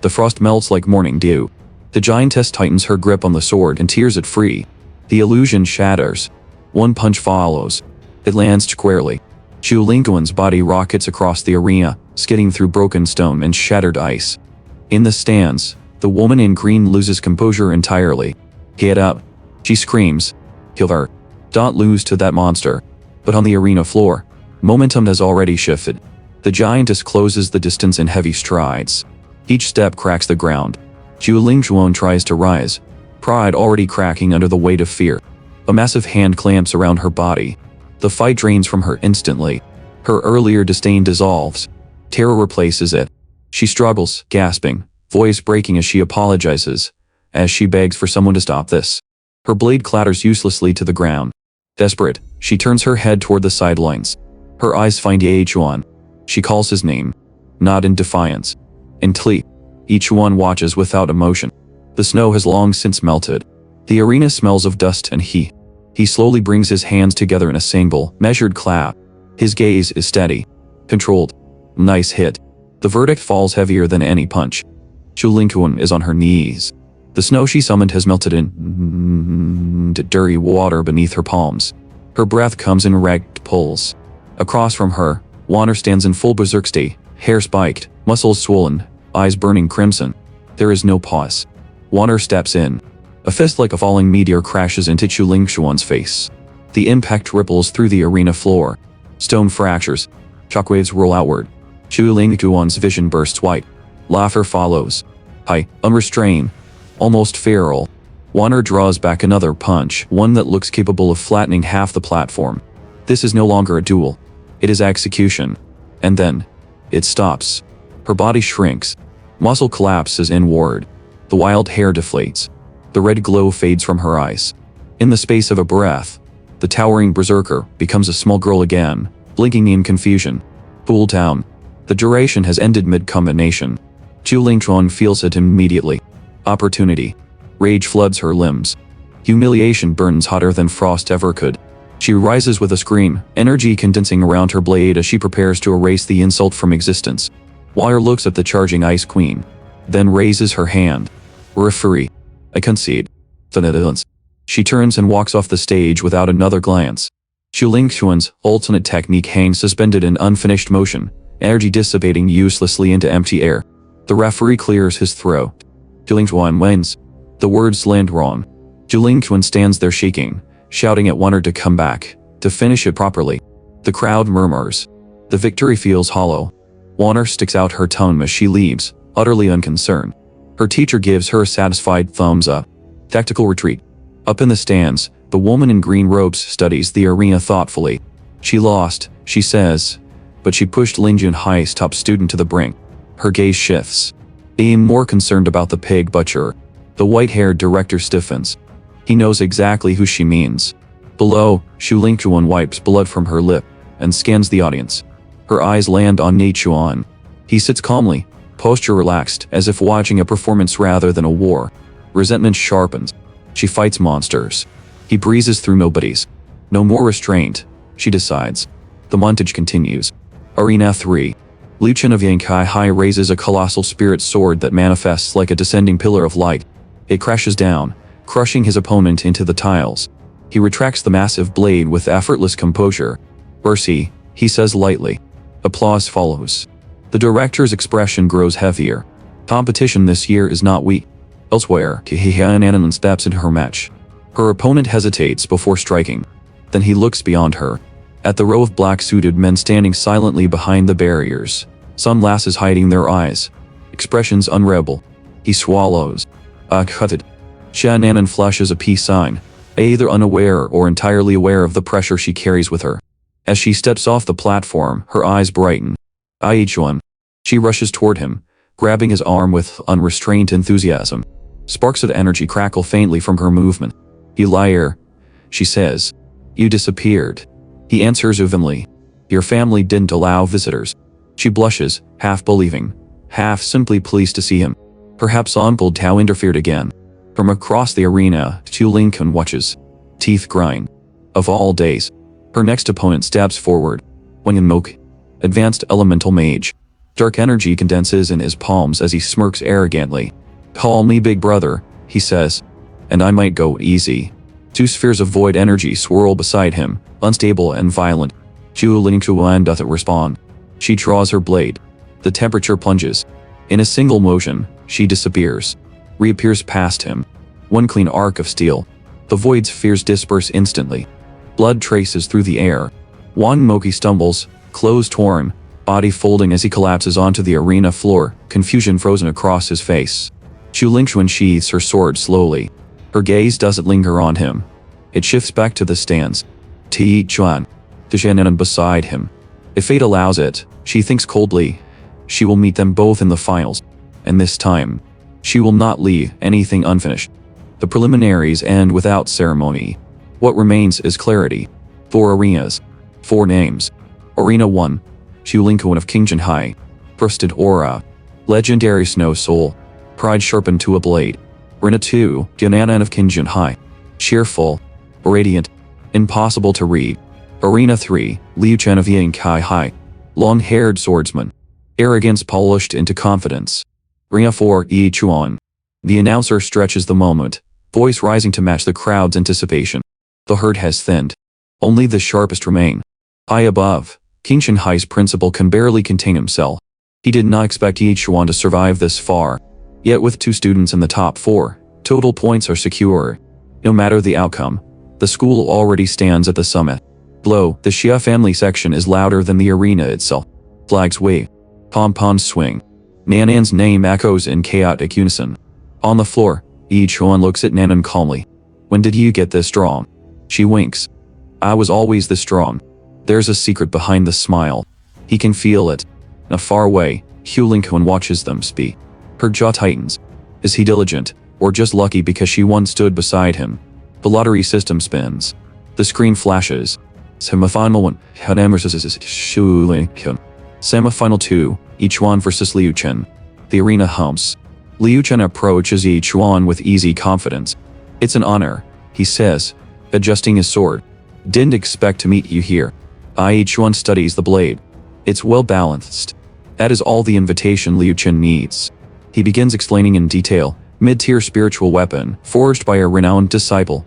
S1: the frost melts like morning dew. The giantess tightens her grip on the sword and tears it free. The illusion shatters. One punch follows. It lands squarely. Xu Lingquan's body rockets across the arena, skidding through broken stone and shattered ice. In the stands, the woman in green loses composure entirely. Get up. She screams. Kill her. Don't lose to that monster. But on the arena floor, momentum has already shifted. The giantess closes the distance in heavy strides. Each step cracks the ground. Xu Lingquan tries to rise, pride already cracking under the weight of fear. A massive hand clamps around her body. The fight drains from her instantly. Her earlier disdain dissolves. Terror replaces it. She struggles, gasping, voice breaking as she apologizes, as she begs for someone to stop this. Her blade clatters uselessly to the ground. Desperate, she turns her head toward the sidelines. Her eyes find Ye Chuan. She calls his name. Not in defiance. In glee. Chuan watches without emotion. The snow has long since melted. The arena smells of dust and heat. He slowly brings his hands together in a single, measured clap. His gaze is steady. Controlled. Nice hit. The verdict falls heavier than any punch. Xu Lingquan is on her knees. The snow she summoned has melted into dirty water beneath her palms. Her breath comes in ragged pulls. Across from her, Wanner stands in full berserk state, hair spiked, muscles swollen, eyes burning crimson. There is no pause. Wanner steps in. A fist like a falling meteor crashes into Xu Lingquan's face. The impact ripples through the arena floor. Stone fractures. Shockwaves roll outward. Xu Lingquan's vision bursts white. Laughter follows. High, unrestrained, almost feral. Wanner draws back another punch, one that looks capable of flattening half the platform. This is no longer a duel. It is execution. And then, it stops. Her body shrinks. Muscle collapses inward. The wild hair deflates. The red glow fades from her eyes. In the space of a breath, the towering berserker becomes a small girl again, blinking in confusion. Cool down. The duration has ended mid-combination. Xu Lingquan feels it immediately. Opportunity. Rage floods her limbs. Humiliation burns hotter than frost ever could. She rises with a scream, energy condensing around her blade as she prepares to erase the insult from existence. Wire looks at the charging Ice Queen, then raises her hand. Referee. I concede. She turns and walks off the stage without another glance. Xu Lingquan's ultimate technique hangs suspended in unfinished motion, energy dissipating uselessly into empty air. The referee clears his throat. Xu Lingquan wins. The words land wrong. Xu Lingquan stands there shaking, shouting at Wanner to come back, to finish it properly. The crowd murmurs. The victory feels hollow. Wanner sticks out her tongue as she leaves, utterly unconcerned. Her teacher gives her a satisfied thumbs up. Tactical retreat. Up in the stands, the woman in green robes studies the arena thoughtfully. She lost, she says, but she pushed Lin Junhai's top student to the brink. Her gaze shifts. Being more concerned about the pig butcher. The white-haired director stiffens. He knows exactly who she means. Below, Xu Lingquan wipes blood from her lip and scans the audience. Her eyes land on Ye Chuan. He sits calmly, posture relaxed, as if watching a performance rather than a war. Resentment sharpens. She fights monsters. He breezes through nobodies. No more restraint, she decides. The montage continues. Arena 3. Liu Chen of Yankai High raises a colossal spirit sword that manifests like a descending pillar of light. It crashes down, crushing his opponent into the tiles. He retracts the massive blade with effortless composure. Mercy, he says lightly. Applause follows. The director's expression grows heavier. Competition this year is not weak. Elsewhere, Kihiananan steps into her match. Her opponent hesitates before striking. Then he looks beyond her. At the row of black-suited men standing silently behind the barriers. Some lasses hiding their eyes. Expressions unrebel. He swallows. Cut it. Nanan flashes a peace sign, either unaware or entirely aware of the pressure she carries with her. As she steps off the platform, her eyes brighten. Chuan. She rushes toward him, grabbing his arm with unrestrained enthusiasm. Sparks of energy crackle faintly from her movement. "You liar," she says. "You disappeared." He answers evenly. "Your family didn't allow visitors." She blushes, half believing, half simply pleased to see him. Perhaps Uncle Tao interfered again. From across the arena, Chu Lingkun watches. Teeth grind. Of all days. Her next opponent stabs forward. Wenyan Moke. Advanced elemental mage. Dark energy condenses in his palms as he smirks arrogantly. "Call me big brother," he says. "And I might go easy." Two spheres of void energy swirl beside him, unstable and violent. Chu Lingkun doesn't respond. She draws her blade. The temperature plunges. In a single motion, she disappears. Reappears past him. One clean arc of steel. The void spheres disperse instantly. Blood traces through the air. Wan Moki stumbles, clothes torn, body folding as he collapses onto the arena floor, confusion frozen across his face. Chu Lingchuan sheathes her sword slowly. Her gaze doesn't linger on him. It shifts back to the stands. Chuan. Tishanan beside him. If fate allows it, she thinks coldly, she will meet them both in the finals. And this time, she will not leave anything unfinished. The preliminaries end without ceremony. What remains is clarity. 4 arenas. 4 names. Arena 1. Chu Lingkuan of Qingjin High. Brusted aura. Legendary snow soul. Pride sharpened to a blade. Arena 2. Jiananan of Qingjin High. Cheerful. Radiant. Impossible to read. Arena 3. Liu Chen of Yingkai High. Long-haired swordsman. Arrogance polished into confidence. Arena 4. Yi Chuan. The announcer stretches the moment, voice rising to match the crowd's anticipation. The herd has thinned. Only the sharpest remain. High above, Qingjin High's principal can barely contain himself. He did not expect Yi Chuan to survive this far. Yet with 2 students in the top 4, total points are secure. No matter the outcome, the school already stands at the summit. Below, the Xia family section is louder than the arena itself. Flags wave. Pom-poms swing. Nanan's name echoes in chaotic unison. On the floor, Yi Chuan looks at Nanan calmly. "When did you get this strong?" She winks. "I was always this strong." There's a secret behind the smile. He can feel it. Far away, Chu Lingkuan watches them speak. Her jaw tightens. Is he diligent, or just lucky because she once stood beside him? The lottery system spins. The screen flashes. Semifinal 1, Hanem vs. Chu Lingkuan. Semifinal 2, Yi Chuan vs. Liu Chen. The arena hums. Liu Chen approaches Yi Chuan with easy confidence. "It's an honor," he says, adjusting his sword. "Didn't expect to meet you here." Yi Chuan studies the blade. It's well balanced. That is all the invitation Liu Chen needs. He begins explaining in detail, mid-tier spiritual weapon, forged by a renowned disciple.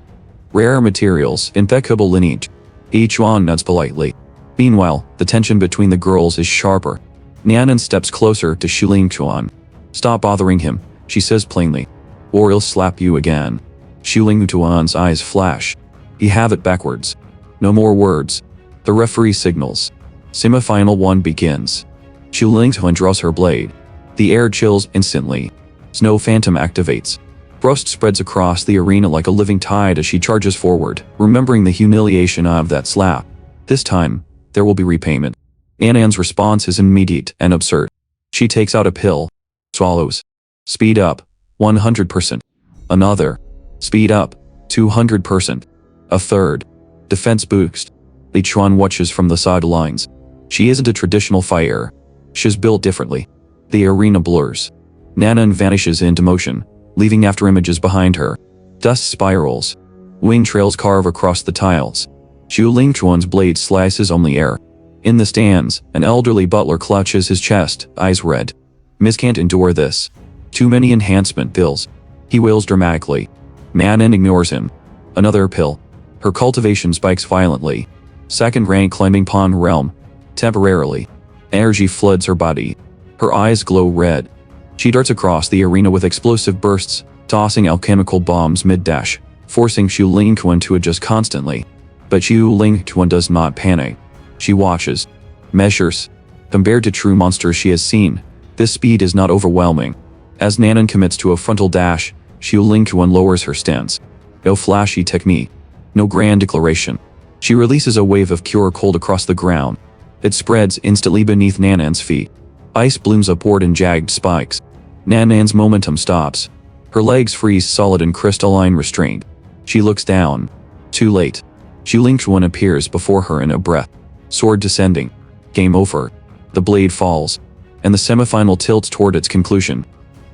S1: Rare materials, impeccable lineage. Yi Chuan nods politely. Meanwhile, the tension between the girls is sharper. Nanan steps closer to Chu Lingchuan. "Stop bothering him," she says plainly. "Or he'll slap you again." Chu Lingchuan's eyes flash. "You have it backwards." No more words. The referee signals. Semifinal 1 begins. Chu Lingchuan draws her blade. The air chills instantly. Snow Phantom activates. Frost spreads across the arena like a living tide as she charges forward, remembering the humiliation of that slap. This time, there will be repayment. Nanan's response is immediate and absurd. She takes out a pill. Swallows. Speed up. 100%. Another. Speed up. 200%. A third. Defense boost. Li Chuan watches from the sidelines. She isn't a traditional fighter. She's built differently. The arena blurs. Nanan vanishes into motion, leaving after images behind her. Dust spirals. Wing trails carve across the tiles. Chu Lingchuan's blade slices on the air. In the stands, an elderly butler clutches his chest, eyes red. "Miss can't endure this. Too many enhancement pills." He wails dramatically. Nanan ignores him. Another pill. Her cultivation spikes violently. Second rank climbing pawn realm. Temporarily. Energy floods her body. Her eyes glow red. She darts across the arena with explosive bursts, tossing alchemical bombs mid-dash, forcing Chu Lingkuan to adjust constantly. But Chu Lingkuan does not panic. She watches. Measures. Compared to true monsters she has seen, this speed is not overwhelming. As Nanan commits to a frontal dash, Xiu Lingquan lowers her stance. No flashy technique. No grand declaration. She releases a wave of pure cold across the ground. It spreads instantly beneath Nanan's feet. Ice blooms upward in jagged spikes. Nanan's momentum stops. Her legs freeze solid in crystalline restraint. She looks down. Too late. Xiu Lingquan appears before her in a breath. Sword descending. Game over. The blade falls. And the semifinal tilts toward its conclusion.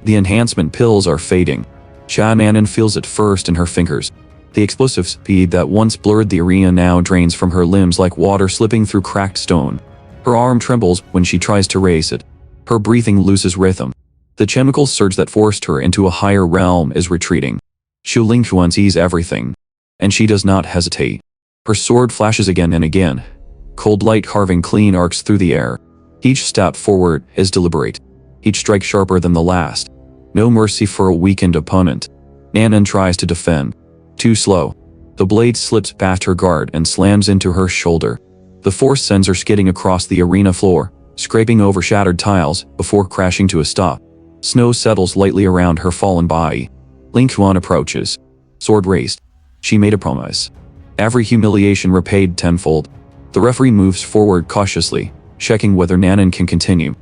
S1: The enhancement pills are fading. Nanan feels it first in her fingers. The explosive speed that once blurred the arena now drains from her limbs like water slipping through cracked stone. Her arm trembles when she tries to raise it. Her breathing loses rhythm. The chemical surge that forced her into a higher realm is retreating. Xiu Lingquan sees everything. And she does not hesitate. Her sword flashes again and again. Cold light carving clean arcs through the air. Each step forward is deliberate. Each strike sharper than the last. No mercy for a weakened opponent. Nanan tries to defend. Too slow. The blade slips past her guard and slams into her shoulder. The force sends her skidding across the arena floor, scraping over shattered tiles before crashing to a stop. Snow settles lightly around her fallen body. Lingquan approaches. Sword raised. She made a promise. Every humiliation repaid tenfold. The referee moves forward cautiously, checking whether Nanan can continue.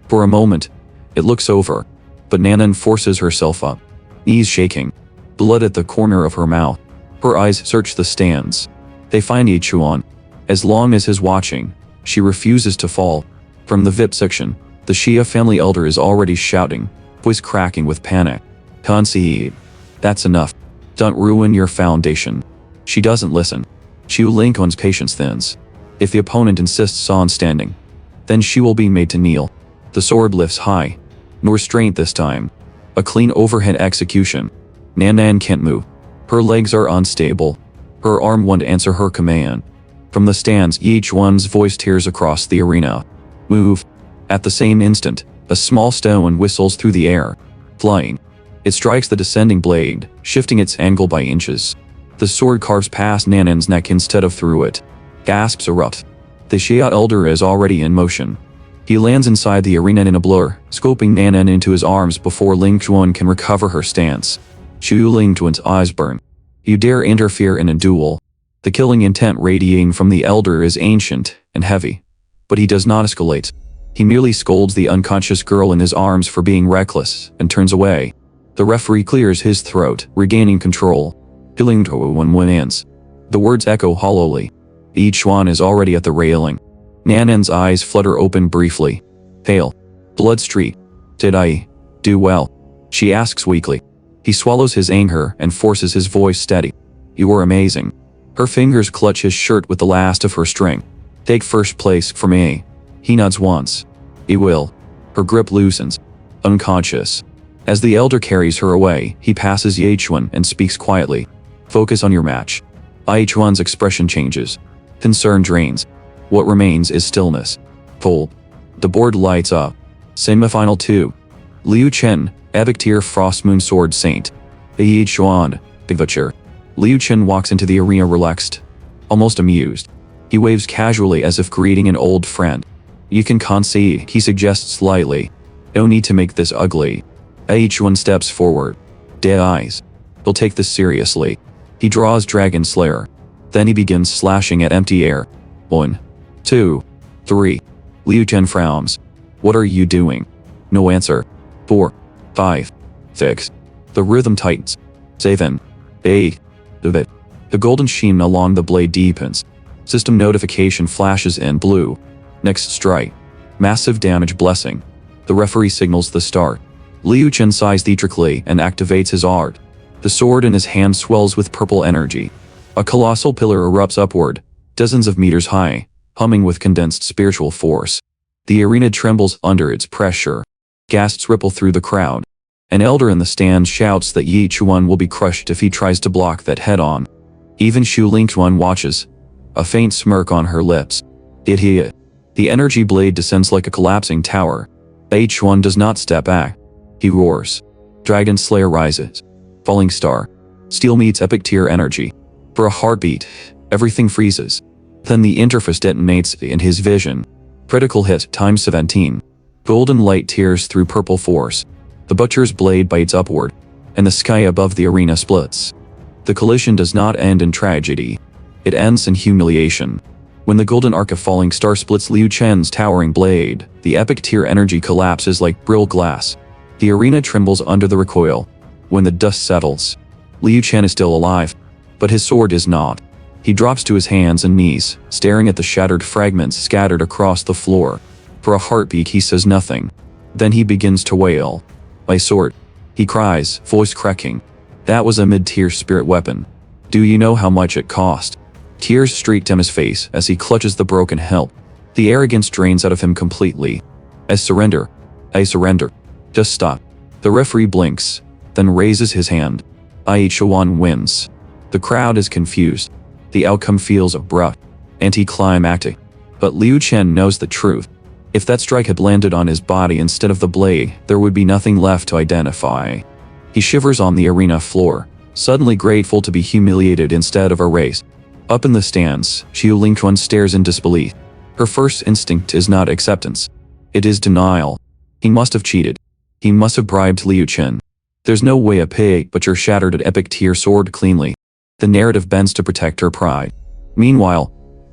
S1: For a moment, it looks over, but Nanan forces herself up. Knees shaking. Blood at the corner of her mouth. Her eyes search the stands. They find Chuan. As long as he's watching, she refuses to fall. From the VIP section, the Xia family elder is already shouting, voice cracking with panic. Concede. That's enough. Don't ruin your foundation. She doesn't listen. Xiu Lingquan's patience thins. If the opponent insists on standing, then she will be made to kneel. The sword lifts high. No restraint this time. A clean overhead execution. Nanan can't move. Her legs are unstable. Her arm won't answer her command. From the stands, each one's voice tears across the arena. Move. At the same instant, a small stone whistles through the air, flying. It strikes the descending blade, shifting its angle by inches. The sword carves past Nanan's neck instead of through it. Gasps erupt. The Xia elder is already in motion. He lands inside the arena in a blur, scoping Nanan into his arms before Lingquan can recover her stance. Xiu Lingquan's eyes burn. You dare interfere in a duel. The killing intent radiating from the elder is ancient and heavy. But he does not escalate. He merely scolds the unconscious girl in his arms for being reckless and turns away. The referee clears his throat, regaining control. Lingquan wins. The words echo hollowly. Chuan is already at the railing. Nanan's eyes flutter open briefly. Pale. Blood streak. Did I do well? She asks weakly. He swallows his anger and forces his voice steady. You were amazing. Her fingers clutch his shirt with the last of her strength. Take first place for me. He nods once. He will. Her grip loosens. Unconscious. As the elder carries her away, he passes Chuan and speaks quietly. Focus on your match. Chuan's expression changes. Concern drains. What remains is stillness. Pull. The board lights up. Semifinal 2. Liu Chen, Epic Tier Frostmoon Sword Saint. Chuan, Bigvacher. Liu Chen walks into the arena relaxed. Almost amused. He waves casually as if greeting an old friend. You can concede, he suggests lightly. No need to make this ugly. Chuan steps forward. Dead eyes. He'll take this seriously. He draws Dragon Slayer. Then he begins slashing at empty air. 1, 2, 3. Liu Chen frowns. What are you doing? No answer. 4, 5, 6. The rhythm tightens. 7, 8. The golden sheen along the blade deepens. System notification flashes in blue. Next strike. Massive damage blessing. The referee signals the start. Liu Chen sighs theatrically and activates his art. The sword in his hand swells with purple energy. A colossal pillar erupts upward, dozens of meters high, humming with condensed spiritual force. The arena trembles under its pressure. Gasps ripple through the crowd. An elder in the stand shouts that Chuan will be crushed if he tries to block that head-on. Even Xiu Lingquan watches, a faint smirk on her lips. Did he? The energy blade descends like a collapsing tower. Chuan does not step back. He roars. Dragon Slayer rises. Falling star. Steel meets epic tier energy. For a heartbeat, everything freezes. Then the interface detonates in his vision. Critical hit times 17. Golden light tears through purple force. The butcher's blade bites upward. and the sky above the arena splits. The collision does not end in tragedy. It ends in humiliation. When the golden arc of falling star splits Liu Chen's towering blade, the epic tier energy collapses like brittle glass. The arena trembles under the recoil. When the dust settles, Liu Chen is still alive, but his sword is not. He drops to his hands and knees, staring at the shattered fragments scattered across the floor. For a heartbeat he says nothing. Then he begins to wail. "My sword," he cries, voice cracking. "That was a mid-tier spirit weapon. Do you know how much it cost?" Tears streaked down his face as he clutches the broken hilt. The arrogance drains out of him completely. "I surrender. I surrender. Just stop." The referee blinks, then raises his hand. Chuan wins. The crowd is confused. The outcome feels abrupt, anticlimactic. But Liu Chen knows the truth. If that strike had landed on his body instead of the blade, there would be nothing left to identify. He shivers on the arena floor, suddenly grateful to be humiliated instead of erased. Up in the stands, Xiu Lingquan stares in disbelief. Her first instinct is not acceptance. It is denial. He must have cheated. He must have bribed Liu Chen. There's no way a pig butcher shattered an epic tier sword cleanly. The narrative bends to protect her pride. Meanwhile,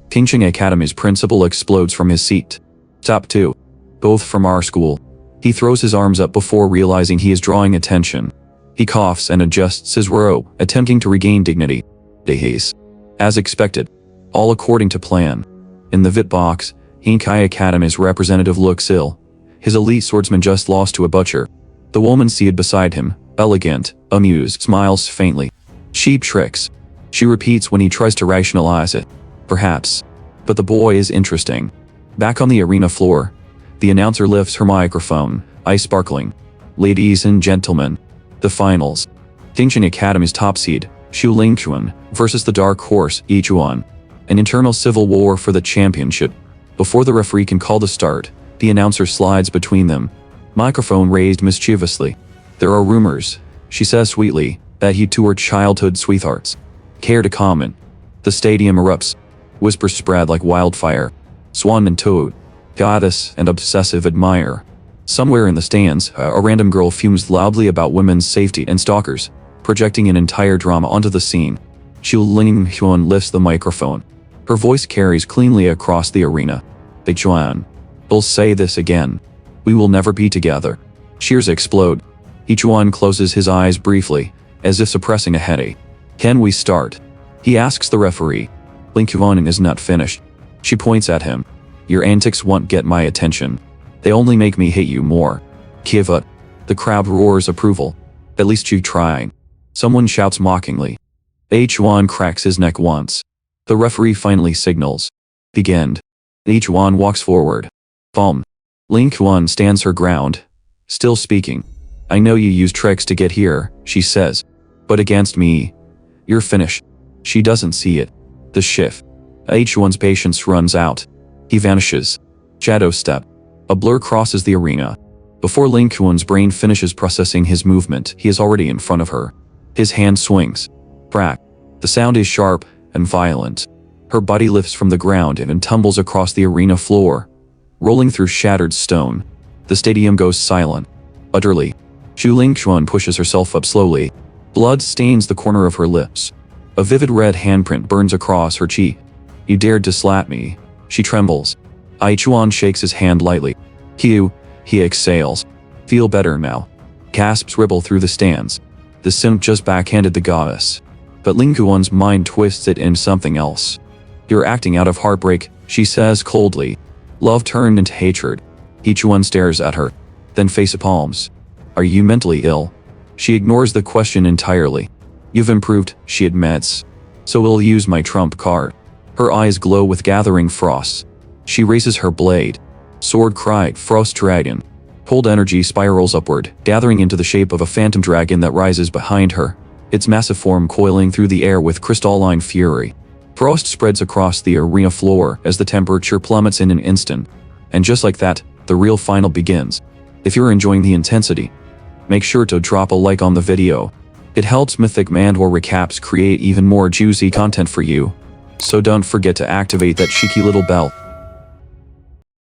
S1: Pingqing Academy's principal explodes from his seat. "Top 2. Both from our school." He throws his arms up before realizing he is drawing attention. He coughs and adjusts his robe, attempting to regain dignity. He's as expected. All according to plan. In the VIT box, Hinkai Academy's representative looks ill. His elite swordsman just lost to a butcher. The woman seated beside him, elegant, amused, smiles faintly. "Cheap tricks," she repeats when he tries to rationalize it. "Perhaps. But the boy is interesting." Back on the arena floor, the announcer lifts her microphone, eyes sparkling. "Ladies and gentlemen, the finals. Pingqing Academy's top seed, Xiu Lingquan, versus the dark horse, Chuan. An internal civil war for the championship." Before the referee can call the start, the announcer slides between them, microphone raised mischievously. "There are rumors," she says sweetly, "that you two are childhood sweethearts. Care to comment?" The stadium erupts. Whispers spread like wildfire. Swan and Toad, goddess and obsessive admirer. Somewhere in the stands, a random girl fumes loudly about women's safety and stalkers, projecting an entire drama onto the scene. Xiu Lingquan lifts the microphone. Her voice carries cleanly across the arena. "Big Chuan. We'll say this again. We will never be together." Cheers explode. Chuan closes his eyes briefly, as if suppressing a headache. "Can we start?" he asks the referee. Lingquan is not finished. She points at him. "Your antics won't get my attention. They only make me hate you more. Give up." The crowd roars approval. "At least you trying." Someone shouts mockingly. Chuan cracks his neck once. The referee finally signals. "Begin." Chuan walks forward. Boom. Lingquan stands her ground, still speaking. "I know you use tricks to get here," she says. "But against me, you're finished." She doesn't see it. The shift. Chuan's patience runs out. He vanishes. Shadow step. A blur crosses the arena. Before Lingquan's brain finishes processing his movement, he is already in front of her. His hand swings. Crack. The sound is sharp and violent. Her body lifts from the ground and tumbles across the arena floor, rolling through shattered stone. The stadium goes silent. Utterly. Xiu Lingquan pushes herself up slowly. Blood stains the corner of her lips. A vivid red handprint burns across her cheek. "You dared to slap me." She trembles. Chuan shakes his hand lightly. "Hugh," he exhales. "Feel better now." Gasps ripple through the stands. The simp just backhanded the goddess. But Lingquan's mind twists it into something else. "You're acting out of heartbreak," she says coldly. Love turned into hatred. Chuan stares at her, then face palms. "Are you mentally ill?" She ignores the question entirely. "You've improved," she admits. "So we'll use my trump card." Her eyes glow with gathering frost. She raises her blade. Sword cried, Frost Dragon. Cold energy spirals upward, gathering into the shape of a phantom dragon that rises behind her, its massive form coiling through the air with crystalline fury. Frost spreads across the arena floor as the temperature plummets in an instant. And just like that, the real final begins. If you're enjoying the intensity, make sure to drop a like on the video. It helps Mythic Manhwa Recaps create even more juicy content for you. So don't forget to activate that cheeky little bell.